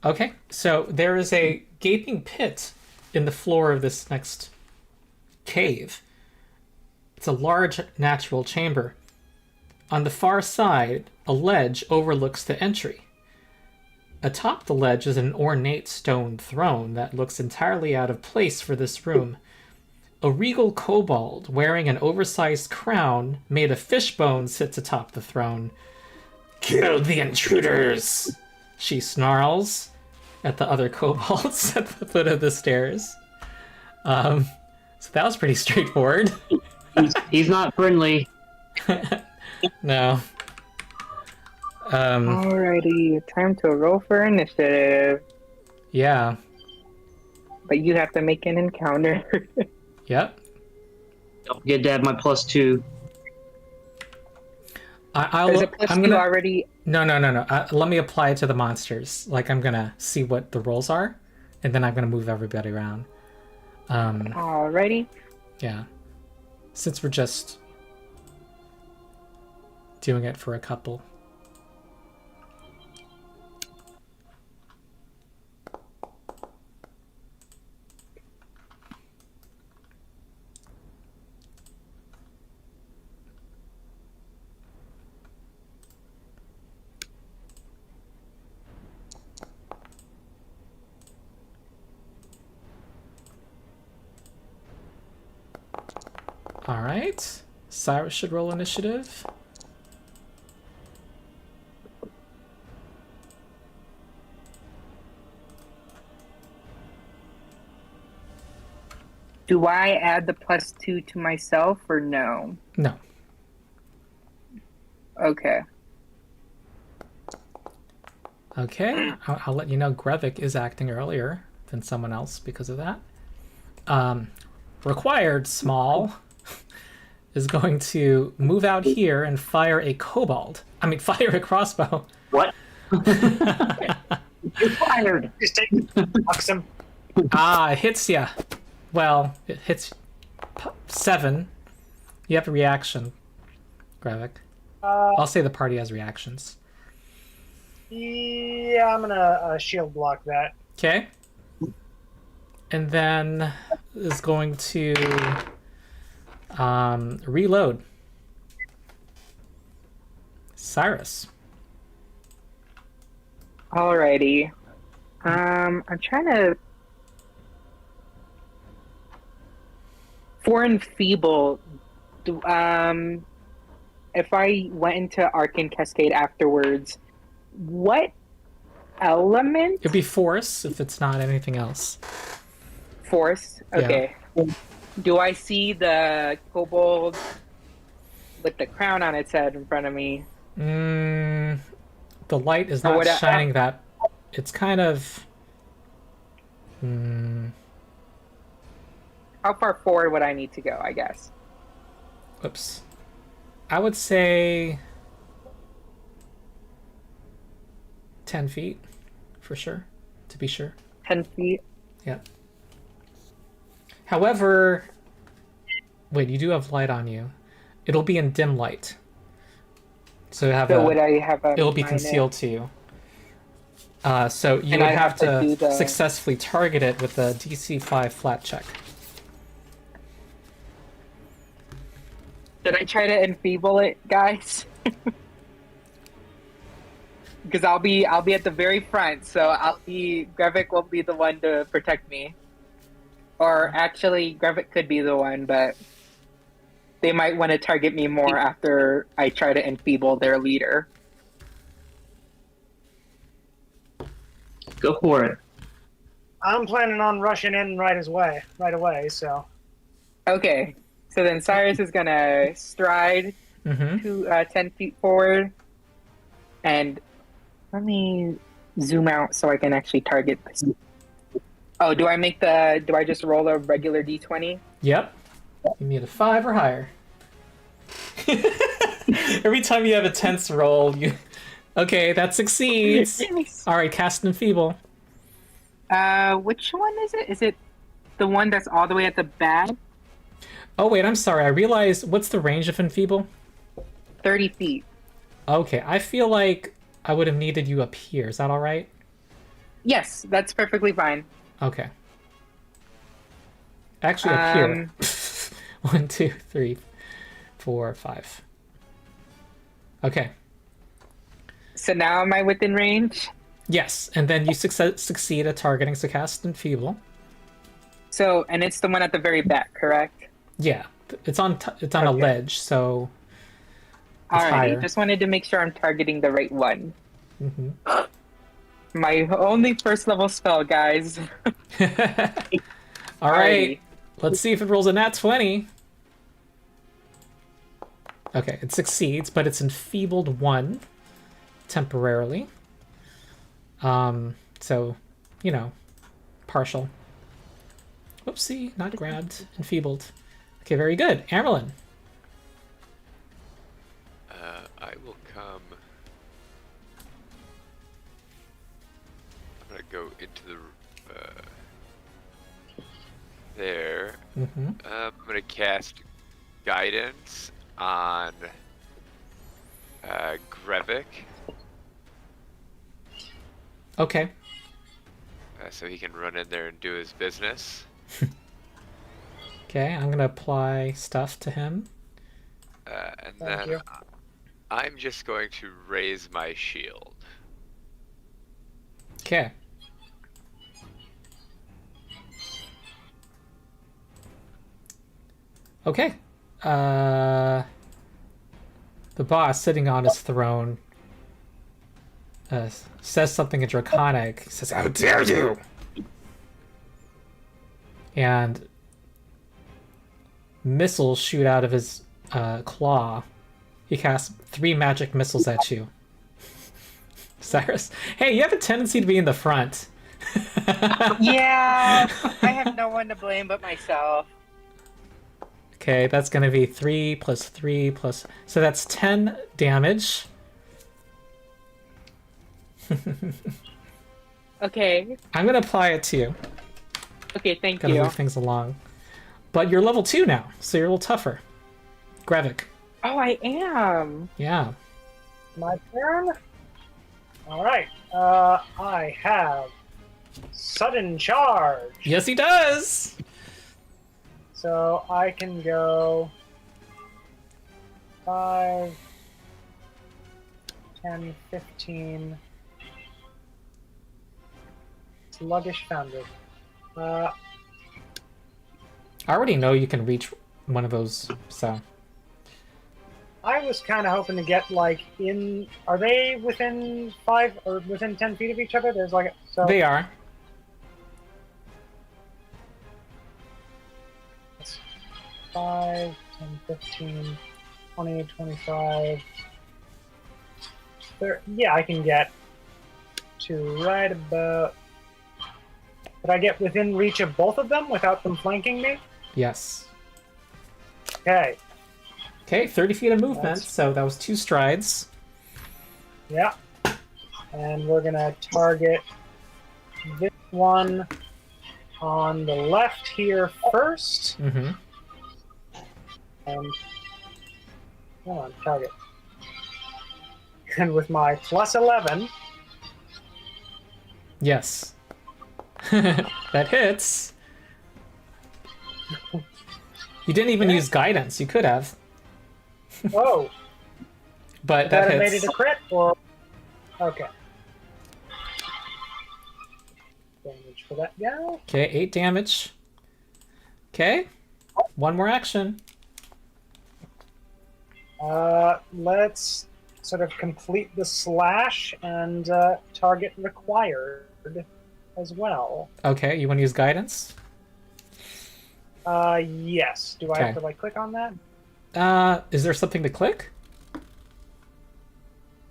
Okay, so there is a gaping pit in the floor of this next cave. It's a large natural chamber. On the far side, a ledge overlooks the entry. Atop the ledge is an ornate stone throne that looks entirely out of place for this room. A regal kobold wearing an oversized crown made of fishbone sits atop the throne. "Kill the intruders!" she snarls at the other kobolds at the foot of the stairs. So that was pretty straightforward. He's not friendly. No. Alrighty, time to roll for initiative. Yeah. But you have to make an encounter. Yep. Don't forget to add my +2. There's a plus I'm two gonna. already. No. Let me apply it to the monsters. Like, I'm gonna see what the rolls are, and then I'm gonna move everybody around. Alrighty. Yeah. Since we're just doing it for a couple. All right. Cyrus should roll initiative. Do I add the +2 to myself or no? No. Okay. Okay. I'll let you know Grevik is acting earlier than someone else because of that. Required Small is going to move out here and fire a fire a crossbow. What? You're fired. Just take box him. It hits ya. Well, it hits 7. You have a reaction, Grevik. I'll say the party has reactions. Yeah, I'm gonna shield block that. Okay. And then is going to reload. Cyrus. Alrighty. I'm trying to. For Enfeeble, if I went into Arcane Cascade afterwards, what element? It'd be force if it's not anything else. Force? Okay. Yeah. Do I see the kobold with the crown on its head in front of me? The light is not shining that. It's kind of... How far forward would I need to go, I guess? Oops. I would say 10 feet, for sure, to be sure. 10 feet? Yeah. However, wait, you do have light on you. It'll be in dim light. So would I have a it'll be concealed to you. So you would have to successfully target it with a DC 5 flat check. Should I try to enfeeble it, guys? Because I'll be at the very front, so Grevik will be the one to protect me. Or actually, Grevik could be the one, but they might want to target me more after I try to enfeeble their leader. Go for it. I'm planning on rushing in right away, so. Okay, so then Cyrus is gonna stride to 10 feet forward, and let me zoom out so I can actually target this. Oh, do I just roll a regular d20? Yep. You need a 5 or higher. Every time you have a tense roll, you... Okay, that succeeds. Alright, cast Enfeeble. Which one is it? Is it the one that's all the way at the back? Oh, wait, I'm sorry. I realized... What's the range of Enfeeble? 30 feet. Okay, I feel like I would have needed you up here. Is that alright? Yes, that's perfectly fine. Okay. Actually, up here. 1, 2, 3, 4, 5. Okay. So now am I within range? Yes, and then you succeed at targeting, so cast Enfeeble. So, and it's the one at the very back, correct? Yeah, it's on a ledge, so it's Alrighty, higher. just wanted to make sure I'm targeting the right one. Mm-hmm. My only first level spell, guys. All right, let's see if it rolls a nat 20. Okay, it succeeds, but it's enfeebled 1 temporarily. So, partial. Whoopsie, not grabbed, enfeebled. Okay, very good. Amerlin. I will come. I'm gonna go into the there. Mm-hmm. I'm gonna cast guidance on Grevik. Okay. So he can run in there and do his business. Okay, I'm gonna apply stuff to him. And Thank then you. I'm just going to raise my shield. Okay. Okay. the boss sitting on his throne says something in Draconic. He says, "How dare you!" And missiles shoot out of his claw. He casts 3 magic missiles at you. Cyrus, hey, you have a tendency to be in the front. Yeah, I have no one to blame but myself. Okay, that's going to be 3 plus 3 plus... So that's 10 damage. Okay. I'm going to apply it to you. Okay, thank Gotta you. move things along. But you're level 2 now, so you're a little tougher. Gravik. Oh, I am. Yeah. My turn. All right. I have sudden charge. Yes, he does! So I can go 5, 10, 15. Sluggish Foundry. I already know you can reach one of those, so... I was kind of hoping to get like in. Are they within 5 or within 10 feet of each other? There's like so. They are. 5, 10, 15, 20, 25. Yeah, I can get to right about. Could I get within reach of both of them without them flanking me? Yes. Okay. Okay, 30 feet of movement, That's- so that was 2 strides. Yeah. And we're gonna target this one on the left here first. Mm-hmm. And come on, target. And with my plus 11, Yes. That hits. You didn't even use guidance. You could have. oh, But that that have made hits. it a crit or okay. Damage for that guy. Okay, 8 damage. Okay. One more action. Let's sort of complete the slash and target required as well. Okay, you want to use guidance? Yes. Do I Okay. have to like click on that? Is there something to click?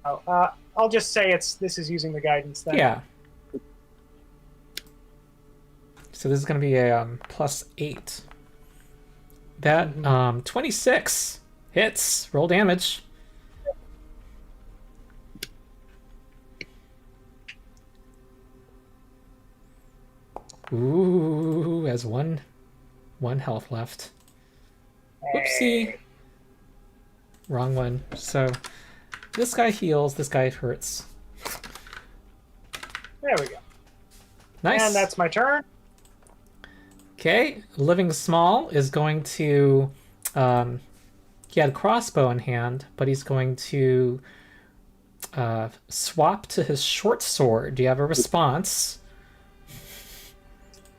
Oh, I'll just say this is using the guidance then. Yeah. So this is going to be a plus 8. That 26 hits. Roll damage. Ooh, has one health left. Whoopsie. Wrong one. So this guy heals, this guy hurts. There we go. Nice. And that's my turn. Okay, Living Small is going to... he had a crossbow in hand, but he's going to swap to his short sword. Do you have a response?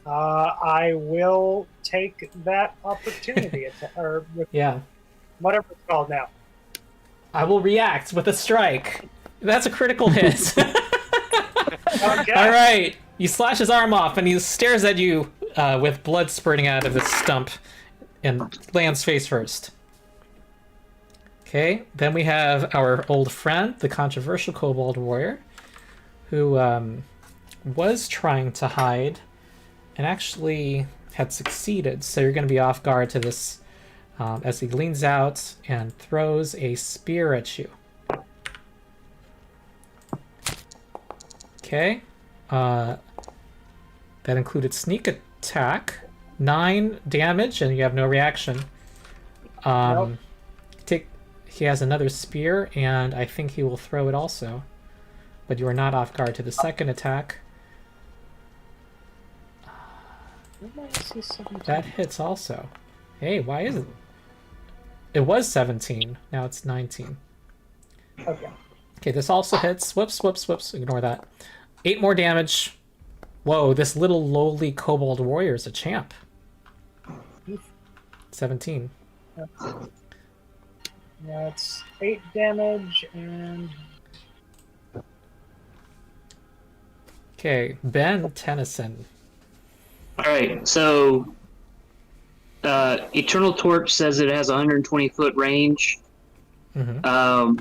I will take that opportunity, or Yeah. whatever it's called now. I will react with a strike. That's a critical hit. Okay. All right. You slash his arm off, and he stares at you with blood spurting out of his stump and lands face first. Okay, then we have our old friend, the controversial kobold warrior, who was trying to hide and actually had succeeded. So you're going to be off guard to this as he leans out and throws a spear at you. Okay. That included sneak attack, 9 damage, and you have no reaction. Nope. He has another spear, and I think he will throw it also. But you are not off guard to the second attack. That hits also. Hey, why is it? It was 17. Now it's 19. Okay. Okay, this also hits. Whoops, whoops, whoops. Ignore that. 8 more damage. Whoa, this little lowly kobold warrior is a champ. 17. That's 8 damage, and Okay, Ben Tennyson. All right, so Eternal Torch says it has 120-foot range. Mm-hmm.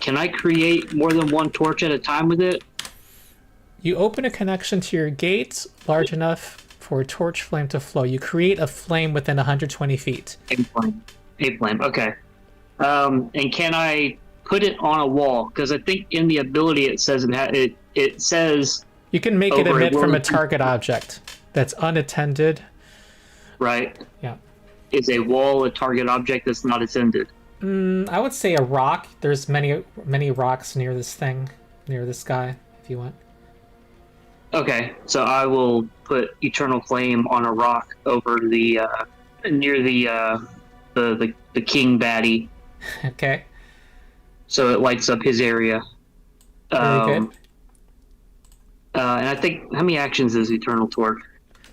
Can I create more than one torch at a time with it? You open a connection to your gate large enough for a torch flame to flow. You create a flame within 120 feet. A flame. A flame. Okay. And can I put it on a wall? Because I think in the ability it says it says You can make it over a emit from a willing- target object that's unattended. right. Yeah. Is a wall a target object that's not attended? I would say a rock. There's many rocks near this thing, near this guy, if you want. Okay, so I will put Eternal Flame on a rock over the near the king baddie, Okay. so it lights up his area. Very good. And I think, how many actions is Eternal Torch?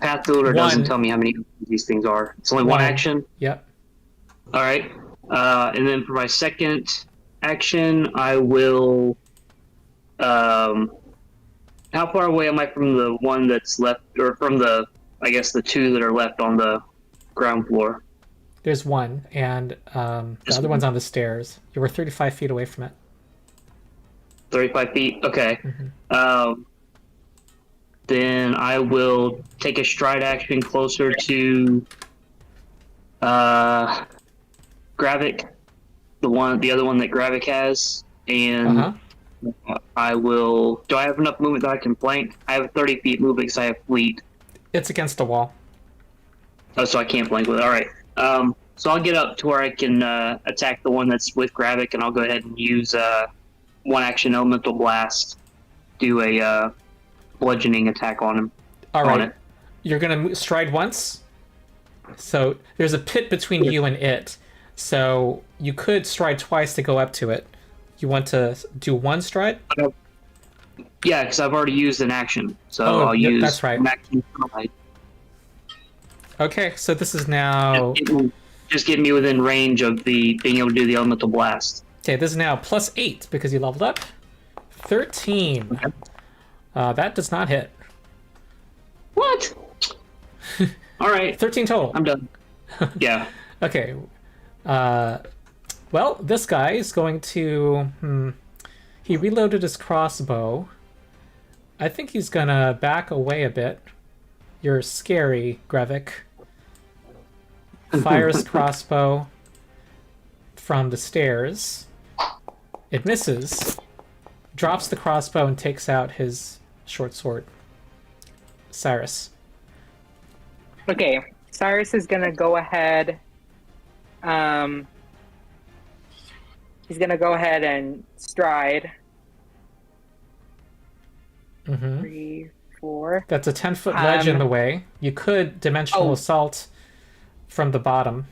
Path Builder doesn't One. tell me how many these things are. It's only one One. action. Yep. All right. And then for my second action, I will. How far away am I from the one that's left, or from I guess the two that are left on the ground floor? There's one, and the Just other one. one's on the stairs. You were 35 feet away from it. 35 feet? Okay. Mhm. Then I will take a stride action closer to Gravik, the other one that Gravik has, and Uh-huh. I will. Do I have enough movement that I can flank? I have 30 feet movement because I have fleet. It's against a wall. Oh, so I can't flank with it. All right. So I'll get up to where I can attack the one that's with Gravik, and I'll go ahead and use one action Elemental Blast, do a bludgeoning attack on him. All on right. it. You're going to stride once. So there's a pit between you and it. So you could stride twice to go up to it. You want to do one stride? Yeah, because I've already used an action, so Oh, I'll yep, use that's right. an action stride. Okay, so this is now... It will just get me within range of being able to do the Elemental Blast. Okay, this is now +8 because you leveled up. 13. Okay. That does not hit. What? All right, 13 total. I'm done. Yeah. Okay. Well, this guy is going to... He reloaded his crossbow. I think he's gonna back away a bit. You're scary, Grevik. Fires crossbow from the stairs. It misses. Drops the crossbow and takes out his short sword. Cyrus. Okay, Cyrus is gonna go ahead. He's gonna go ahead and stride. Mm-hmm. 3, 4. That's a 10-foot ledge in Um, the way. You could dimensional Oh. assault from the bottom.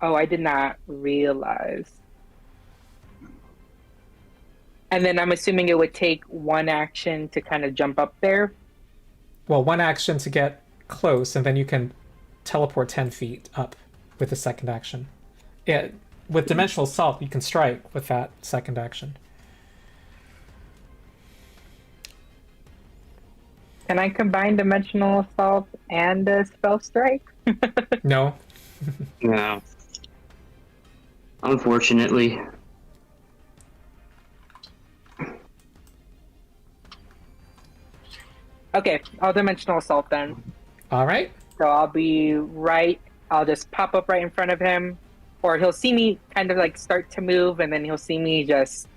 Oh, I did not realize. And then I'm assuming it would take one action to kind of jump up there. Well, one action to get close, and then you can teleport 10 feet up with the second action. Yeah, with dimensional assault, you can strike with that second action. Can I combine dimensional assault and spell strike? No. No. Unfortunately. Okay, I'll dimensional assault then. All right. So I'll be right. I'll just pop up right in front of him, or he'll see me kind of like start to move, and then he'll see me just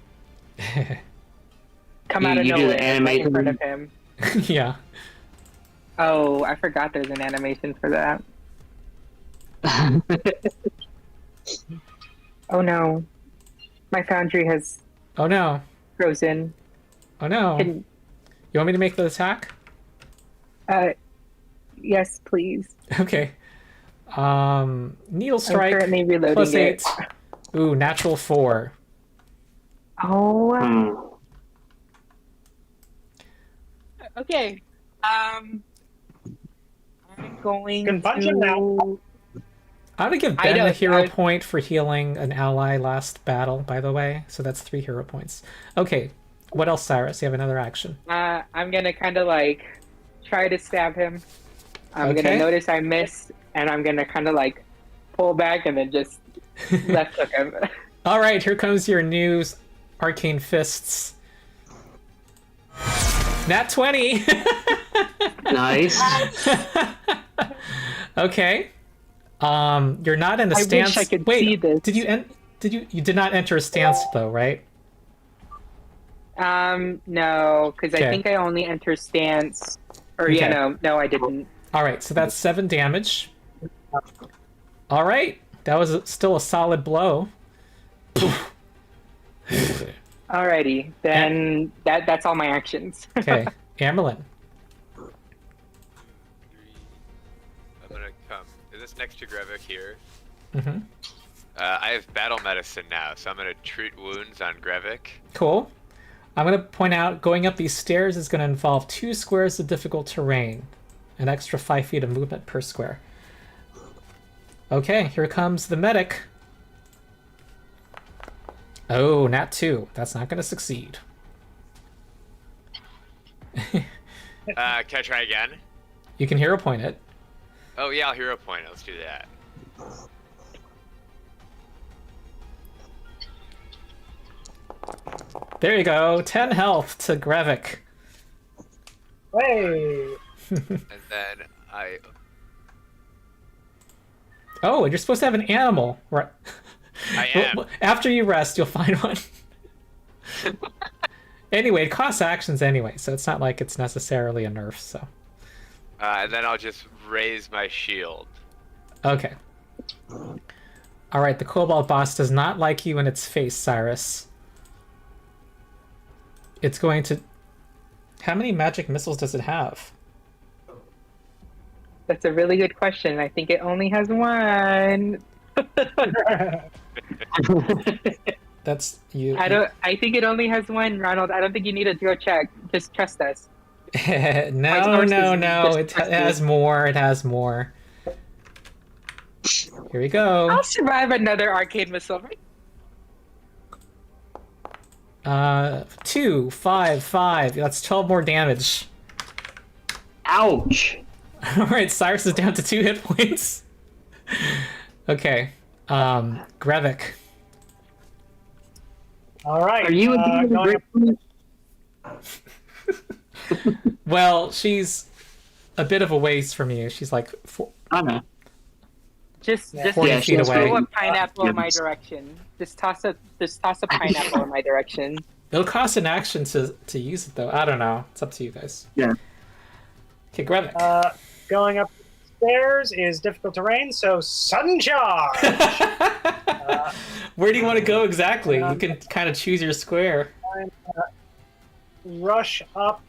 come out of You do nowhere the right in front animation? of him. Yeah. Oh, I forgot there's an animation for that. Oh no, my foundry has Oh no. frozen. Oh no. Can, You want me to make the attack? yes, please. Okay. Needle I'm strike currently reloading plus it. 8. Ooh, natural 4. Oh, Hmm. okay. I'm going You can punch him to. now. I'm gonna give I Ben know, a hero I- point for healing an ally last battle, by the way. So that's 3 hero points. Okay, what else, Cyrus? You have another action. I'm gonna kind of like try to stab him. I'm Okay. gonna notice I miss, and I'm gonna kind of like pull back and then just left hook him. All right, here comes your new arcane fists. Nat 20. Nice. Okay. You're not in a I stance. wish I could Wait, see this. you did not enter a stance though, right? No, because Okay. I think I only enter stance. Or Okay. yeah, no, I didn't. All right, so that's 7 damage. All right, that was still a solid blow. Alrighty, then that's all my actions. Okay, Amerlin. I'm gonna come. Is this next to Grevik here? Mm-hmm. I have battle medicine now, so I'm gonna treat wounds on Grevik. Cool. I'm going to point out going up these stairs is going to involve 2 squares of difficult terrain, an extra 5 feet of movement per square. Okay, here comes the medic. Oh, nat 2. That's not going to succeed. Can I try again? You can hero point it. Oh yeah, I'll hero point. Let's do that. There you go. 10 health to Grevik. Hey, And then I. Oh, and you're supposed to have an animal. Right. I am. After you rest, you'll find one. Anyway, it costs actions anyway, so it's not like it's necessarily a nerf, so. And then I'll just raise my shield. Okay. Alright, the Cobalt boss does not like you in its face, Cyrus. It's going to... How many magic missiles does it have? That's a really good question. I think it only has one. That's you. I think it only has one, Ronald. I don't think you need to do a check. Just trust us. No, sources no. It just has more. It has more. Here we go. I'll survive another arcade missile. Right? 2, 5, 5. That's 12 more damage. Ouch. Alright, Cyrus is down to 2 hit points. Okay. Grevik. all right. Are you a going up, Well, she's a bit of a ways from you. She's like I know. Just 40 Yeah, feet she's away. throw a pineapple in my Yes. direction. Just toss a pineapple in my direction. It'll cost an action to use it, though. I don't know. It's up to you guys. Yeah. Okay, Grevik. going up the stairs is difficult terrain, so sudden charge. Where do you want to go exactly? You can kind of choose your square. Rush up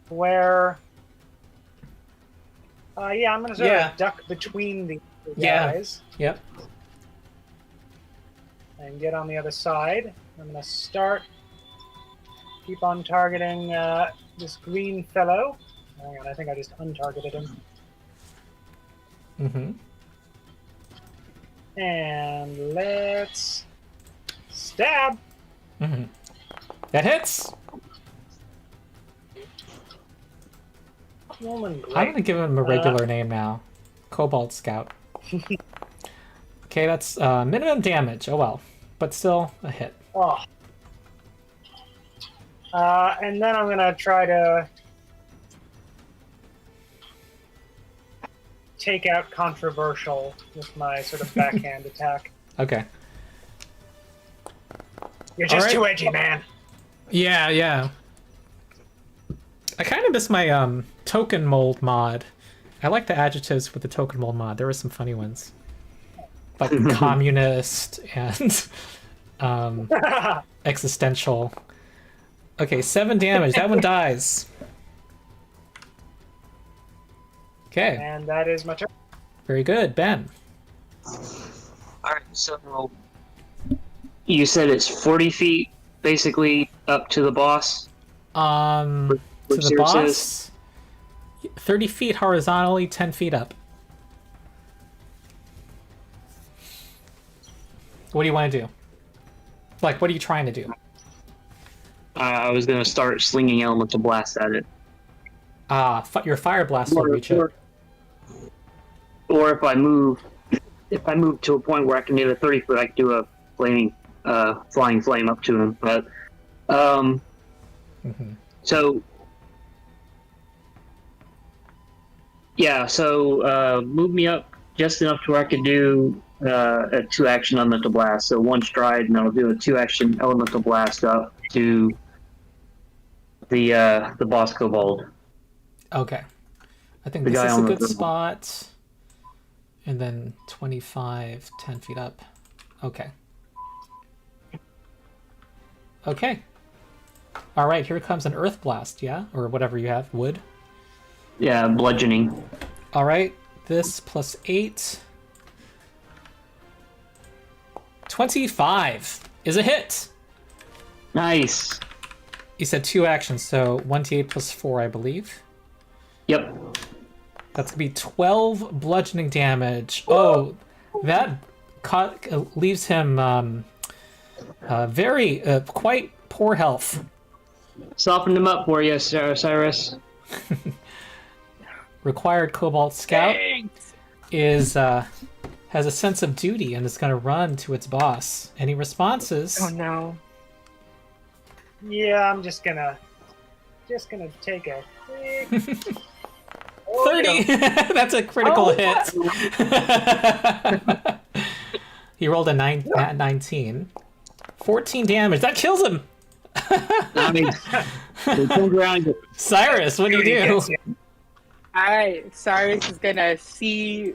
where. Yeah, I'm gonna sort Yeah. of duck between the Yeah. guys Yep. and get on the other side. I'm gonna start. Keep on targeting this green fellow. Hang on, I think I just untargeted him. Mm-hmm. And let's stab. Mm-hmm. That hits. Woman, I'm gonna give him a regular name now. Cobalt Scout. Okay, that's minimum damage. Oh well, but still a hit. Oh. And then I'm gonna try to take out controversial with my sort of backhand attack. Okay. You're just All right. too edgy, man. Yeah. I kind of miss my token mold mod. I like the adjectives with the token mold mod. There were some funny ones, like communist and existential. Okay, 7 damage. That one dies. Okay, And that is my turn. very good, Ben. Alright, so you said it's 40 feet basically up to the boss? To Which the yours boss, 30 feet horizontally, 10 feet up. What do you want to do? Like, what are you trying to do? I was gonna start slinging elemental blast at it. Your fire blast will reach it. Or if I move to a point where I can hit a 30-foot, I can do a flying flame up to him. But so yeah, so move me up just enough to where I can do a 2-action elemental blast. So 1 stride, and I'll do a 2-action elemental blast up to the boss kobold. Okay. I think The this guy is a on the good river. spot. And then 25, 10 feet up. Okay. Okay. All right, here comes an earth blast, yeah? Or whatever you have, wood. Yeah, bludgeoning. All right, this plus 8. 25 is a hit. Nice. You said 2 actions, so 1d8 plus 4, I believe. Yep. That's gonna be 12 bludgeoning damage. Oh, that leaves him very quite poor health. Softened him up for you, Cyrus. Required Cobalt Scout Thanks. has a sense of duty and is gonna run to its boss. Any responses? Oh no. Yeah, I'm just gonna take a quick 30. That's a critical hit. He rolled a 19. 14 damage. That kills him. Nice. Turn around. Cyrus, what do you do? Alright, Cyrus is gonna see.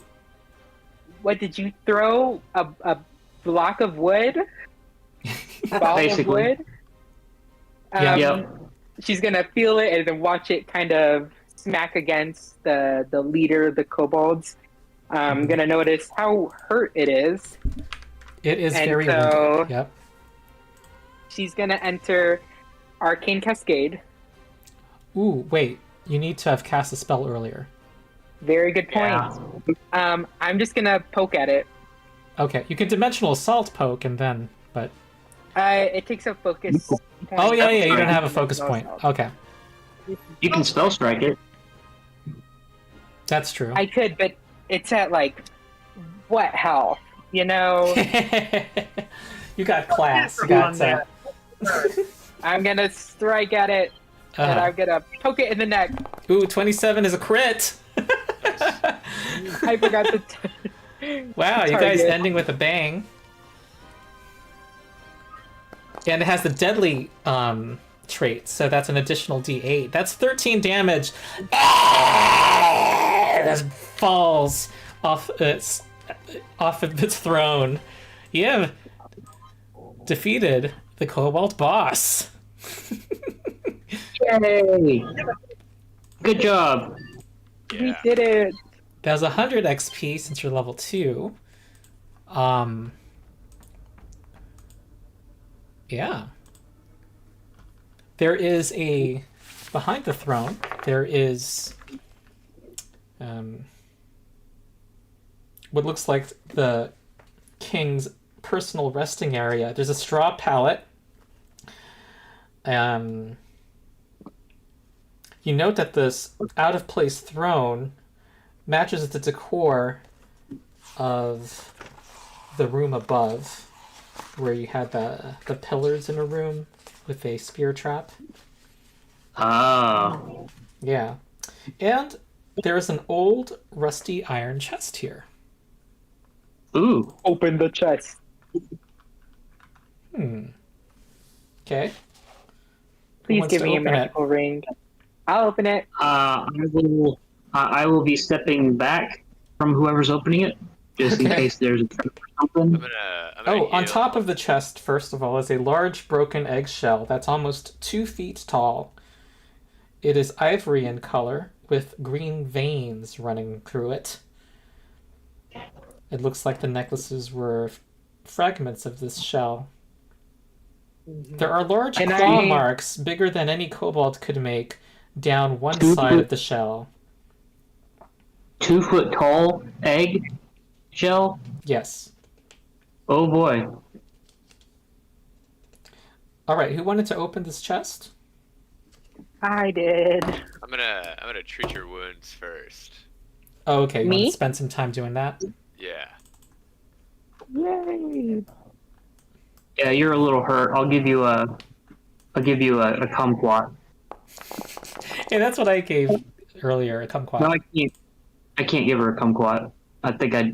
What did you throw? A block of wood? Ball Basically. of wood? Yep. She's gonna feel it and then watch it kind of smack against the leader of the kobolds. I'm gonna notice how hurt it is. It is And very so- wounded. Yep. She's gonna enter Arcane Cascade. Ooh, wait. You need to have cast a spell earlier. Very good point. I'm just gonna poke at it. Okay, you can Dimensional Assault poke and then, but... It takes a focus point. Oh, yeah, you don't have a focus point. Okay, You can spell strike it. that's true. I could, but it's at like what health? You know, You got class. You got I'm gonna strike at it, and I'm gonna poke it in the neck. Ooh, 27 is a crit. I forgot to. Wow, you guys Target. ending with a bang. And it has the deadly trait, so that's an additional d8. That's 13 damage. That falls off of its throne. You have defeated the Cobalt boss. Yay! Good job. We did it. That was 100 XP since you're level 2. Yeah. There is behind the throne, there is what looks like the king's personal resting area. There's a straw pallet. You note that this out-of-place throne matches the decor of the room above, where you had the pillars in a room with a spear trap. Ah. Yeah. And there is an old rusty iron chest here. Ooh. Open the chest. Okay. Please wants give to me a open it? magical ring. I'll open it. I will be stepping back from whoever's opening it, just in Okay. case there's a trap or something. I'm gonna On heal. top of the chest, first of all, is a large broken eggshell that's almost 2 feet tall. It is ivory in color, with green veins running through it. It looks like the necklaces were fragments of this shell. There are large Can claw I- marks, bigger than any kobold could make, down one Two side foot- of the shell. 2 foot tall egg shell. Yes. Oh boy. All right, who wanted to open this chest? I did. I'm gonna treat your wounds first. Oh, okay. You want to Me? spend some time doing that? Yeah. Yay! Yeah, you're a little hurt. I'll give you a kumquat. Hey, that's what I gave earlier. A kumquat. No, I can't. I can't give her a kumquat. I think I.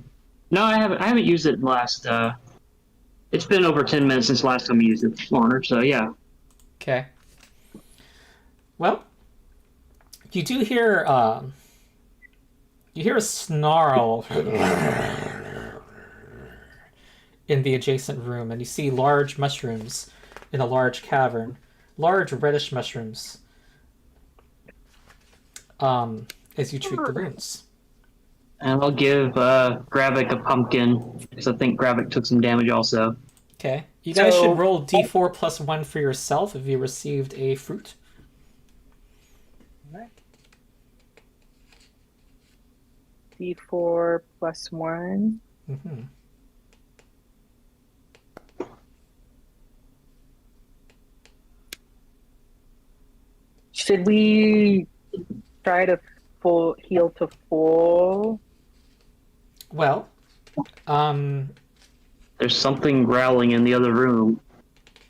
No, I haven't. I haven't used it in the last. It's been over 10 minutes since last time I used it on her. So yeah. Okay. Well, you do hear a snarl in the adjacent room, and you see large mushrooms in a large cavern, large reddish mushrooms. As you treat the wounds. And I'll give Gravik a pumpkin because I think Gravik took some damage also. Okay. You guys So- should roll d4 plus 1 for yourself if you received a fruit. All right. D4 plus 1. Mm-hmm. Should we try to heal to full? Well, There's something growling in the other room.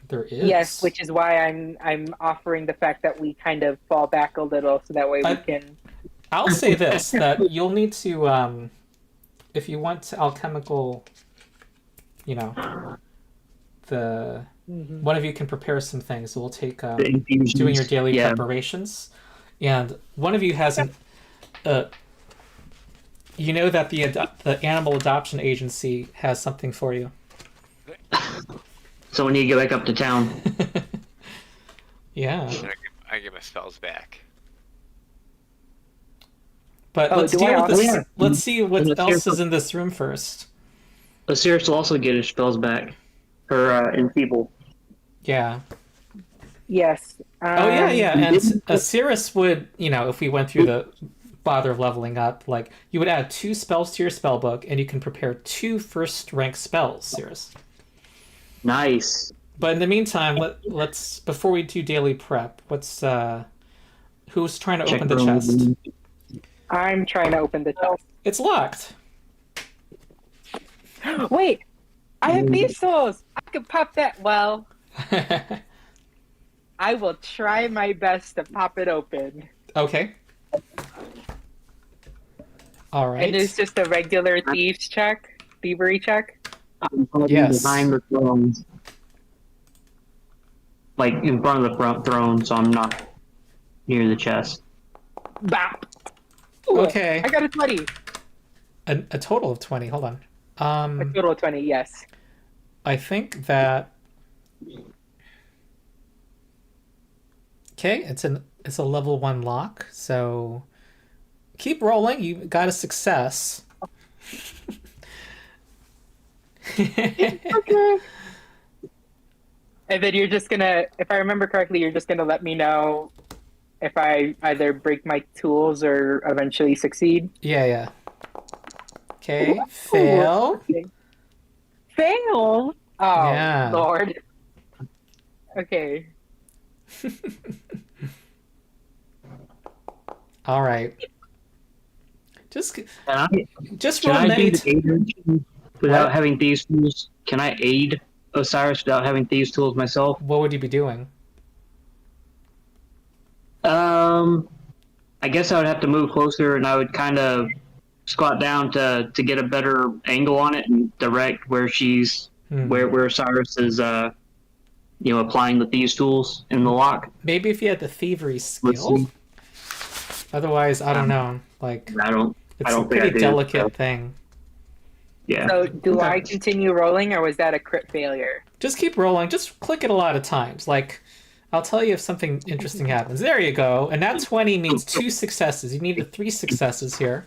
there is. Yes, which is why I'm offering the fact that we kind of fall back a little so that way we can. I'll say this, that you'll need to, if you want alchemical, one of you can prepare some things. It will take The infusions. doing your daily Yeah. preparations. And one of you has you know that the animal adoption agency has something for you. So we need to get back up to town. Yeah. And I get my spells back. But Oh, let's do deal I with also- this. Let's see what Let's else hear is in this room first. Osiris will also get his spells back. Her enfeeble. Yeah. Yes. Oh yeah. And didn't- Cirrus would, if we went through the bother of leveling up, like you would add 2 spells to your spell book, and you can prepare 2 first rank spells, Cirrus. Nice. But in the meantime, let's before we do daily prep, who's trying to Check open the room. chest? I'm trying to open the chest. It's locked. Wait! I have pistols! I could pop that. Well, I will try my best to pop it open. Okay. All right. And it's just a regular thievery check. I'm probably Yes. behind the throne. Like in front of the front throne, so I'm not near the chest. Bap! Ooh, Okay. I got a 20. A total of 20. Hold on. A total of 20, yes. I think that. Okay, it's a level 1 lock, so keep rolling. You got a success. Okay. And then you're just gonna, if I remember correctly, you're just gonna let me know if I either break my tools or eventually succeed. Yeah. Okay, fail. Fail? Oh, Yeah. Lord. Okay. All right. Just Can I, roll can I do many. the aid without What? having thieves tools? Can I aid Osiris without having thieves tools myself? What would you be doing? I guess I would have to move closer, and I would kind of squat down to get a better angle on it and direct where she's where Cyrus is applying the thieves tools in the lock. Maybe if you had the thievery Let's skill. see. Otherwise, I don't know. Like I don't it's a think I pretty do, delicate so. thing. Yeah. So do Okay. I continue rolling or was that a crit failure? Just keep rolling. Just click it a lot of times. Like, I'll tell you if something interesting happens. There you go. And that 20 means 2 successes. You needed 3 successes here.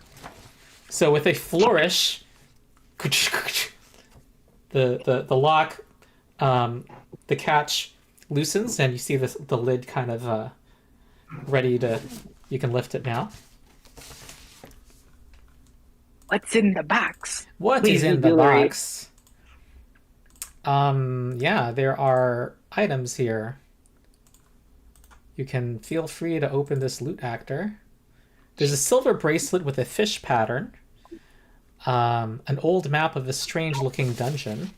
So with a flourish, the lock, the catch loosens, and you see the lid kind of ready to. You can lift it now. What's in the box? What Please is in the deliberate. box? Yeah, there are items here. You can feel free to open this loot actor. There's a silver bracelet with a fish pattern. An old map of a strange-looking dungeon.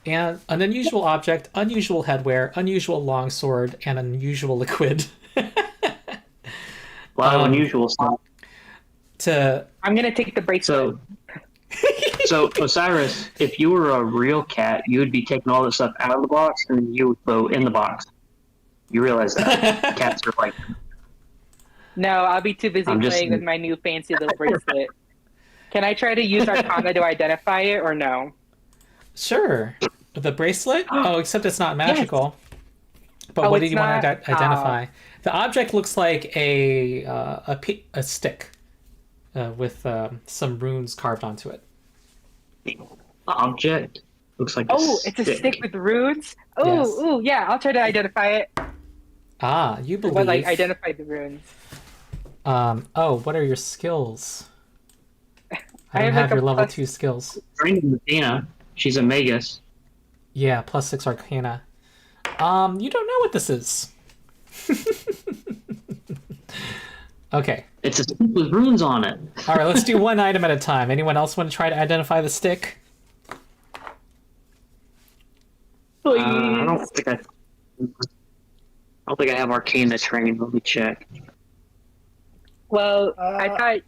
And an unusual object, unusual headwear, unusual longsword, and unusual liquid. A lot of unusual stuff. I'm gonna take the bracelet. So Osiris, if you were a real cat, you would be taking all this stuff out of the box and you would go in the box. You realize that cats are like. No, I'll be too busy playing with my new fancy little bracelet. Can I try to use Arcana to identify it or no? Sure. The bracelet? Oh, except it's not magical. Yes. But what do you want to identify? The object looks like a stick with some runes carved onto it. The object looks like it's a stick with runes? Oh, yes. Yeah, I'll try to identify it. Ah, you believe. Well, like, identify the runes. What are your skills? I don't have your level 2 skills. Training with Dana. She's a magus. Yeah, +6 Arcana. You don't know what this is. Okay. It's a stick with runes on it. All right, let's do one item at a time. Anyone else want to try to identify the stick? Please. I don't think I have Arcana trained. Let me check. Well, I thought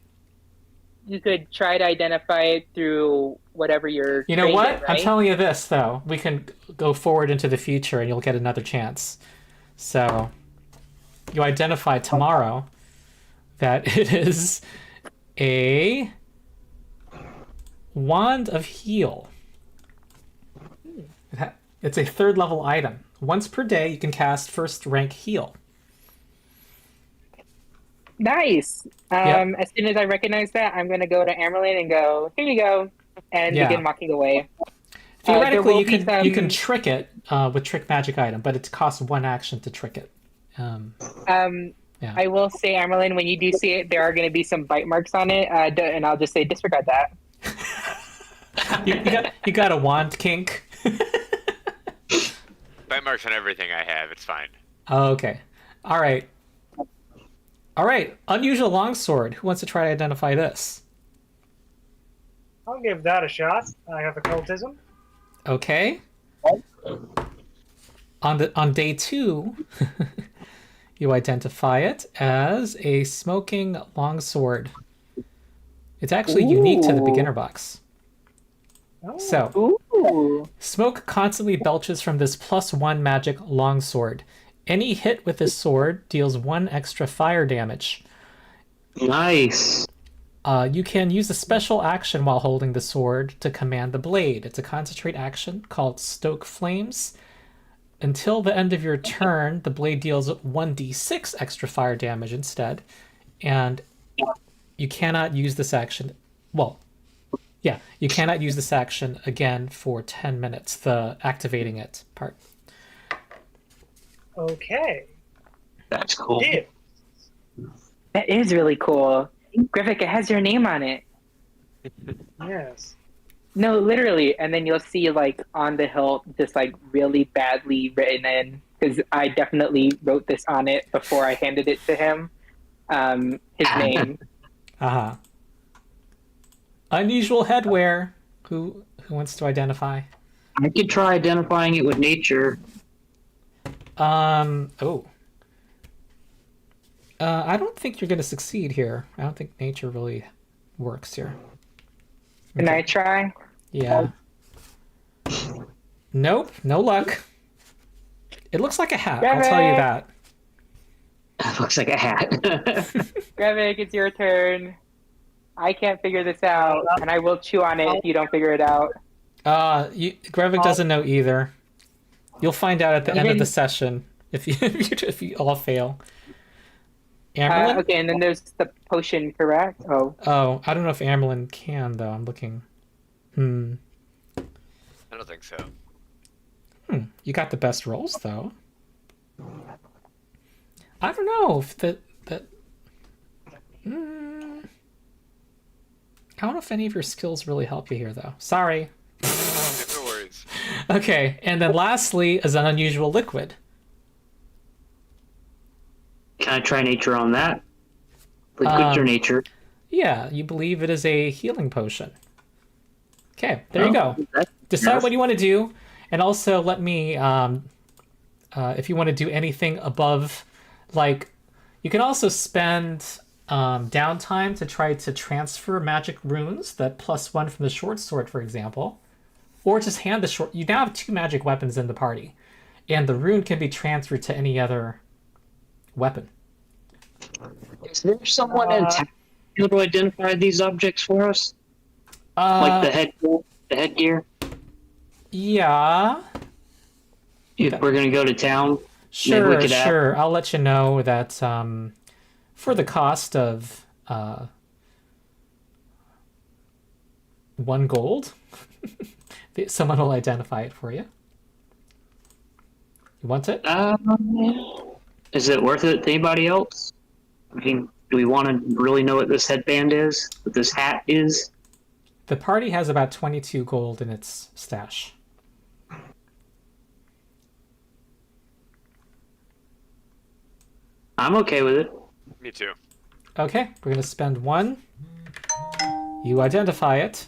you could try to identify it through whatever you're. You know what? In, right? I'm telling you this, though. We can go forward into the future and you'll get another chance. So, you identify tomorrow that it is a Wand of Heal. It's a 3rd level item. Once per day, you can cast 1st rank Heal. Nice. As soon as I recognize that, I'm going to go to Amerlin and go, here you go, and begin walking away. Theoretically, you can trick it with trick magic item, but it costs 1 action to trick it. I will say, Amerlin, when you do see it, there are going to be some bite marks on it, and I'll just say disregard that. you got a wand kink. Bite marks on everything I have. It's fine. Oh, okay. All right. Unusual longsword. Who wants to try to identify this? I'll give that a shot. I have occultism. Okay. On day 2, you identify it as a smoking longsword. It's actually unique to the beginner box. Oh. So, smoke constantly belches from this +1 magic longsword. Any hit with this sword deals 1 extra fire damage. Nice. You can use a special action while holding the sword to command the blade. It's a concentrate action called Stoke Flames. Until the end of your turn, the blade deals 1d6 extra fire damage instead. And you cannot use this action... you cannot use this action again for 10 minutes, the activating it part. Okay. That's cool. Yeah. That is really cool. Griffith, it has your name on it. Yes. No, literally. And then you'll see, like, on the hilt, just, like, really badly written in, because I definitely wrote this on it before I handed it to him. His name. Uh-huh. Unusual headwear. Who wants to identify? I could try identifying it with nature. I don't think you're going to succeed here. I don't think nature really works here. Can I try? Yeah. Nope, no luck. It looks like a hat, I'll tell you that. It looks like a hat. Grevik, it's your turn. I can't figure this out, and I will chew on it if you don't figure it out. Grevik doesn't know either. You'll find out at the end of the session if you all fail. Amerlin? Okay, and then there's the potion, correct? Oh, I don't know if Amerlin can, though. I'm looking. I don't think so. You got the best rolls, though. I don't know if that. I don't know if any of your skills really help you here, though. Sorry. No worries. Okay, and then lastly is an unusual liquid. Can I try nature on that? Liquids or nature? Yeah, you believe it is a healing potion. Okay, there you go. That's Decide enough. what you want to do, and also let me, if you want to do anything above, like, you can also spend downtime to try to transfer magic runes, that +1 from the short sword, for example, or just hand the short. You now have 2 magic weapons in the party, and the rune can be transferred to any other weapon. Is there someone in town able to identify these objects for us? Like the headgear? Yeah. If we're gonna go to town, maybe we Sure, could ask. sure. I'll let you know that for the cost of 1 gold, someone will identify it for you. You want it? Is it worth it to anybody else? I mean, do we want to really know what this headband is? What this hat is? The party has about 22 gold in its stash. I'm okay with it. Me too. Okay, we're going to spend 1. You identify it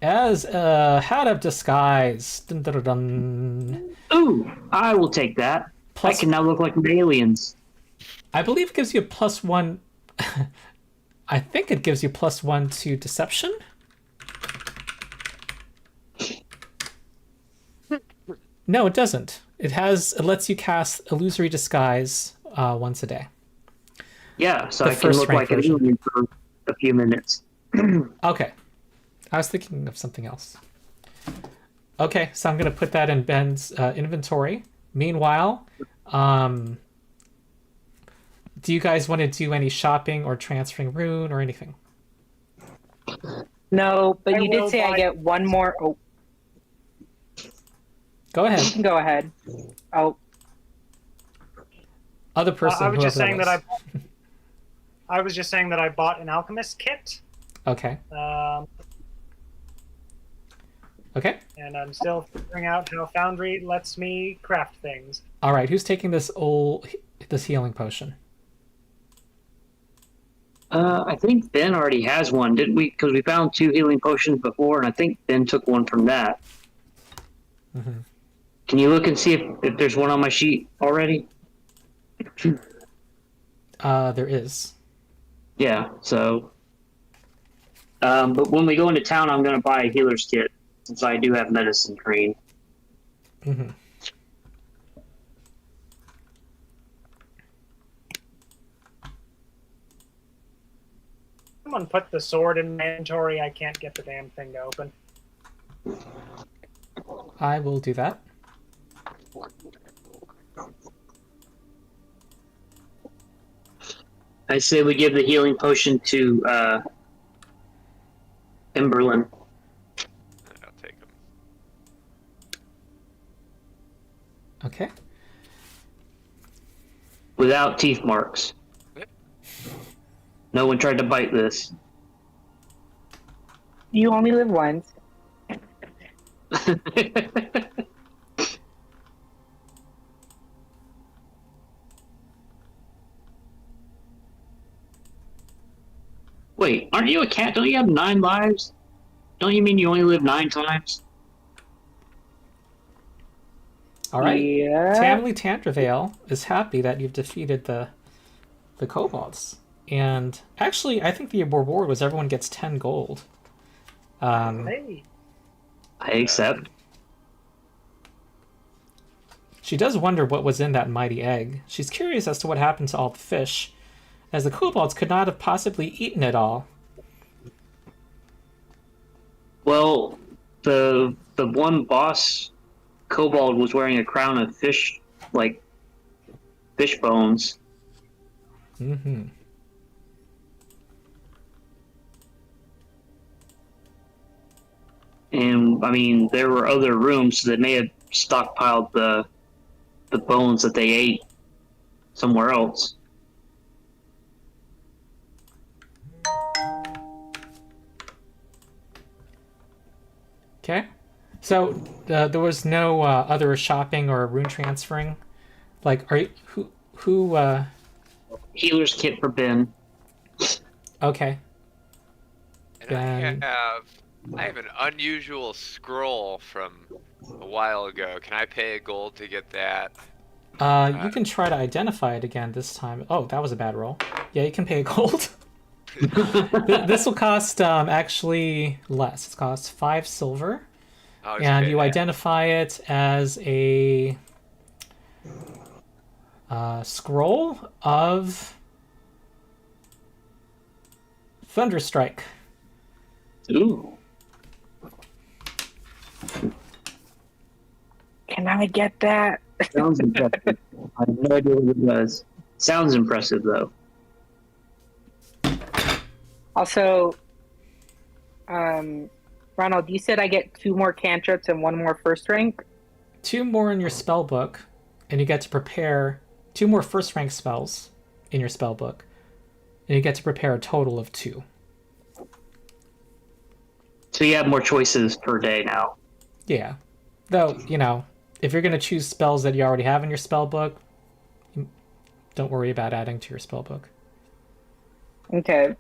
as a hat of disguise. Dun, dun, dun, dun. Ooh, I will take that. Plus- I can now look like aliens. I believe it gives you a +1. I think it gives you +1 to deception. No, it doesn't. It lets you cast illusory disguise once a day. Yeah, so The I can first look rank like an version. alien for a few minutes. Okay. I was thinking of something else. Okay, so I'm going to put that in Ben's inventory. Meanwhile, do you guys want to do any shopping or transferring rune or anything? No, but I you did will say I buy- get one more. Oh, Go you ahead. can go ahead. Oh, Other person, I was just whoever saying that was. I was just saying that I bought an alchemist kit, Okay. Okay. and I'm still figuring out how Foundry lets me craft things. All right. Who's taking this healing potion? I think Ben already has one, didn't we? Because we found 2 healing potions before, and I think Ben took one from that. Mm-hmm. Can you look and see if there's one on my sheet already? There is. Yeah, so. But when we go into town, I'm going to buy a healer's kit, since I do have medicine trained. Mm-hmm. Someone put the sword in my inventory. I can't get the damn thing to open. I will do that. I say we give the healing potion to Emberlyn. I'll take them. Okay. Without teeth marks. No one tried to bite this. you only live once. Wait, aren't you a cat? Don't you have 9 lives? Don't you mean you only live 9 times? All right. Yeah. Tamley Tantrevale is happy that you've defeated the kobolds. And actually, I think the reward was everyone gets 10 gold. Hey, I accept. She does wonder what was in that mighty egg. She's curious as to what happened to all the fish, as the kobolds could not have possibly eaten it all. Well, the one boss kobold was wearing a crown of fish, like fish bones. Mm-hmm. And I mean, there were other rooms that may have stockpiled the bones that they ate somewhere else. Okay. So there was no other shopping or rune transferring. Like, are you who? Healer's kit for Ben. Okay, And then I have an unusual scroll from a while ago. Can I pay a gold to get that? you can try to identify it again this time. Oh, that was a bad roll. Yeah, you can pay a gold. This will cost actually less. It costs 5 silver, I'll just and pay you that. identify it as a scroll of Thunderstrike. Ooh. Can I get that? Sounds impressive. I have no idea what it was. Sounds impressive, though. Also, Ronald, you said I get 2 more cantrips and 1 more first rank. 2 more in your spell book, and you get to prepare 2 more first rank spells in your spell book, and you get to prepare a total of 2. So you have more choices per day now. Yeah. Though, if you're going to choose spells that you already have in your spell book, don't worry about adding to your spell book. Okay.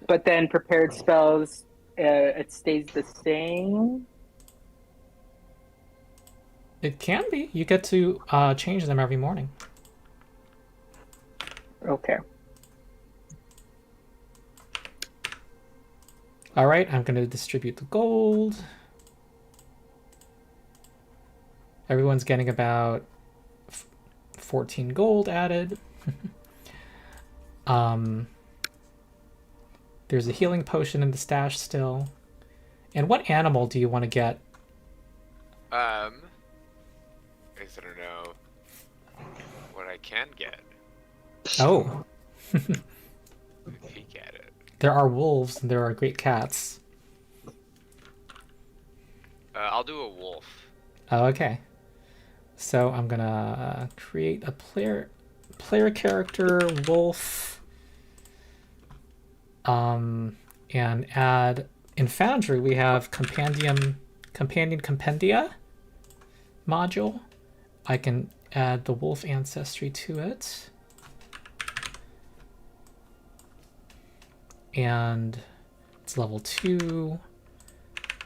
But then prepared spells, it stays the same. It can be. You get to change them every morning. Okay. All right, I'm going to distribute the gold. Everyone's getting about 14 gold added. There's a healing potion in the stash still. And what animal do you want to get? I guess I don't know what I can get. Oh, Let me peek at it. there are wolves and there are great cats. I'll do a wolf. Oh, okay. So I'm gonna create a player character wolf. And add in Foundry we have companion compendia module. I can add the wolf ancestry to it. And it's level 2.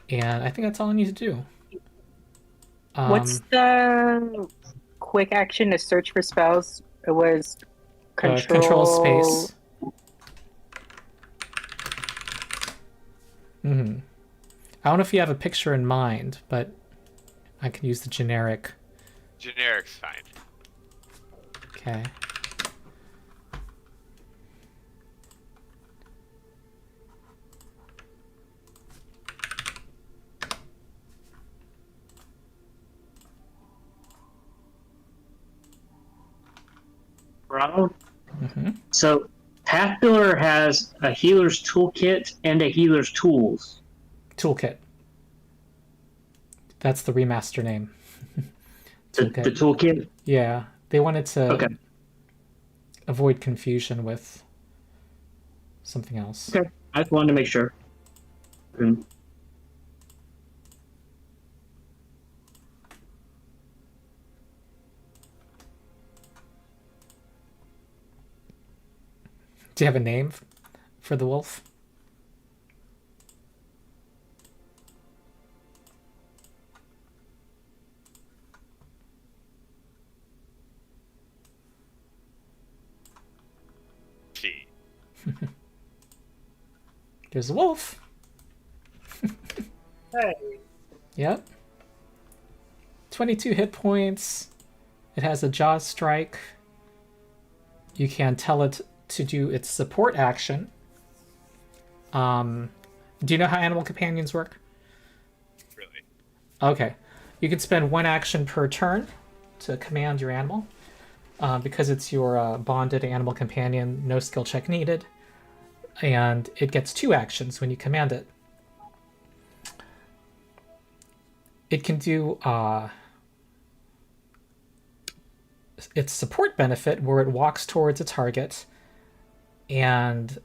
And I think that's all I need to do. What's the quick action to search for spells? It was control space. I don't know if you have a picture in mind, but I can use the generic. Generic's fine. Okay. Ronald? Mm-hmm. So Pathfinder has a healer's toolkit and a healer's tools. Toolkit. That's the remaster name. The toolkit? Yeah, they wanted to Okay. avoid confusion with something else. Okay. I just wanted to make sure. Mm. Do you have a name for the wolf? Gee. There's a wolf. Hey, Yep. 22 hit points. It has a jaw strike. You can tell it to do its support action. Do you know how animal companions work? Really? Okay. You can spend 1 action per turn to command your animal. Because it's your bonded animal companion, no skill check needed. And it gets 2 actions when you command it. It can do its support benefit where it walks towards a target and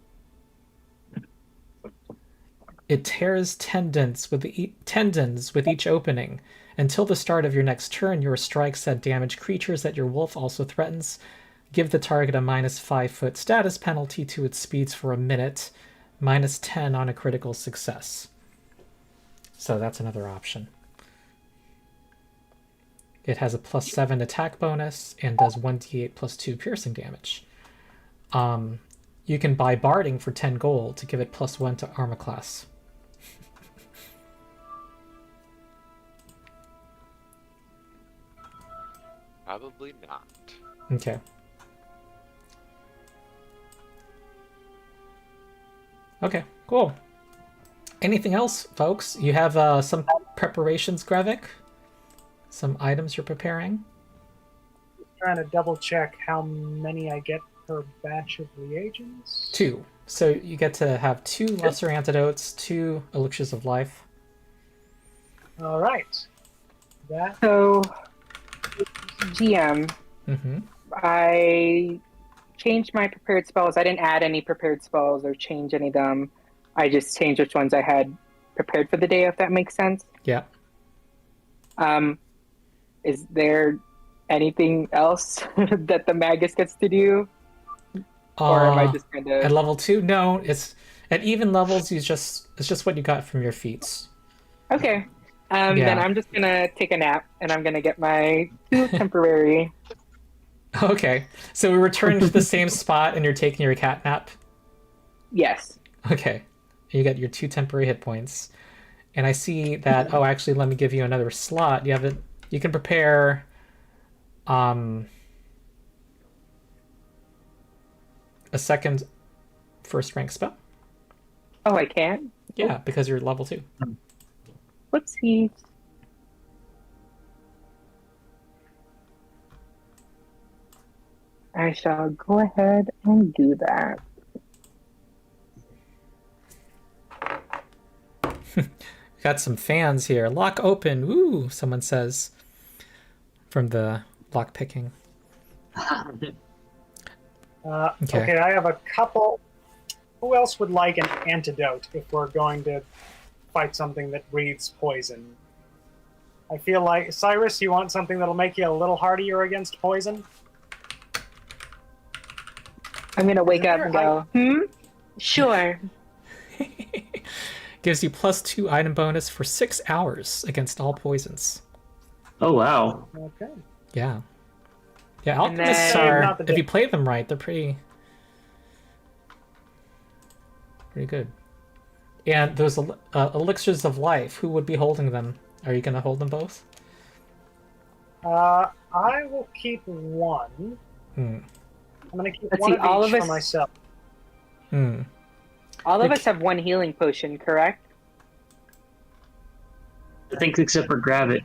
It tears tendons with each opening. Until the start of your next turn, your strikes that damage creatures that your wolf also threatens. Give the target a -5 foot status penalty to its speeds for a minute, -10 on a critical success. So that's another option. It has a +7 attack bonus and does 1d8 +2 piercing damage. You can buy Barding for 10 gold to give it +1 to armor class. Probably not. Okay. Okay, cool. Anything else, folks? You have some preparations, Grevik? Some items you're preparing? Trying to double check how many I get per batch of reagents. 2. So you get to have 2 lesser antidotes, 2 elixirs of life. All right. That. So, GM, Mm-hmm. I changed my prepared spells. I didn't add any prepared spells or change any of them. I just changed which ones I had prepared for the day, if that makes sense. Yeah. Is there anything else that the magus gets to do? Or am I just kind At of... level 2? No, it's at even levels. It's just what you got from your feats. Okay. Yeah. Then I'm just going to take a nap, and I'm going to get my 2 temporary... Okay, so we return to the same spot, and you're taking your cat nap. Yes. Okay, you get your 2 temporary hit points, and I see that. Oh, actually, let me give you another slot. You have it. You can prepare. A second first rank spell. Oh, I can? Yeah, because you're level 2. Let's see. I shall go ahead and do that. Got some fans here. Lock open. Woo! Someone says from the lock picking. Okay, Okay. I have a couple. Who else would like an antidote if we're going to fight something that breathes poison? I feel like, Cyrus, you want something that'll make you a little hardier against poison? I'm going to wake up Isn't and there- go, Sure. Gives you +2 item bonus for 6 hours against all poisons. Oh wow. Okay. Yeah. Yeah, And alchemists then- are, Not the if you play them right, they're pretty good. And those elixirs of life, who would be holding them? Are you going to hold them both? I will keep one. Hmm. I'm going to keep Let's one see, of all each of for us- myself. Hmm. All of Okay. us have 1 healing potion, correct? I think except for Gravit.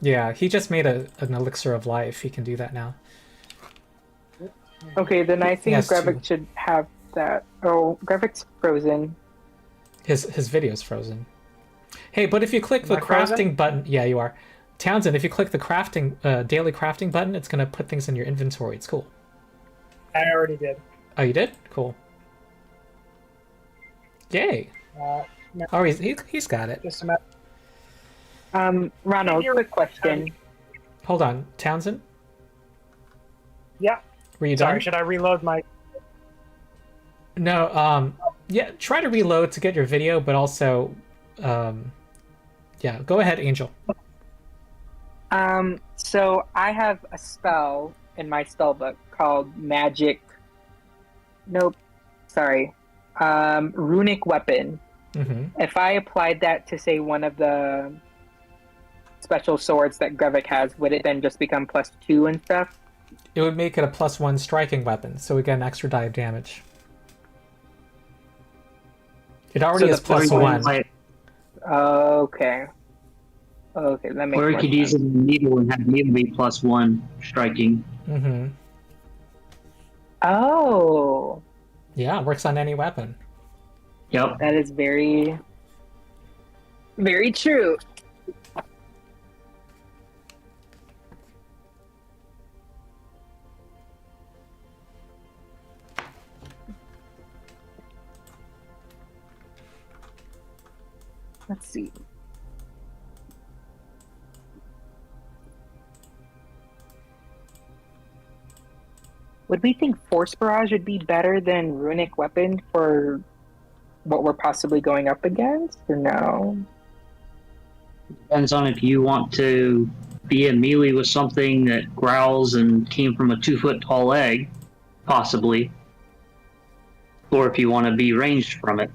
Yeah, he just made an elixir of life. He can do that now. Okay, then I think Yes, Gravik 2. should have that. Oh, Gravik's frozen. His video's frozen. Hey, but if you click Am the I frozen? crafting button, yeah, you are. Townsend, if you click the crafting daily crafting button, it's gonna put things in your inventory. It's cool. I already did. Oh, you did? Cool. Yay! No, Oh, he's got it. just a minute. Ronald, quick question. Hold on, Townsend, Yeah. were you Sorry, done? should I reload my... No. Yeah. Try to reload to get your video, but also, yeah. Go ahead, Angel. So I have a spell in my spell book called Magic. Nope. Sorry. Runic Weapon. Mm-hmm. If I applied that to, say, one of the special swords that Grevik has, would it then just become +2 and stuff? It would make it a +1 striking weapon, so we get an extra die of damage. It already So is the plus +1. Like, Okay. Okay, that makes or you more could use sense. it in needle and have needle be +1 striking. Mm-hmm. Oh, Yeah, it works on any weapon. Yep. that is very, very true. Let's see. Would we think Force Barrage would be better than Runic Weapon for what we're possibly going up against, or no? Depends on if you want to be a melee with something that growls and came from a 2-foot tall egg, possibly, or if you want to be ranged from it.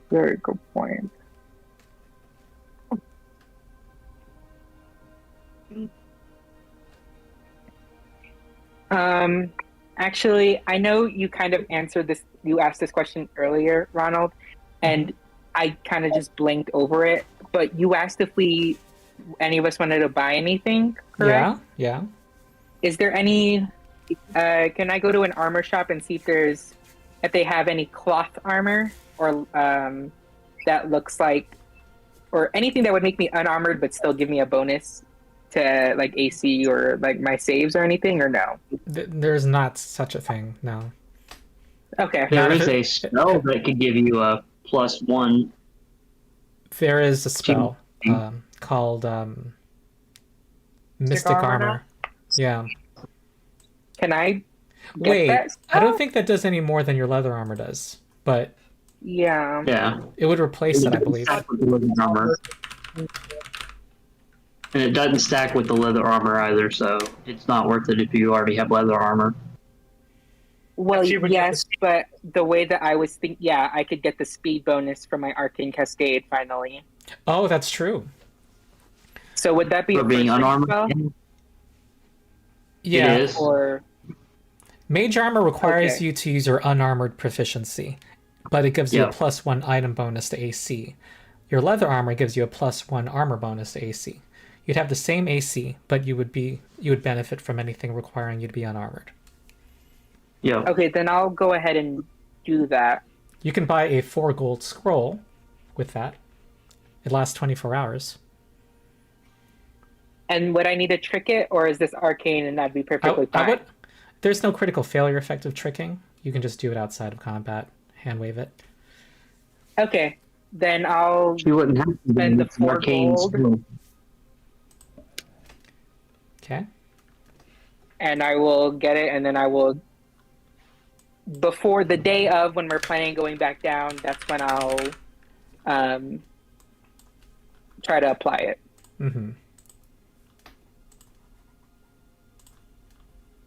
Very good point. Actually, I know you kind of answered this. You asked this question earlier, Ronald, and I kind of just blinked over it. But you asked if any of us wanted to buy anything, correct? Yeah. Is there any? Can I go to an armor shop and see if they have any cloth armor or that looks like, or anything that would make me unarmored but still give me a bonus to like AC or like my saves or anything, or no? There's not such a thing, no. Okay. There is a spell that could give you a +1. There is a spell called Mystic Armor. Yeah. Can I get Wait, that spell? I don't think that does any more than your leather armor does, but Yeah. Yeah. it would replace it, I believe. Stack with the leather armor. And it doesn't stack with the leather armor either, so it's not worth it if you already have leather armor. Well, If you would get yes, but the way that I was thinking, yeah, I could get the speed bonus for my Arcane Cascade finally. Oh, that's true. So would that be For a being first rank unarmored, spell? Yeah. it is. Or Mage armor requires Okay. you to use your unarmored proficiency, but it gives you Yeah. a +1 item bonus to AC. Your leather armor gives you a +1 armor bonus to AC. You'd have the same AC, but you would benefit from anything requiring you to be unarmored. Yeah. okay, then I'll go ahead and do that. You can buy a 4 gold scroll with that. It lasts 24 hours. And would I need to trick it, or is this arcane and that'd be perfectly fine? There's no critical failure effect of tricking. You can just do it outside of combat. Hand wave it. Okay, then I'll You wouldn't have to spend the do 4 arcane gold, skill. Okay. and I will get it, and then I will, before the day of when we're planning going back down, that's when I'll try to apply it. Mm-hmm.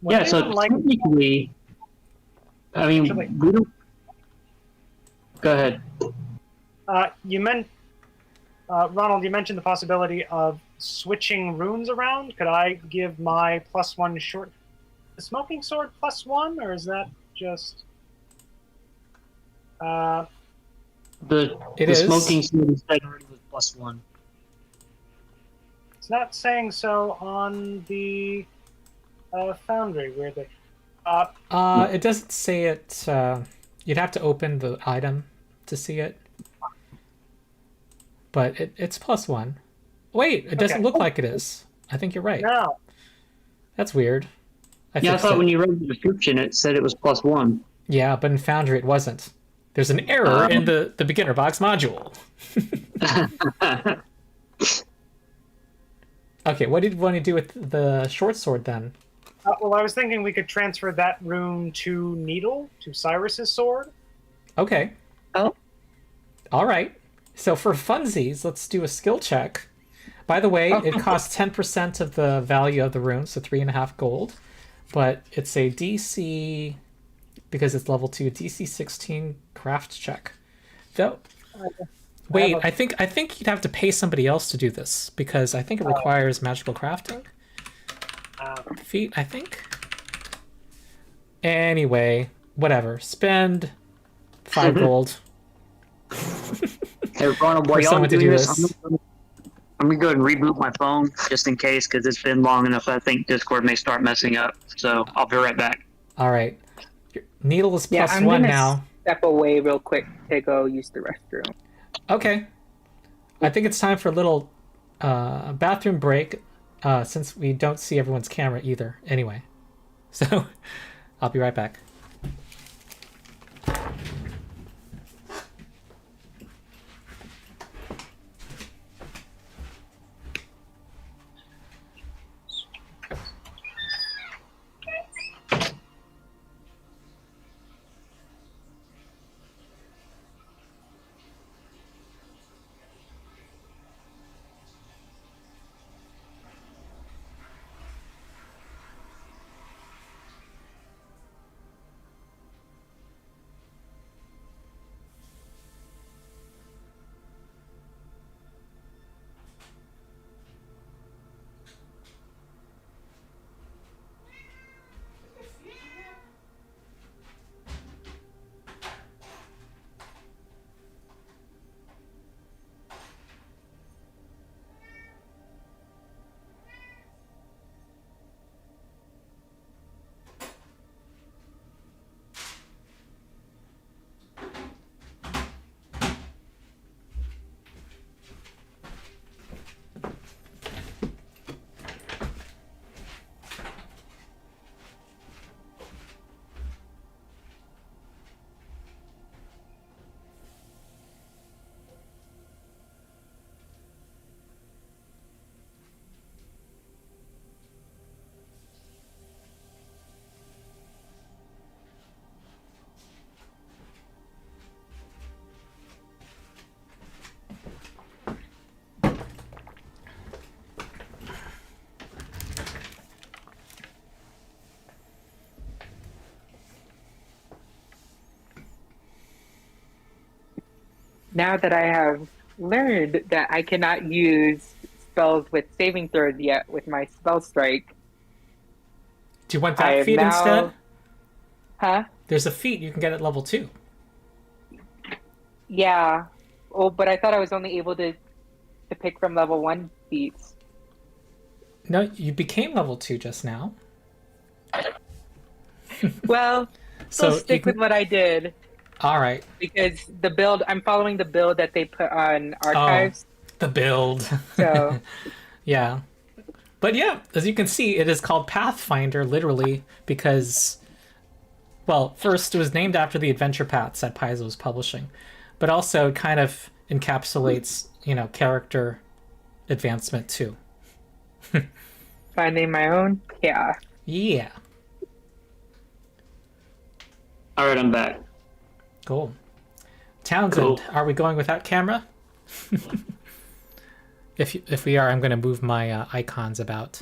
Would Yeah, so anyone like technically, I mean, Actually- we don't. Go ahead. Ronald, you mentioned the possibility of switching runes around. Could I give my +1 short the smoking sword +1, or is that just The It the is. smoking sword instead already was +1. it's not saying so on the foundry, weirdly. It doesn't say it. You'd have to open the item to see it. But it's +1. Wait, it doesn't Okay. look like it is. I think you're right. No. That's weird. Yeah, I fixed thought it. when you read the description, it said it was +1. Yeah, but in Foundry it wasn't. There's an error in the beginner box module. Okay, what did you want to do with the short sword then? Well, I was thinking we could transfer that rune to Needle, to Cyrus's sword. Okay. Oh. All right. So for funsies, let's do a skill check. By the way, it costs 10% of the value of the rune, so 3.5 gold. But it's a DC, because it's level 2, DC 16 craft check. Though, wait, I think you'd have to pay somebody else to do this, because I think it requires magical crafting feat, I think. Anyway, whatever. Spend 5 gold. Hey, Ronald, while For y'all someone to doing do this, this. I'm gonna go ahead and reboot my phone just in case, because it's been long enough. I think Discord may start messing up. So I'll be right back. All right. Your needle is Yeah, plus I'm 1 gonna now. step away real quick to go use the restroom. Okay. I think it's time for a little bathroom break, since we don't see everyone's camera either. Anyway, so I'll be right back. Now that I have learned that I cannot use spells with saving throws yet with my spell strike, Do you want I that am feat now... instead? Huh? There's a feat you can get at level 2. Yeah. Oh, but I thought I was only able to pick from level 1 feats. No, you became level 2 just now. Well, So still stick with what I did All right. because the build I'm following the build that they put on archives. The build. So Yeah. But yeah, as you can see, it is called Pathfinder literally because, well, first it was named after the adventure paths that Paizo was publishing, but also it kind of encapsulates, character advancement too. finding my own. Yeah. Yeah. All right, I'm back. Cool. Townsend, Cool. Are we going without camera? If we are, I'm going to move my icons about.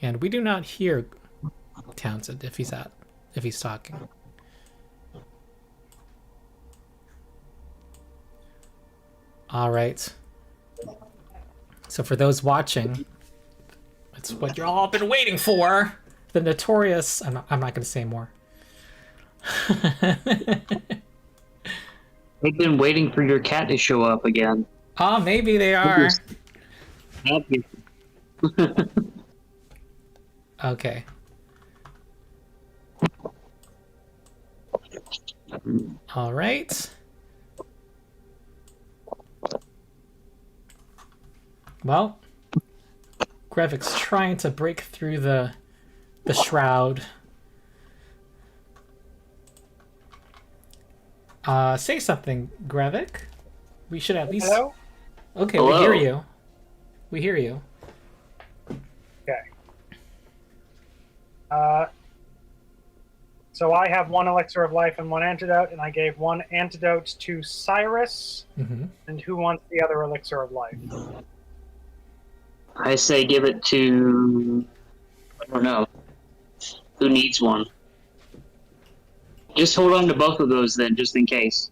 And we do not hear Townsend if he's talking. All right. So for those watching, it's what you've all been waiting for. The notorious. I'm not going to say more. They've been waiting for your cat to show up again. Oh, maybe they are. Happy. Okay. All right. Well, Grevik's trying to break through the shroud. Say something, Grevik. We should at least. Hello? Okay, Hello? we hear you. We hear you. Okay. So I have 1 elixir of life and 1 antidote, and I gave 1 antidote to Cyrus. Mm-hmm. And who wants the other elixir of life? I say give it to... I don't know. Who needs one? Just hold on to both of those then, just in case.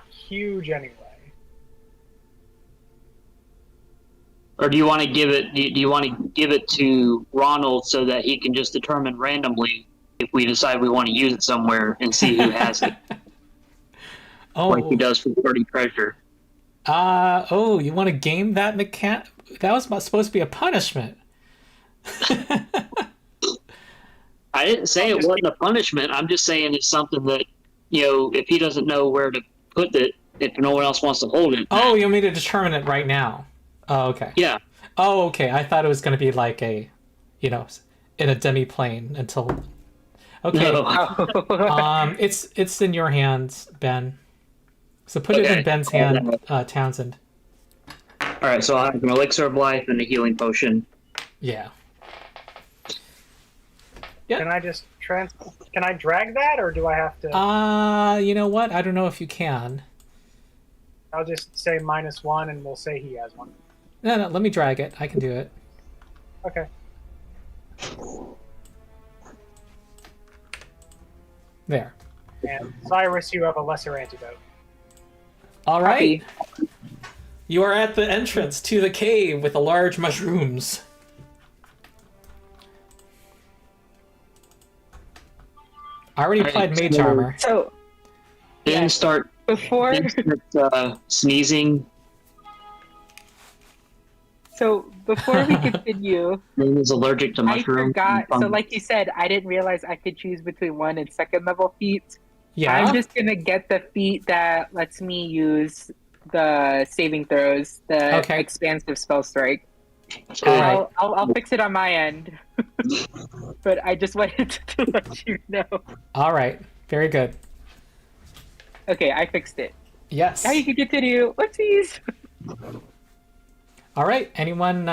Huge anyway. Or do you want to give it? Do you want to give it to Ronald so that he can just determine randomly if we decide we want to use it somewhere and see who has it, like he does for Party Treasure? You want to game that mechanic? That was supposed to be a punishment. I didn't say it wasn't a punishment. I'm just saying it's something that, if he doesn't know where to put it, if no one else wants to hold it. Oh, you want me to determine it right now? Oh, okay. Yeah. Oh, okay. I thought it was going to be like a, in a demi-plane until... Okay. No. It's in your hands, Ben. So put it in Ben's hand, Townsend. All right, so I have an elixir of life and a healing potion. Yeah. Can I just can I drag that, or do I have to? You know what? I don't know if you can. I'll just say -1, and we'll say he has one. No, let me drag it. I can do it. Okay. There. And Cyrus, you have a lesser antidote. All right. You are at the entrance to the cave with the large mushrooms. I already applied mage armor. So Then start sneezing. So before we continue, Then is allergic to I mushrooms. forgot. So like you said, I didn't realize I could choose between 1 and 2nd level feats. Yeah. I'm just gonna get the feat that lets me use the saving throws, the expansive spell strike. All I'll fix it on my end, but I just wanted to let you know. All right. Very good. Okay, I fixed it. Yes. Now you can continue. Whoopsies. All right. Anyone?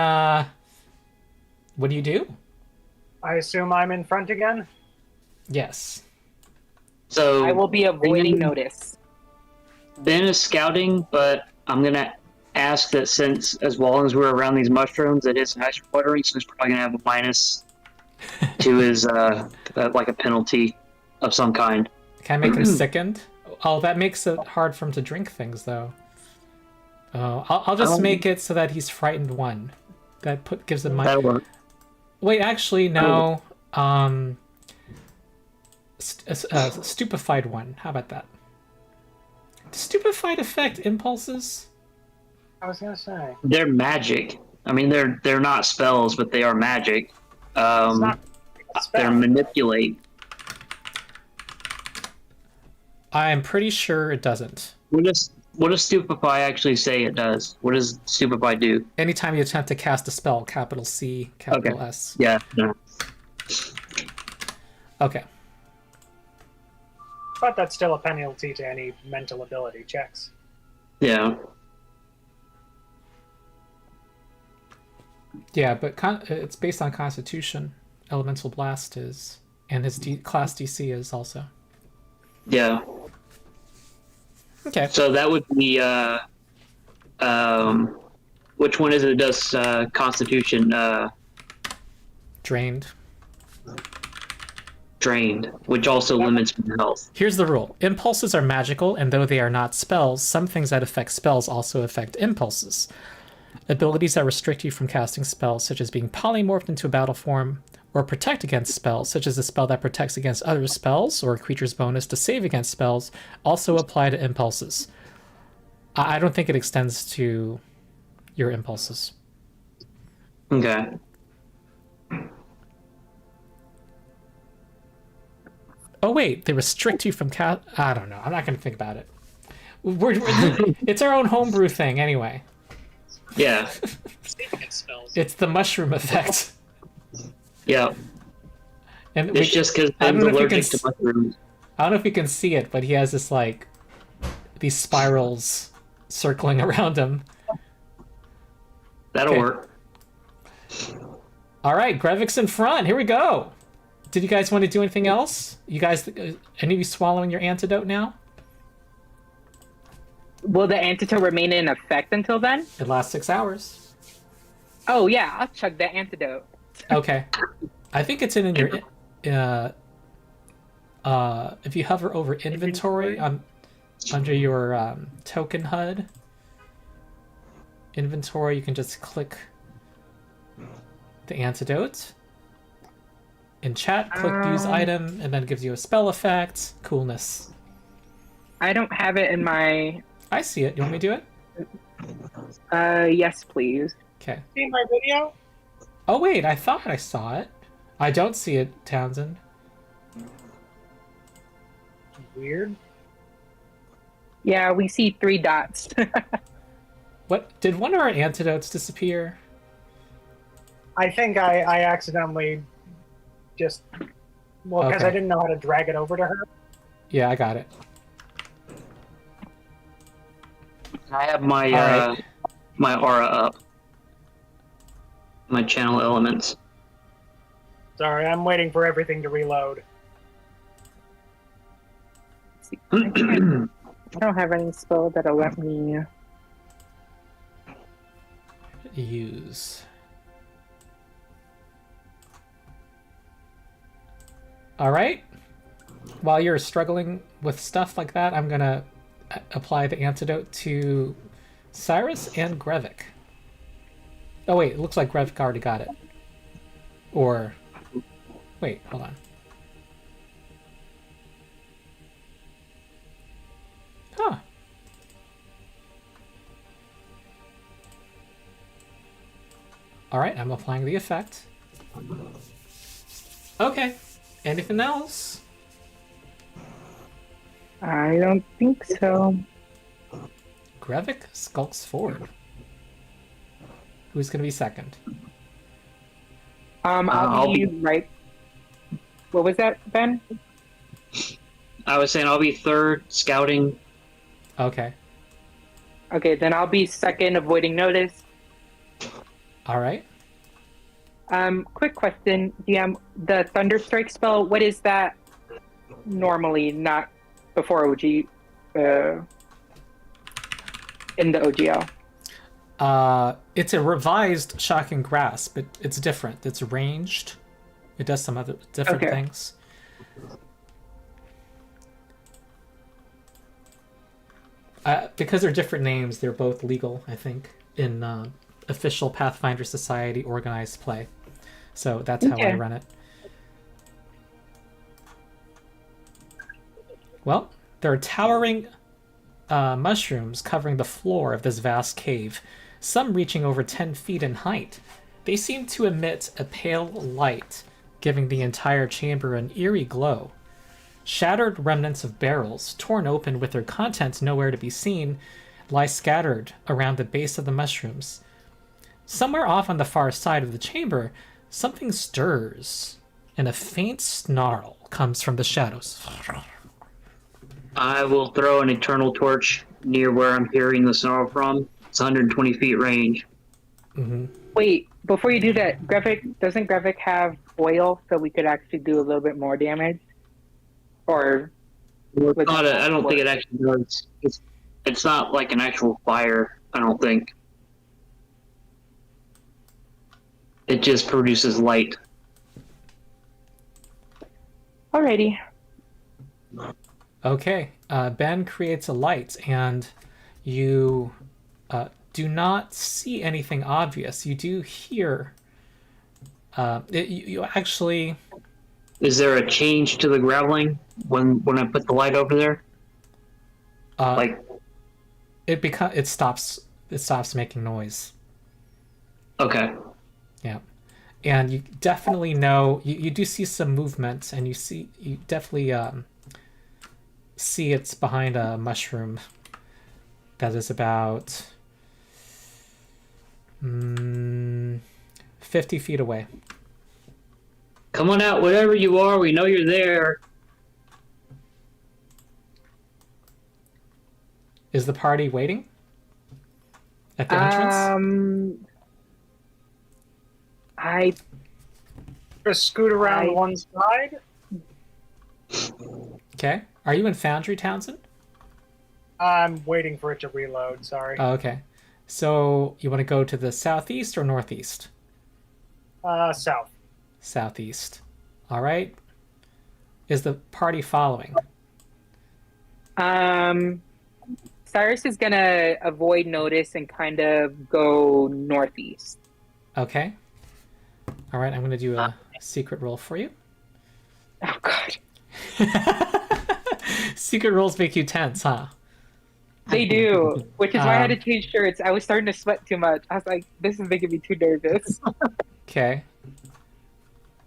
What do you do? I assume I'm in front again. Yes. So I will be avoiding notice. Ben is scouting, but I'm gonna ask that since as long as we're around these mushrooms, it is nice watering, so he's probably gonna have a minus to his like a penalty of some kind. Can I make him sickened? Oh, that makes it hard for him to drink things, though. Oh, I'll just make it so that he's frightened 1. That gives him That'll work. Wait, actually, no. Stupefied 1. How about that? Does stupefied affect impulses? I was gonna say They're magic. I mean, they're not spells, but they are magic. it's not a spell. They're manipulate. I'm pretty sure it doesn't. What does stupefy actually say it does? What does stupefy do? Anytime you attempt to cast a spell, capital C, capital S. Yeah. No. Okay. But that's still a penalty to any mental ability checks. Yeah. Yeah, but it's based on Constitution. Elemental Blast is, and his class DC is also. Yeah. Okay. So that would be which one is it that does Constitution Drained. drained, which also limits my health. Here's the rule. Impulses are magical, and though they are not spells, some things that affect spells also affect impulses. Abilities that restrict you from casting spells, such as being polymorphed into a battle form, or protect against spells, such as a spell that protects against other spells, or a creature's bonus to save against spells, also apply to impulses. I don't think it extends to your impulses. Okay. Oh wait, they restrict you from I don't know. I'm not going to think about it. It's our own homebrew thing anyway. Yeah. Spells. It's the mushroom effect. Yeah. And it's just because I'm allergic to mushrooms. I don't know if you can see it, but he has this these spirals circling around him. That'll work. All right, Grevik's in front. Here we go. Did you guys want to do anything else? You guys, any of you swallowing your antidote now? Will the antidote remain in effect until then? It lasts 6 hours. Oh yeah, I'll chug that antidote. Okay. I think it's in your if you hover over inventory under your token HUD inventory, you can just click the antidote. In chat, click use item, and then it gives you a spell effect. Coolness. I don't have it in my... I see it. You want me to do it? Yes, please. Okay. See my video? Oh wait, I thought I saw it. I don't see it, Townsend. Weird. Yeah, we see 3 dots. What? Did one of our antidotes disappear? I think I accidentally just because Okay. I didn't know how to drag it over to her. Yeah, I got it. I have my Alright. my aura up. My channel elements. Sorry, I'm waiting for everything to reload. I don't have any spell that'll let me. Use. Alright. While you're struggling with stuff like that, I'm gonna apply the antidote to Cyrus and Grevik. Oh wait, it looks like Grevik already got it. Or... Wait, hold on. Huh. Alright, I'm applying the effect. Okay. Anything else? I don't think so. Grevik skulks forward. Who's gonna be second? I'll be right. What was that, Ben? I was saying I'll be third, scouting. Okay. Okay, then I'll be second, avoiding notice. Alright. Quick question, DM. The Thunderstrike spell, what is that normally, not before OG, in the OGL? It's a revised Shocking Grasp, but it's different. It's ranged. It does some other different Okay. things. Because they're different names, they're both legal, I think, in official Pathfinder Society organized play. So that's how I Okay. run it. Well, there are towering mushrooms covering the floor of this vast cave, some reaching over 10 feet in height. They seem to emit a pale light, giving the entire chamber an eerie glow. Shattered remnants of barrels, torn open with their contents nowhere to be seen, lie scattered around the base of the mushrooms. Somewhere off on the far side of the chamber, something stirs, and a faint snarl comes from the shadows. I will throw an eternal torch near where I'm hearing the snarl from. It's 120 feet range. Mm-hmm. Wait, before you do that, doesn't Grevik have oil so we could actually do a little bit more damage? Or It's not I don't think it actually does. It's not like an actual fire, I don't think. It just produces light. alrighty. Okay, Ben creates a light, and you do not see anything obvious. You do hear. You actually. Is there a change to the graveling when I put the light over there? Like, it stops making noise. okay. Yeah, and you definitely know you do see some movement, and you definitely see it's behind a mushroom that is about 50 feet away. Come on out, whatever you are, we know you're there. Is the party waiting at the entrance? I Just scoot around one side. Okay. Are you in Foundry, Townsend? I'm waiting for it to reload. Sorry. Oh, okay. So you want to go to the southeast or northeast? South. Southeast. All right. Is the party following? Cyrus is gonna avoid notice and kind of go northeast. Okay. All right. I'm going to do a secret roll for you. Oh god. Secret rolls make you tense, huh? They do, which is why I had to change shirts. I was starting to sweat too much. I was like, this is making me too nervous. Okay.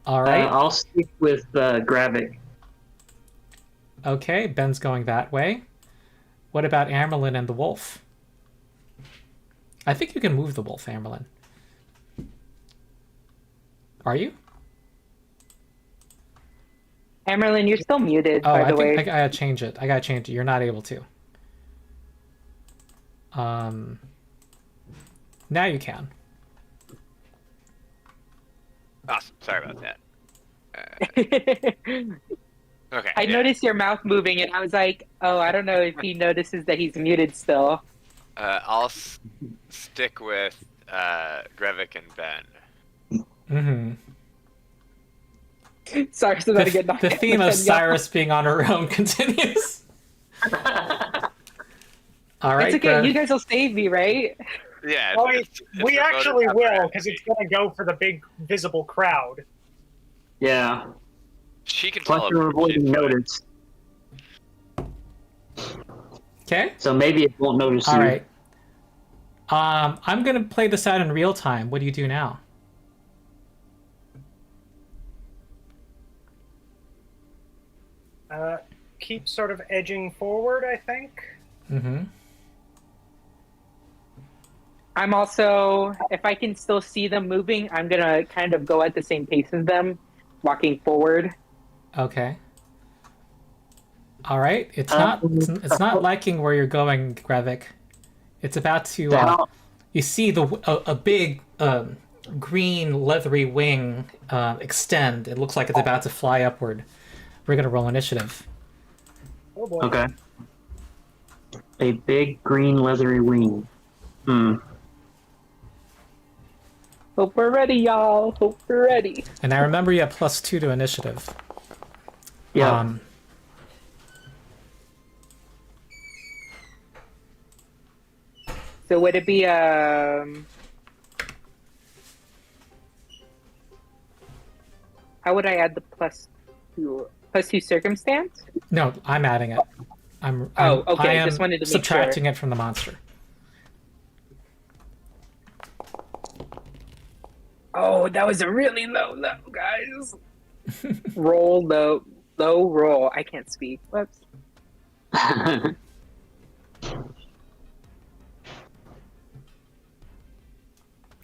All right. I'll stick with Gravik. Okay, Ben's going that way. What about Amerlin and the wolf? I think you can move the wolf, Amerlin. Are you? Amerlin, you're still muted, Oh, by I the think way. I gotta change it. You're not able to. Now you can. Awesome. Sorry about that. Okay. I yeah. noticed your mouth moving, and I was like, oh, I don't know if he notices that he's muted still. I'll stick with Grevik and Ben. Mm-hmm. Cyrus is about to get knocked The out theme of again, y'all. Cyrus being on her own continues. All right. It's okay. You guys will save me, right? Yeah. Oh, it's we remote actually upper will, end. because it's going to go for the big visible crowd. Yeah. She can Plus tell you're him. avoiding notice. Okay. So maybe it won't notice All you. right. I'm gonna play this out in real time. What do you do now? Keep sort of edging forward, I think. Mm-hmm. I'm also, if I can still see them moving, I'm gonna kind of go at the same pace as them, walking forward. Okay. All right. It's not liking where you're going, Grevik. It's about to. You see a big green leathery wing extend. It looks like it's about to fly upward. We're gonna roll initiative. Oh boy. Okay. A big green leathery wing. Hope we're ready, y'all. Hope we're ready. And I remember you have +2 to initiative. Yeah. So would it be how would I add the +2? +2 circumstance? No, I'm adding it. Okay. I am Just wanted to make subtracting sure. it from the monster. Oh, that was a really low, guys. Roll low roll. I can't speak. Whoops.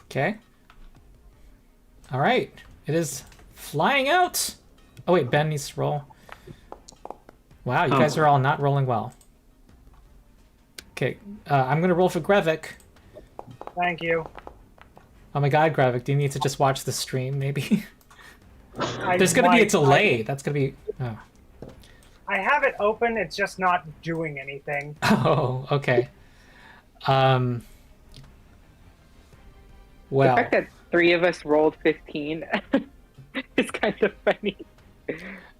Okay. All right. It is flying out. Oh wait, Ben needs to roll. Wow, you guys are all not rolling well. Okay, I'm gonna roll for Grevik. Thank you. Oh my god, Grevik, do you need to just watch the stream, maybe? There's gonna be a delay. That's gonna be... Oh. I have it open, it's just not doing anything. Oh, okay. The Well, fact that 3 of us rolled 15 is kind of funny.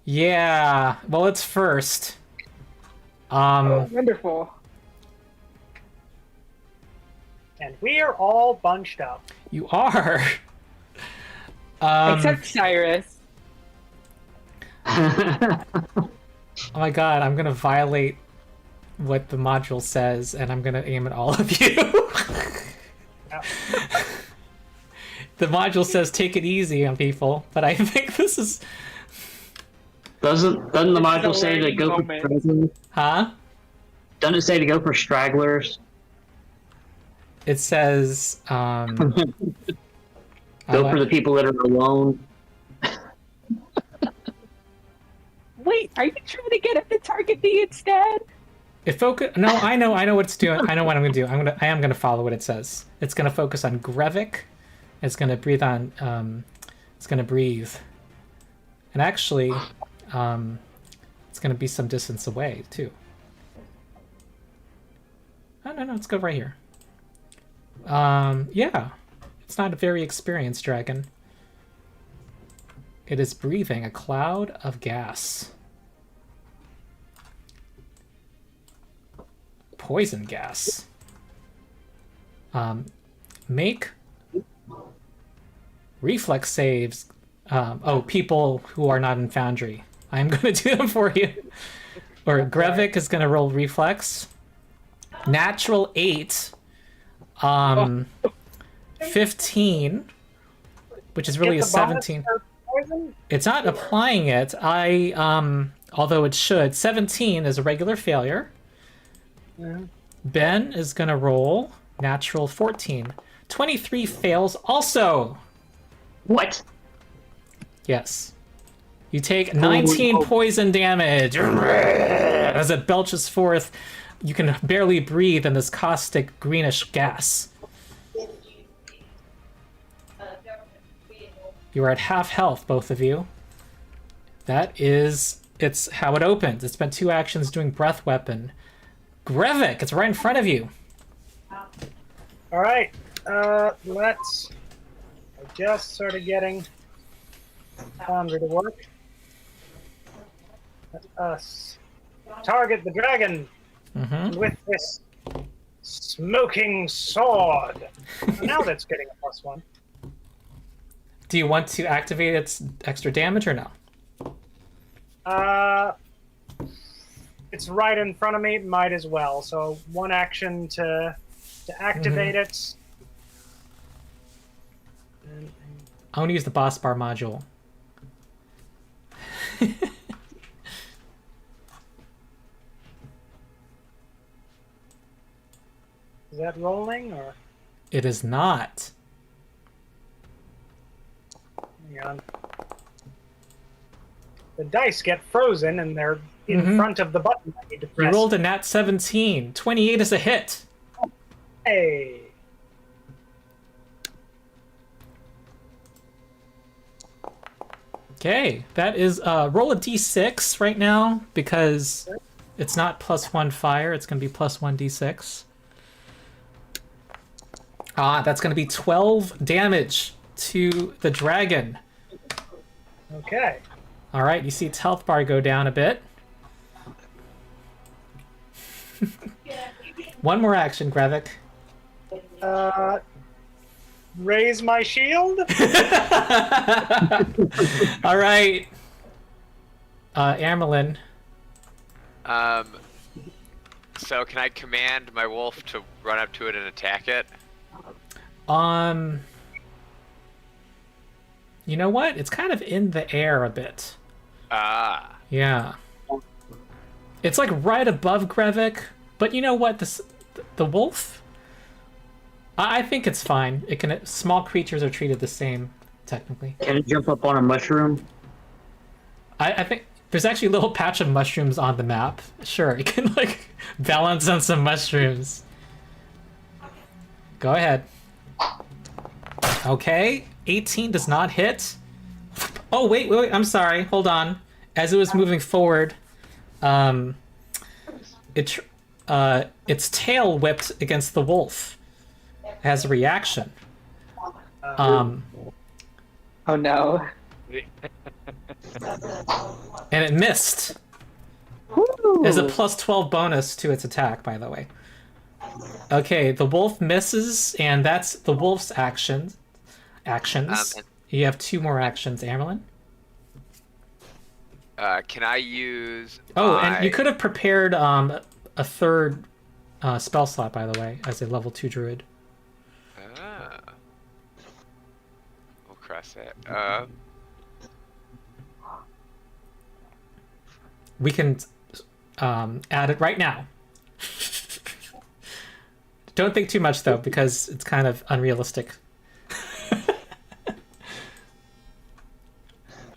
yeah. Well, it's first. Oh, wonderful. And we are all bunched up. You are. Except Cyrus. Oh my god, I'm gonna violate what the module says, and I'm gonna aim at all of you. The module says take it easy on people, but I think this is... Doesn't the module say to learning go for moment. stragglers? Huh? Doesn't it say to go for stragglers? It says... Go for the people that are alone. Wait, are you trying to get him to target me instead? It focus. No, I know what it's doing. I know what I'm gonna do. I am gonna follow what it says. It's gonna focus on Grevik. It's gonna breathe on. It's gonna breathe. And actually, it's gonna be some distance away too. Oh no, let's go right here. Yeah, it's not a very experienced dragon. It is breathing a cloud of gas. Poison gas. Make reflex saves. People who are not in Foundry. I'm going to do them for you. Or Grevik is going to roll reflex. Natural 8. 15. which is really a Get the bonus 17. for poison? It's not applying it. Although it should. 17 is a regular failure. Mhm. Ben is gonna roll natural 14. 23 fails also. What? Yes. You take 19 poison damage as it belches forth. You can barely breathe in this caustic greenish gas. You are at half health, both of you. It's how it opens. It spent 2 actions doing breath weapon. Grevik, it's right in front of you. All right. Let's. I'm just sort of getting Foundry to work. Let us target the dragon with this smoking sword. Now that's getting a +1. Do you want to activate its extra damage or no? It's right in front of me. Might as well. So 1 action to activate it. And I want to use the boss bar module. is that rolling or? It is not. Hang on. The dice get frozen and they're in front of the button I need to You press. rolled a nat 17. 28 is a hit. Hey. Okay, that is roll a d6 right now because it's not +1 fire. It's going to be +1 d6. That's going to be 12 damage to the dragon. Okay. All right, you see its health bar go down a bit. One more action, Grevik. Raise my shield. All right. Amerlin. So can I command my wolf to run up to it and attack it? You know what? It's kind of in the air a bit. Ah. Yeah. It's like right above Grevik, but you know what? The wolf? I think it's fine. It can. Small creatures are treated the same, technically. Can it jump up on a mushroom? I think there's actually a little patch of mushrooms on the map. Sure, you can like balance on some mushrooms. Go ahead. Okay, 18 does not hit. Oh wait, I'm sorry. Hold on. As it was moving forward, its tail whipped against the wolf as a reaction. Oh no. And it missed. There's a +12 bonus to its attack, by the way. Okay, the wolf misses, and that's the wolf's actions. You have 2 more actions, Amerlin. Can I use? Oh, and you could have prepared a third spell slot, by the way, as a level 2 druid. We'll cross that. We can add it right now. Don't think too much though, because it's kind of unrealistic.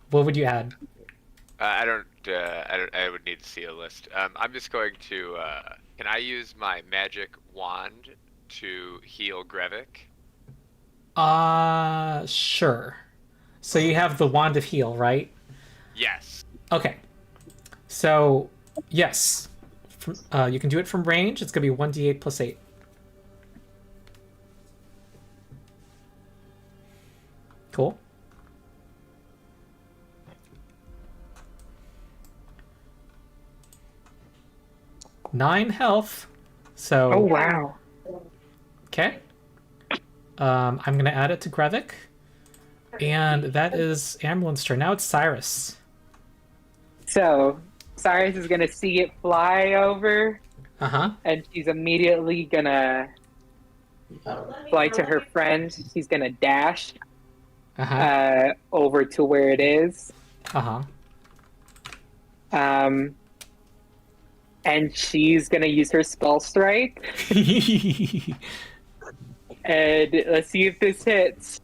What would you add? I don't. I would need to see a list. I'm just going to. Can I use my magic wand to heal Grevik? Sure. So you have the Wand of Heal, right? Yes. Okay. So, yes. You can do it from range. It's going to be 1d8 plus 8. Cool. Nine health. So. Oh wow. Okay. I'm going to add it to Grevik. And that is Amerlin's turn. Now it's Cyrus. So Cyrus is gonna see it fly over, and she's immediately gonna fly to her friend. She's gonna dash over to where it is. And she's gonna use her spell strike. And let's see if this hits.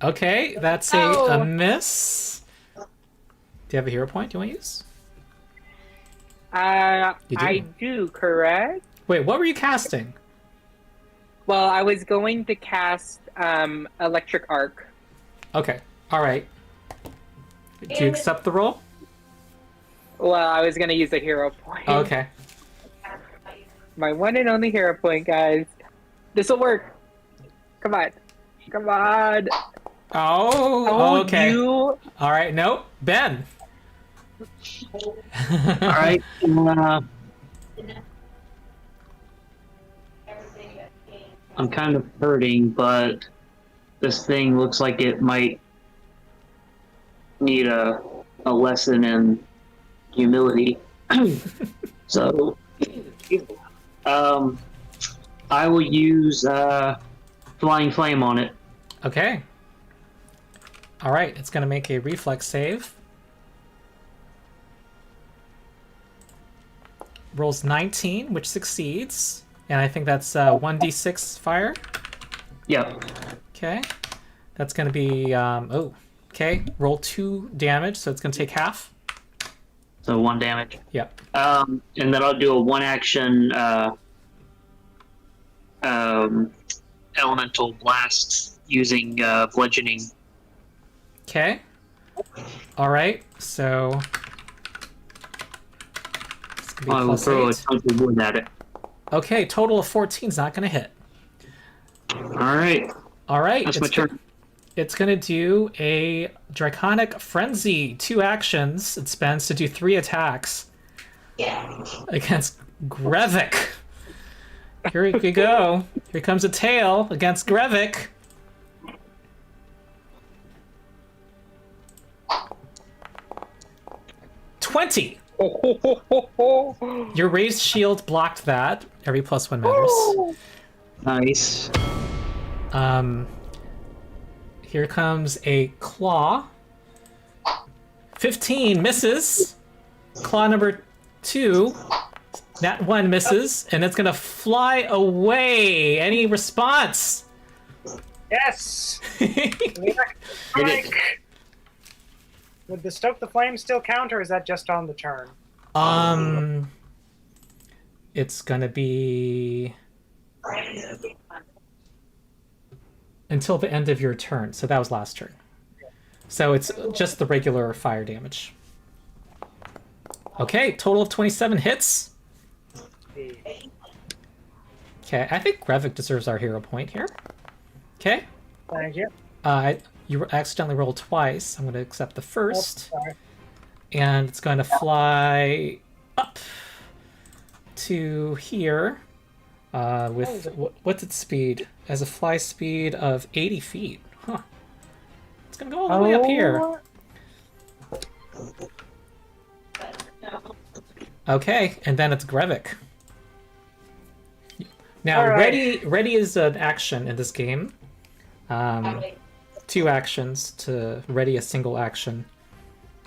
Okay, that's a miss. Do you have a hero point you want to use? You do? I do, correct? Wait, what were you casting? Well, I was going to cast Electric Arc. Okay, alright. Do you accept the roll? Well, I was going to use a hero point. Okay. My one and only hero point, guys. This will work. Come on. Come on. Oh, okay. You... Alright, nope. Ben. All right. I'm kind of hurting, but this thing looks like it might need a lesson in humility. So, I will use Flying Flame on it. Okay. Alright, it's going to make a reflex save. Rolls 19, which succeeds. And I think that's 1d6 fire. Yep. Okay. That's going to be... okay. Roll 2 damage, so it's going to take half. So 1 damage. Yep. And then I'll do a 1-action elemental blast using bludgeoning. Okay. Alright, so... I will throw a chunk of wood at it. Okay, total of 14 is not going to hit. Alright. Alright. That's my turn. It's going to do a Draconic Frenzy. 2 actions. It spends to do 3 attacks. Against Grevik. Here we go. Here comes a tail against Grevik. $20. Your raised shield blocked that. Every +1 matters. Nice. Here comes a claw. 15 misses. Claw number 2. That 1 misses, and it's gonna fly away. Any response? Yes! Did it. Would the Stoke the Flame still count, or is that just on the turn? It's gonna be until the end of your turn. So that was last turn. So it's just the regular fire damage. Okay, total of 27 hits. Okay, I think Grevik deserves our hero point here. Okay. Thank you. You accidentally rolled twice. I'm going to accept the first. Oh, sorry. And it's going to fly up to here with what's its speed? As a fly speed of 80 feet. Huh. It's going to go all the way up here. Okay, and then it's Grevik. Now, right. ready is an action in this game. 2 actions to ready a single action.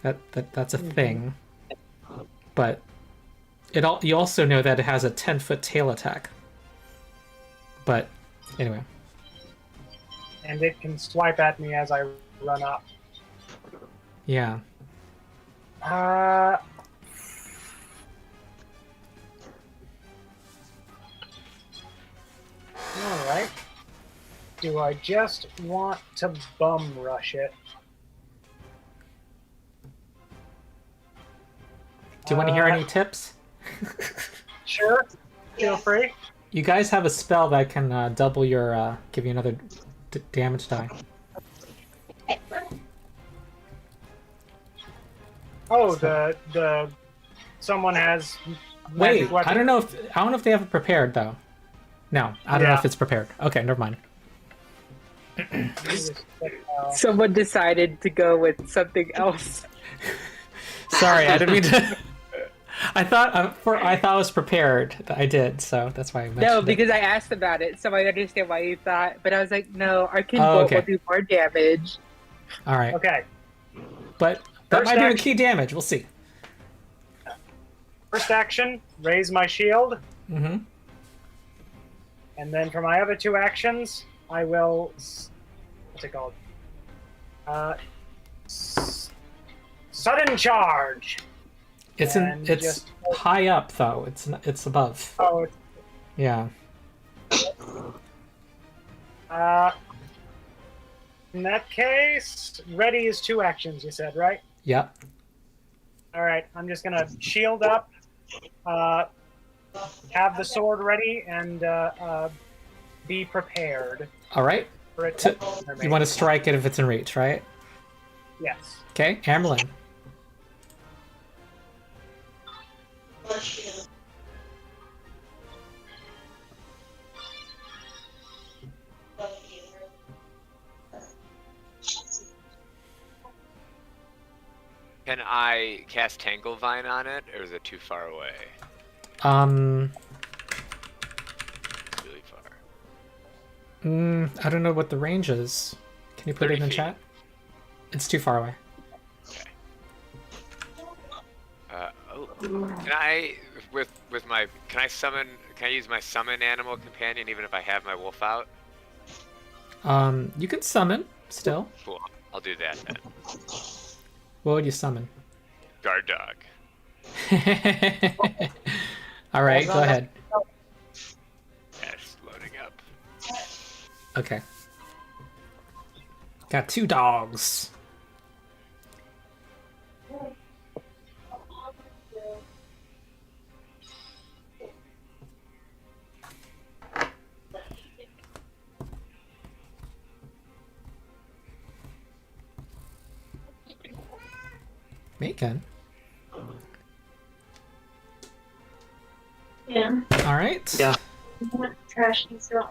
That's a thing. But you also know that it has a 10-foot tail attack. But anyway. And it can swipe at me as I run up. Yeah. Alright. Do I just want to bum rush it? Do you want to hear any tips? Sure. Feel free. You guys have a spell that can double your, give you another damage die. Oh, the someone has. Wait, I don't know if they have it prepared though. No, I don't know if it's prepared. Okay, never mind. Someone decided to go with something else. Sorry, I didn't mean to. I thought I was prepared. I did, so that's why I mentioned No, it. because I asked about it, so I understand why you thought. But I was like, no, Arcane Oh, Bolt okay. will do more damage. All right, Okay. but that First might do action. key damage. We'll see. First action, raise my shield. Mm-hmm. And then for my other 2 actions, I will. What's it called? Sudden charge. It's And it's just- high up though. It's above. Oh, Yeah. in that case, ready is 2 actions. You said, right? Yep. All right. I'm just gonna shield up, have the sword ready, and be prepared All right. for it. You want to strike it if it's in reach, right? Yes. Okay, Amerlin. Can I cast Tanglevine on it, or is it too far away? Um, It's really far. I don't know what the range is. Can you put it 30 in feet. chat? It's too far away. Okay. Can I can I summon? Can I use my summon animal companion even if I have my wolf out? You can summon still. Cool. I'll do that then. What would you summon? Guard dog. All right, go ahead. Yeah, just loading up. Okay. Got 2 dogs. Macon. Yeah. All right. Yeah. Trash needs to.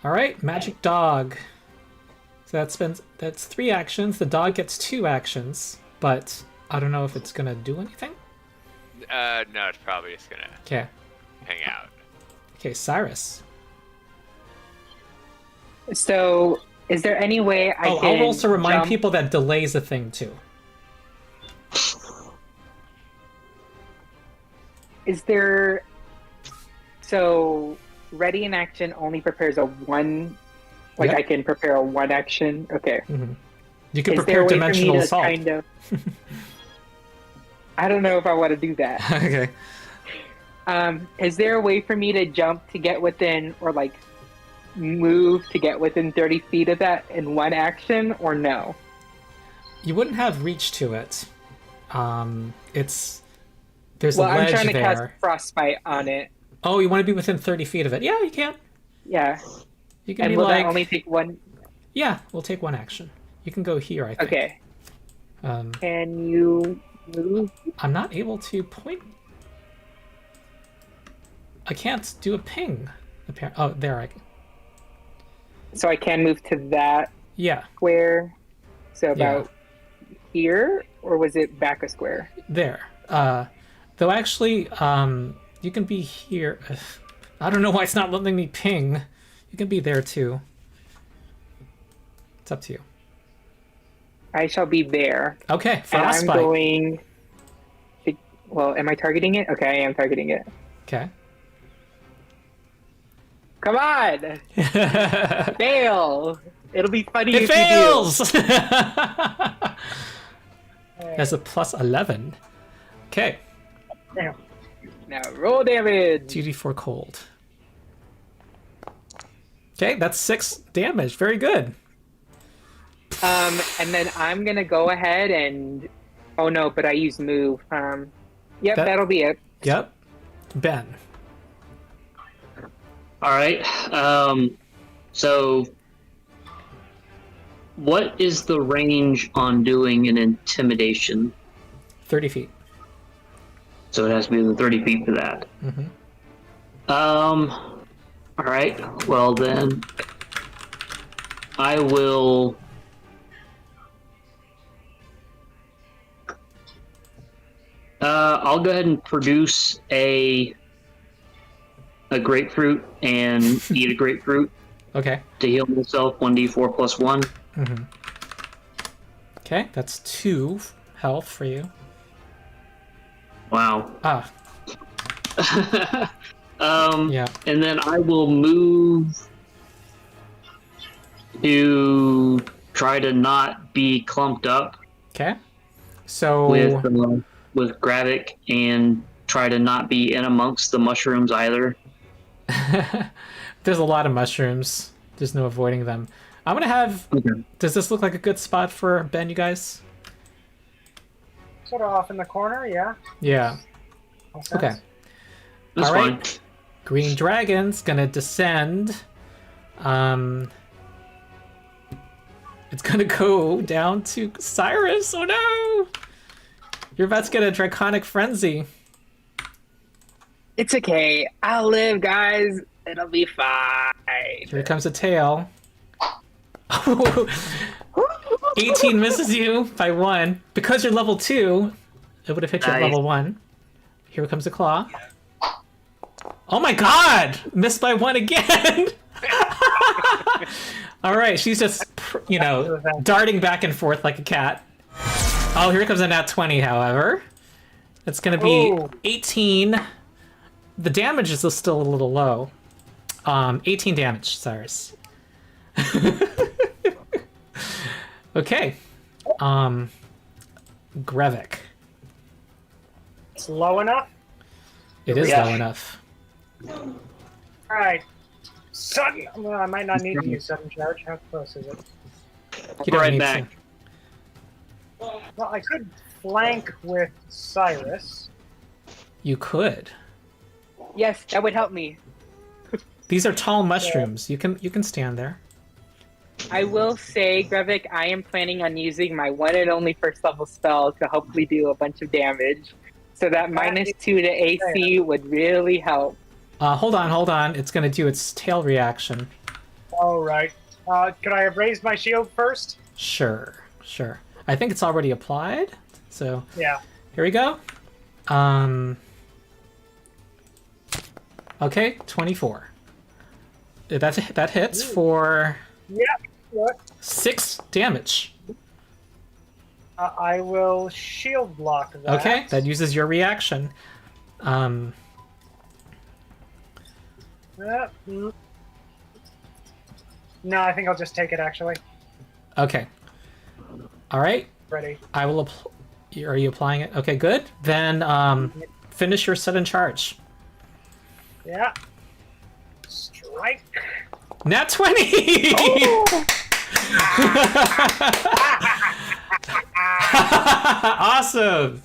All right, magic dog. So that's 3 actions. The dog gets 2 actions, but I don't know if it's gonna do anything. No, it's probably just gonna Okay. hang out. Okay, Cyrus. So, is there any way I can? I'll also remind jump- people that delays a thing too. Is there? So, ready in action only prepares a 1. Like Yep. I can prepare a 1 action. Okay. You can Is prepare there a way for me dimensional to assault. kind of? I don't know if I want to do that. Okay. Is there a way for me to jump to get within, or like move to get within 30 feet of that in 1 action, or no? You wouldn't have reach to it. There's Well, a ledge I'm trying to there. cast Frostbite on it. Oh, you want to be within 30 feet of it? Yeah, you can. Yeah. You can And be will like, that only take 1? yeah, we'll take 1 action. You can go here, I think. Okay. Can you move? I'm not able to point. I can't do a ping. Oh, there I can. So I can move to that Yeah, square. So Yeah. about here, or was it back a square? there. Though actually, you can be here. I don't know why it's not letting me ping. You can be there too. It's up to you. I shall be there. Okay, And I'm frostbite. going to, well, am I targeting it? Okay, I am targeting it. Okay. Come on! Fail! It'll be funny It if fails! That's a plus 11. Okay, Damn. you do. Now roll damage! 2d4 cold. Okay, that's 6 damage. Very good. And then I'm gonna go ahead and, oh no, but I used move. Yep, That- that'll be it. Yep. Ben. All right. So, what is the range on doing an intimidation? 30 feet. So it has to be within 30 feet for that. Mhm. All right. Well then, I will. I'll go ahead and produce a grapefruit and eat a grapefruit Okay. to heal myself 1d4 plus 1. Mm-hmm. Okay, that's 2 health for you. Wow. Ah, yeah. And then I will move to try to not be clumped up Okay. So with Gravik and try to not be in amongst the mushrooms either. there's a lot of mushrooms. There's no avoiding them. I'm gonna have. Okay. Does this look like a good spot for Ben, you guys? Sort of off in the corner, yeah. Yeah. Makes Okay. sense. That's All right. fine. Green Dragon's gonna descend. It's gonna go down to Cyrus. Oh no! You're about to get a Draconic Frenzy. It's okay. I'll live, guys. It'll be fine. Here comes a tail. 18 misses you by 1. Because you're level 2, it would have hit you at Nice. level 1. Here comes a claw. Oh my god! Missed by 1 again! Alright, she's just, darting back and forth like a cat. Oh, here comes a nat 20, however. It's gonna be Ooh. 18. The damage is still a little low. 18 damage, Cyrus. Okay. Grevik. It's low enough. It is Yeah. low enough. All right. Sudden. Well, I might not need to use sudden charge. How close is it? You don't Right need back. to. Well, I could flank with Cyrus. You could. Yes, that would help me. These are tall mushrooms. You can stand there. I will say, Grevik, I am planning on using my one and only first level spell to hopefully do a bunch of damage. So that -2 to AC would really help. Hold on. It's gonna do its tail reaction. All right. Could I have raised my shield first? Sure. I think it's already applied. So Yeah. here we go. Okay, 24. That hits for Yeah. What? 6 damage. I will shield block that. Okay, that uses your reaction. Mm. No, I think I'll just take it, actually. Okay. All right. Ready. I will. Are you applying it? Okay, good. Then finish your sudden charge. Yeah. Strike. Nat 20. Awesome.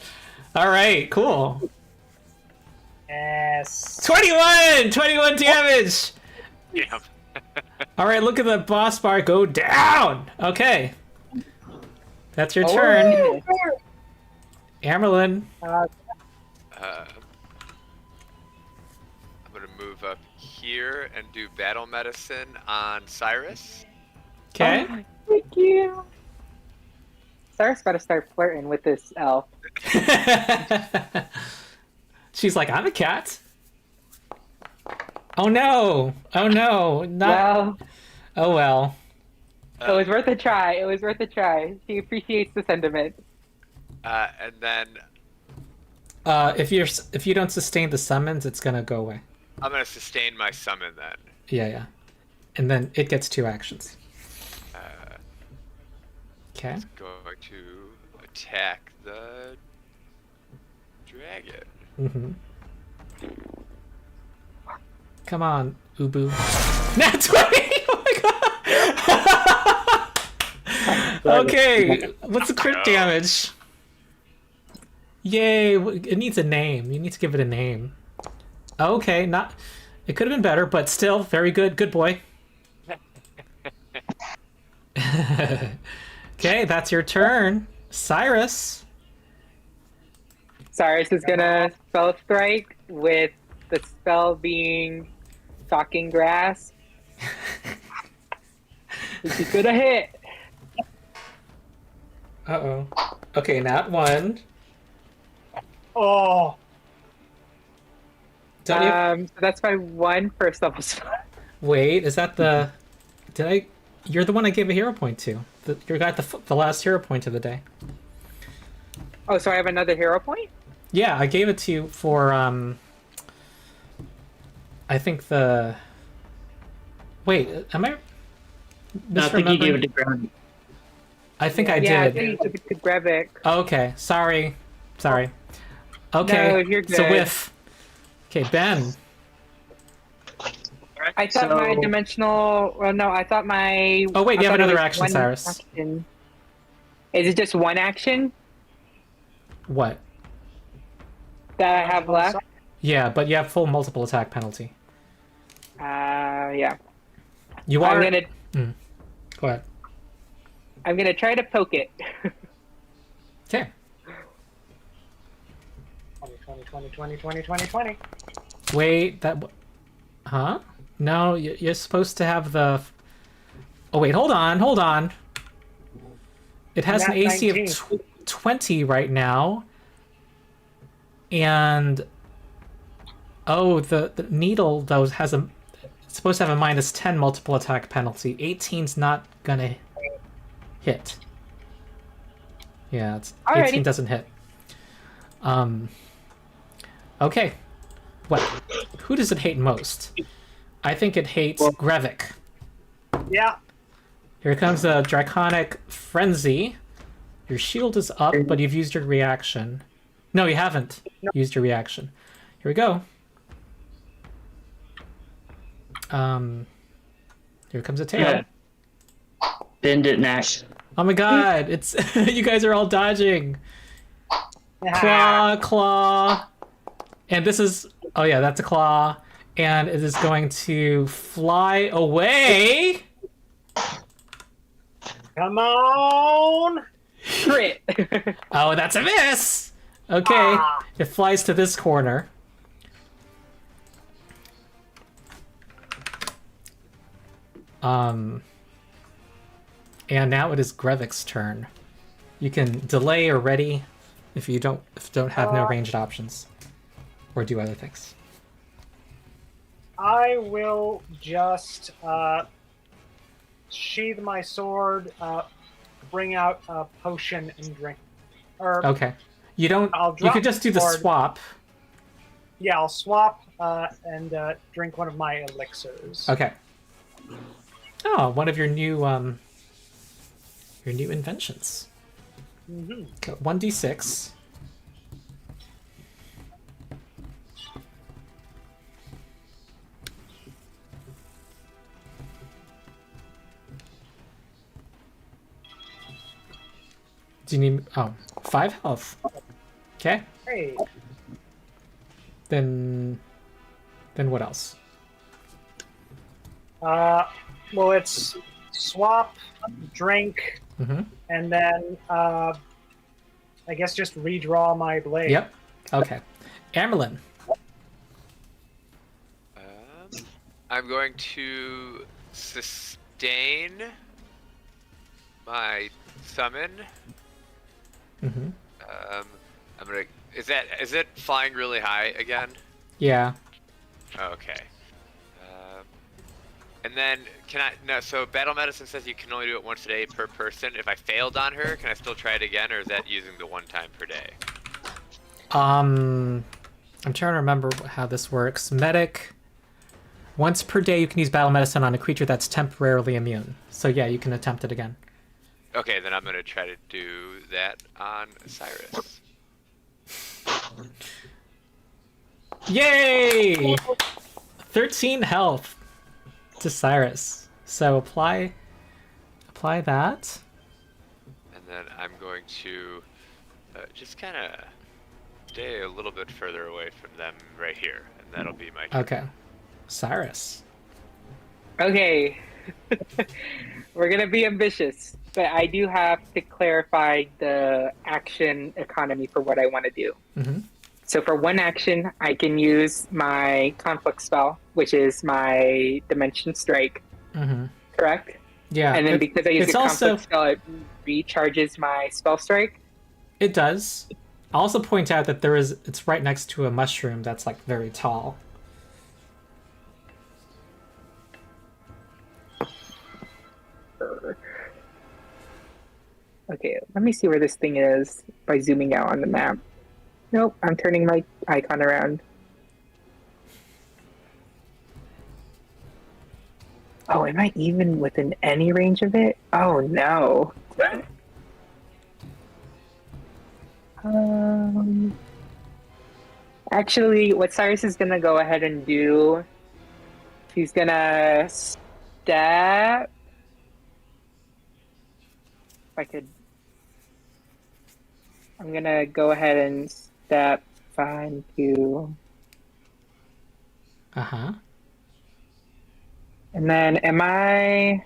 All right. Cool. Yes. 21 damage. Yeah. All right. Look at the boss bar go down. Okay. That's your turn, Amerlin. Uh, I'm gonna move up here and do battle medicine on Cyrus. Okay. Oh, thank you. Cyrus got to start flirting with this elf. She's like, I'm a cat. Oh no! Not. Well, Oh well. it was worth a try. She appreciates the sentiment. And then If you don't sustain the summons, it's gonna go away. I'm gonna sustain my summon then. Yeah. And then it gets 2 actions. Okay. Going to attack the dragon. Mm-hmm. Come on, Ubu. Nat 20! Oh my god! Okay, what's the crit damage? Yay, it needs a name. You need to give it a name. Okay, not... It could have been better, but still, very good. Good boy. Okay, that's your turn. Cyrus. Cyrus is gonna spell strike with the spell being Stalking Grass. Which is gonna hit. Uh-oh. Okay, nat 1. Oh, Don't you? So that's my one first level spot. Wait, is that the? Did I? You're the one I gave a hero point to. You got the last hero point of the day. Oh, so I have another hero point? Yeah, I gave it to you for I think the. Wait, am I? No, I think you gave it misremembering? to Ground. I think I Yeah, I did. think you took it to Grevik. Okay, sorry. Okay, No, you're it's a good. whiff. Okay, Ben. I thought my dimensional. Well, no, I thought my. Oh wait, I you have thought it another was action, one Cyrus. action. Is it just one action What? that I have left? Yeah, but you have full multiple attack penalty. Yeah. You are. I'm gonna. Go ahead. I'm gonna try to poke it. Okay. 20. Wait, that. Huh? No, you're supposed to have the. Oh wait, hold on. It has an Nat AC 19. of 20 right now, and the needle though has a. It's supposed to have a -10 multiple attack penalty. 18's not gonna hit. Yeah, it's 18 Alrighty. doesn't hit. Okay. What? Who does it hate most? I think it hates Grevik. Yeah. Here comes a Draconic Frenzy. Your shield is up, but you've used your reaction. No, you haven't used your reaction. Here we go. Here comes a tail. Yeah. Ben didn't act. Oh my god, it's you guys are all dodging. Claw. And this is oh yeah, that's a claw. And it is going to fly away. Come on. Crit. Oh, that's a miss. Okay, Ah. it flies to this corner. And now it is Grevik's turn. You can delay or ready if you don't have no ranged options, or do other things. I will just sheathe my sword, bring out a potion and drink. Or Okay, you don't. I'll You drop could just do the sword. swap. yeah, I'll swap and drink one of my elixirs. Okay. Oh, one of your new inventions. Mm-hmm. 1d6. Do you need 5 health? Okay. Hey, Then what else? well, it's swap, drink, Mm-hmm. and then I guess just redraw my blade. Yep. Okay. Amerlin. I'm going to sustain my summon. Mm-hmm. I'm gonna. Is it flying really high again? Yeah. Okay. And then so battle medicine says you can only do it once a day per person. If I failed on her, can I still try it again, or is that using the one time per day? I'm trying to remember how this works. Medic. Once per day, you can use battle medicine on a creature that's temporarily immune. So yeah, you can attempt it again. Okay, then I'm gonna try to do that on Cyrus. Yay! 13 health to Cyrus. So apply that. And then I'm going to just kind of stay a little bit further away from them right here, and that'll be my turn. Okay. Cyrus. Okay. We're gonna be ambitious, but I do have to clarify the action economy for what I want to do. Mm-hmm. So for one action, I can use my conflict spell, which is my dimension strike, Mm-hmm. correct? Yeah. And then because I use it's the conflict also spell, it recharges my spell strike. it does. I'll also point out that it's right next to a mushroom that's like very tall. Okay, let me see where this thing is by zooming out on the map. Nope, I'm turning my icon around. Oh, am I even within any range of it? Oh no. Actually, what Cyrus is gonna go ahead and do, he's gonna step. If I could, I'm gonna go ahead and step find you. Uh-huh. And then am I...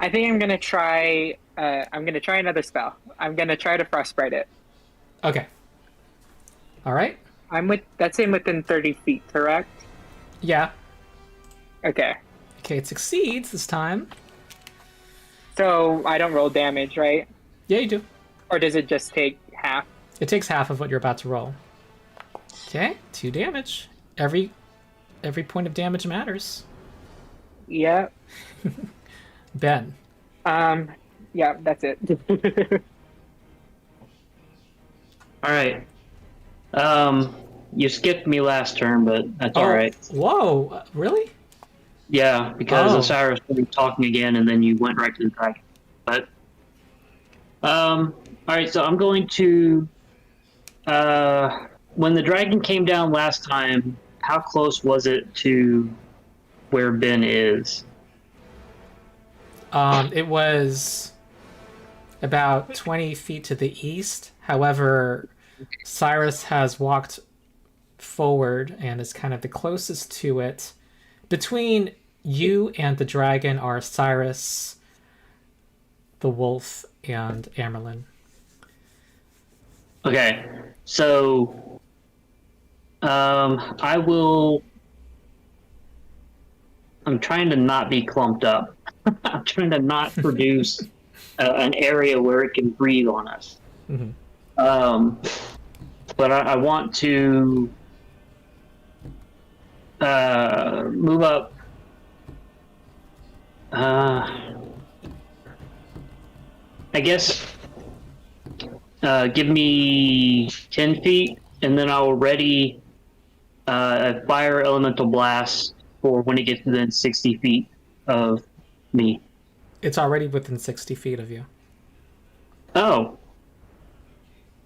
I think I'm gonna try another spell. I'm gonna try to frostbite it. Okay. All right. That's within 30 feet, correct? Yeah. Okay. Okay, it succeeds this time. So I don't roll damage, right? Yeah, you do. Or does it just take half? It takes half of what you're about to roll. Okay, 2 damage. Every point of damage matters. Yeah. Ben. Yeah, that's it. All right. You skipped me last turn, but that's all right. Whoa, really? Yeah, because Oh. Osiris started talking again, and then you went right to the dragon. But all right. So I'm going to. When the dragon came down last time, how close was it to where Ben is? It was about 20 feet to the east. However, Cyrus has walked forward and is kind of the closest to it. Between you and the dragon are Cyrus, the wolf, and Amerlin. Okay, so I will. I'm trying to not be clumped up. I'm trying to not produce an area where it can breathe on us. Mm-hmm. But I want to move up. I guess give me 10 feet, and then I'll ready a fire elemental blast for when it gets within 60 feet of me. It's already within 60 feet of you. Oh.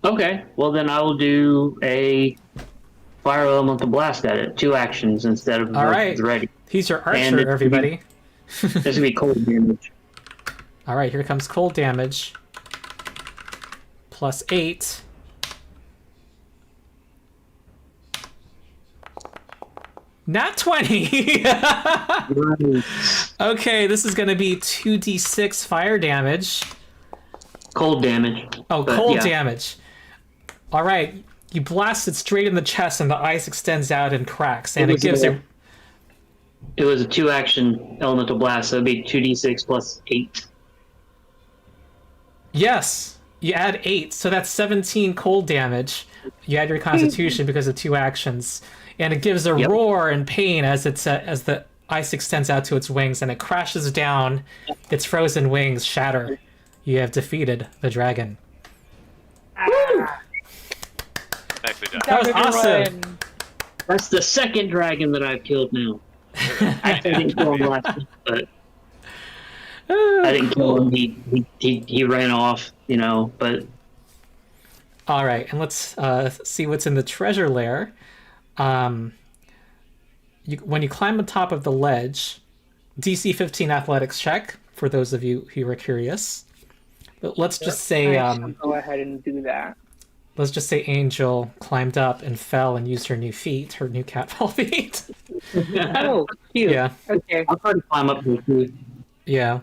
Okay. Well, then I will do a fire elemental blast at it. 2 actions instead of All right. ready. He's your And archer, everybody. This is gonna be cold damage. All right, here comes cold damage. Plus 8. Not 20! Okay, this is going to be 2d6 fire damage. Cold damage. Oh, But, cold yeah. damage. All right, you blast it straight in the chest, and the ice extends out and cracks, and it gives it. It was a 2-action elemental blast, so it'd be 2d6 plus 8. Yes, you add 8, so that's 17 cold damage. You add your Constitution because of 2 actions, and it gives a Yep. roar in pain as as the ice extends out to its wings, and it crashes down. Its frozen wings shatter. You have defeated the dragon. Nicely done. That was awesome. That's the second dragon that I've killed now. Actually, I didn't kill him last week, but I didn't kill him. He ran off, but All right, and let's see what's in the treasure lair. When you climb on top of the ledge, DC 15 athletics check, for those of you who are curious. But let's just say I shall go ahead and do that. let's just say Angel climbed up and fell and used her new feet, her new catfall feet. Oh, cute. Yeah. Okay. I'll try to climb up there too. Yeah.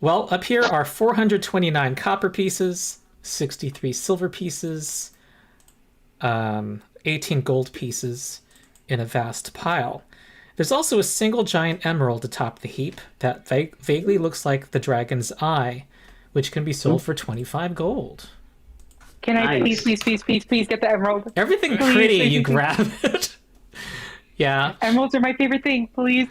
Well, up here are 429 copper pieces, 63 silver pieces, 18 gold pieces in a vast pile. There's also a single giant emerald atop the heap that vaguely looks like the dragon's eye, which can be sold for 25 gold. Can I Nice. please get the emerald? Everything Please, pretty, please, you please. grab it. Yeah. Emeralds are my favorite thing. Please.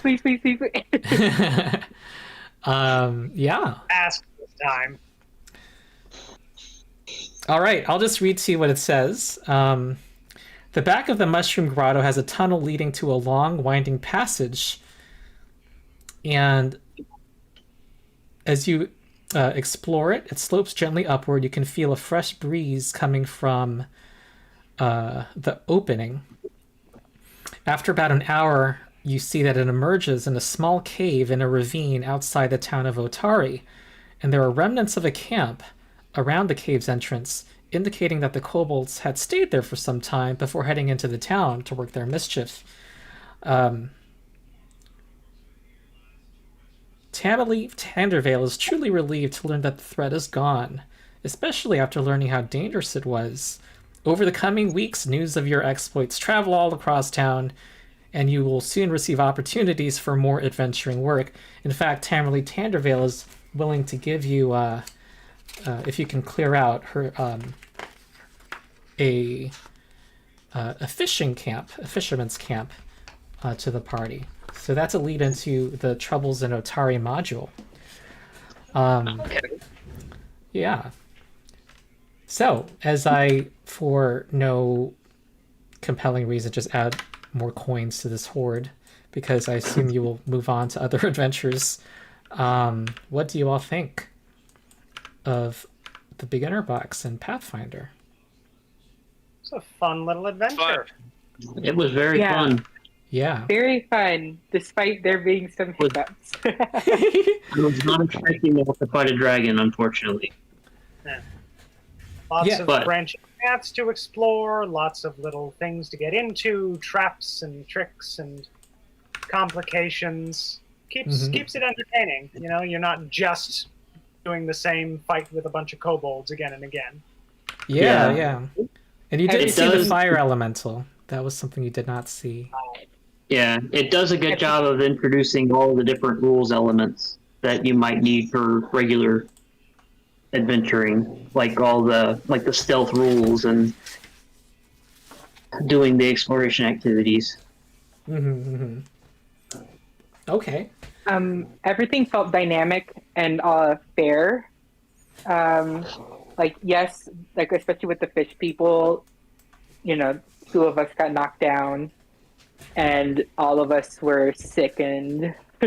Yeah. Ask this time. All right, I'll just read to you what it says. The back of the mushroom grotto has a tunnel leading to a long, winding passage. And as you explore it, it slopes gently upward. You can feel a fresh breeze coming from the opening. After about an hour, you see that it emerges in a small cave in a ravine outside the town of Otari. And there are remnants of a camp around the cave's entrance, indicating that the kobolds had stayed there for some time before heading into the town to work their mischief. Tamali Tandervale is truly relieved to learn that the threat is gone, especially after learning how dangerous it was. Over the coming weeks, news of your exploits travel all across town, and you will soon receive opportunities for more adventuring work. In fact, Tamali Tandervale is willing to give you, if you can clear out her a fishing camp, a fisherman's camp, to the party. So that's a lead into the Troubles in Otari module. Okay. Yeah. So, as I, for no compelling reason, just add more coins to this hoard, because I assume you will move on to other adventures. What do you all think of the beginner box and Pathfinder? It's a fun little adventure. It was very Yeah. fun. Yeah. Very fun, despite there being some hiccups. I was not expecting to have to fight a dragon, unfortunately. Lots Yeah, of but- branching paths to explore, lots of little things to get into, traps and tricks and complications. Keeps it entertaining. You know, you're not just doing the same fight with a bunch of kobolds again and again. Yeah. And you didn't It see the does- fire elemental. That was something you did not see. Yeah, it does a good job of introducing all the different rules elements that you might need for regular adventuring, like all the stealth rules and doing the exploration activities. Okay. Everything felt dynamic and fair. Yes, especially with the fish people, you know, 2 of us got knocked down, and all of us were sickened. I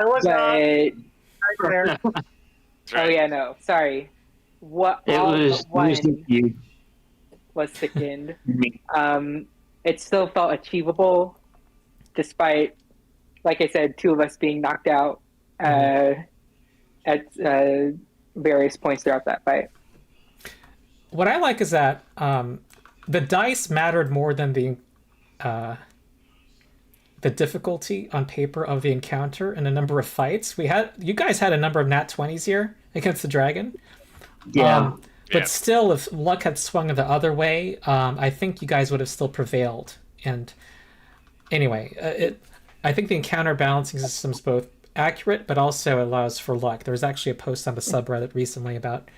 was not But right there. oh yeah, no, sorry. What It all was but just one you. was sickened. It still felt achievable, despite, like I said, 2 of us being knocked out at various points throughout that fight. What I like is that the dice mattered more than the difficulty on paper of the encounter and the number of fights. You guys had a number of nat 20s here against the dragon. Yeah. But Yeah. still, if luck had swung the other way, I think you guys would have still prevailed. And anyway, I think the encounter balancing system is both accurate, but also allows for luck. There was actually a post on the subreddit recently about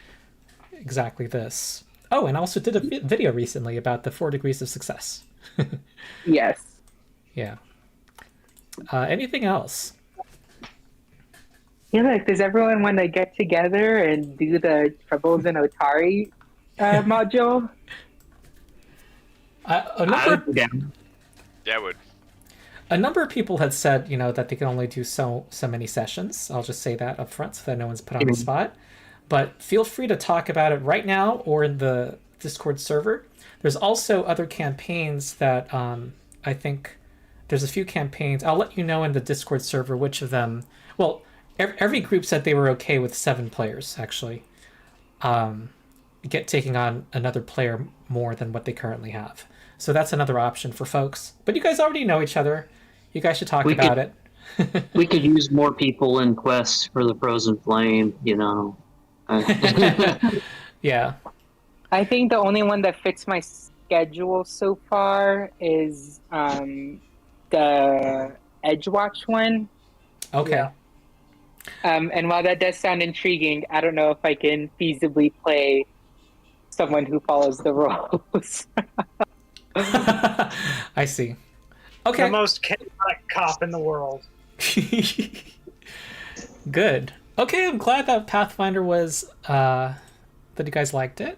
exactly this. Oh, and I also did a video recently about the 4 degrees of success. Yes. Yeah. Anything else? Yeah, look, does everyone want to get together and do the Troubles in Otari module? Yeah, I would. A number of people had said, that they can only do so many sessions. I'll just say that up front so that no one's put on the spot. But feel free to talk about it right now or in the Discord server. There's also other campaigns that I think there's a few campaigns. I'll let you know in the Discord server which of them. Well, every group said they were okay with 7 players, actually. Taking on another player more than what they currently have. So that's another option for folks. But you guys already know each other. You guys should talk about it. We could use more people in quests for the Frozen Flame, Yeah. I think the only one that fits my schedule so far is the Edgewatch one. Okay. Yeah. And while that does sound intriguing, I don't know if I can feasibly play someone who follows the rules. I see. Okay. The most chaotic cop in the world. Good. Okay, I'm glad that Pathfinder was that you guys liked it.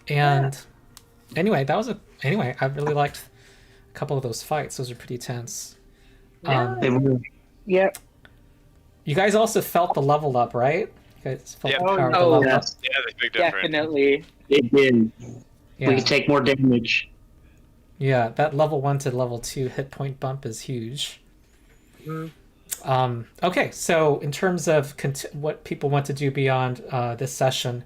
And anyway, I really liked a couple of those fights. Those are pretty tense. They were- Yep. You guys also felt the level up, right? You guys felt Yep. the power of the Oh, level yeah. up. Yeah, there's a big difference. Definitely. It did. Yeah. We could take more damage. Yeah, that level 1 to level 2 hit point bump is huge. Okay, so in terms of what people want to do beyond this session,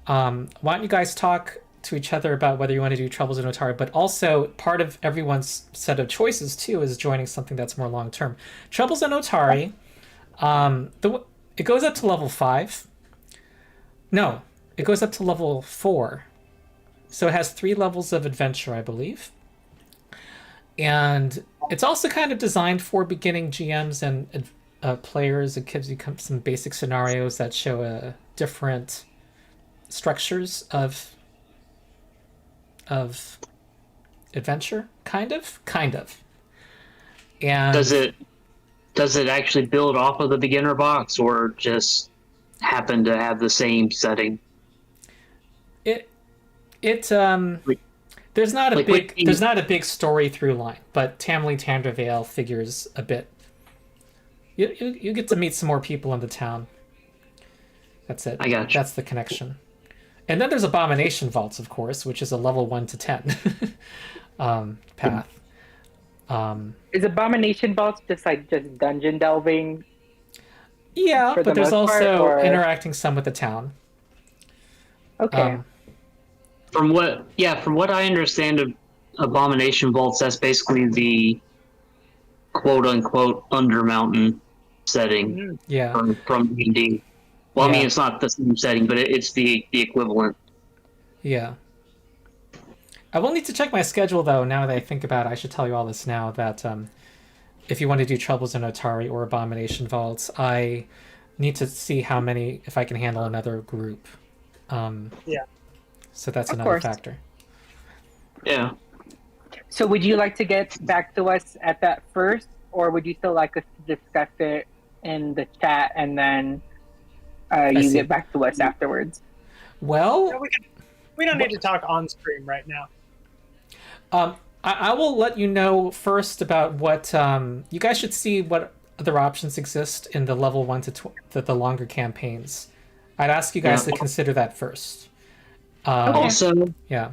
why don't you guys talk to each other about whether you want to do Troubles in Otari, but also part of everyone's set of choices too is joining something that's more long term. Troubles in Otari, it goes up to level 5. No, it goes up to level 4. So it has 3 levels of adventure, I believe. And it's also kind of designed for beginning GMs and players. It gives you some basic scenarios that show different structures of adventure, kind of. And Does it actually build off of the beginner box, or just happen to have the same setting? there's not a Like, big what- there's not a big story through line, but Tamlin Tandervale figures a bit. You get to meet some more people in the town. That's it. I gotcha. That's the connection. And then there's Abomination Vaults, of course, which is a level 1 to 10 path. Is Abomination Vaults just dungeon delving? Yeah, For but the there's most part, also or- interacting some with the town. Okay. From what I understand of Abomination Vaults, that's basically the quote unquote Undermountain setting Yeah. from D&D. Well, I mean, Yeah. it's not the same setting, but it's the equivalent. Yeah. I will need to check my schedule, though, now that I think about it. I should tell you all this now, that if you want to do Troubles in Otari or Abomination Vaults, I need to see if I can handle another group. Yeah. So that's Of another course. factor. Yeah. So would you like to get back to us at that first, or would you still like us to discuss it in the chat and then you see. get back to us afterwards? Well, No, we don't need to talk on stream right now. I will let you know first about what you guys should see what other options exist in the level 1 to the longer campaigns. I'd ask you guys Yeah. to consider that first. Also, Yeah.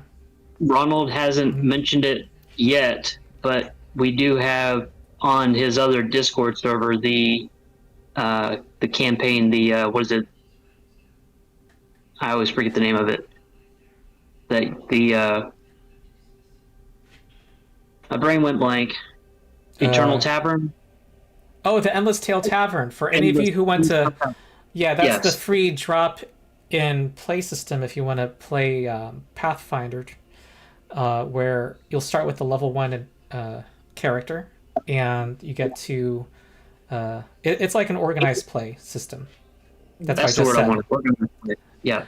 Ronald hasn't mentioned it yet, but we do have on his other Discord server the campaign, what is it? I always forget the name of it. My brain went blank. Eternal Tavern. Oh, the Endless Tale Tavern. For any of you who want to... Yeah, that's Yes. the free drop-in play system if you want to play Pathfinder, where you'll start with the level 1 character, and you get to... it's like an organized play system. That's what the I word just I said. want to organize it. Yeah.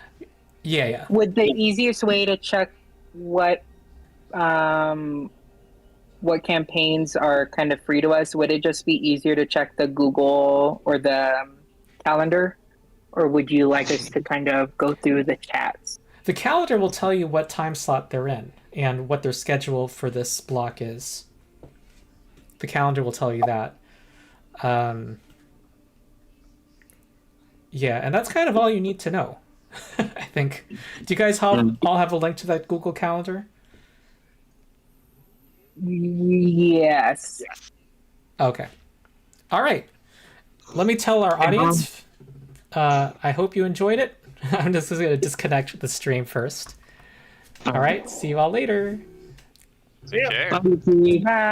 Yeah. Would the easiest way to check what campaigns are kind of free to us, would it just be easier to check the Google or the calendar, or would you like us to kind of go through the chats? The calendar will tell you what time slot they're in and what their schedule for this block is. The calendar will tell you that. Yeah, and that's kind of all you need to know, I think. Do you guys all have a link to that Google Calendar? Yes. Okay. All right. Let me tell our audience. I hope you enjoyed it. I'm just going to disconnect the stream first. All right. See you all later. See ya. Okay. Bye. Bye.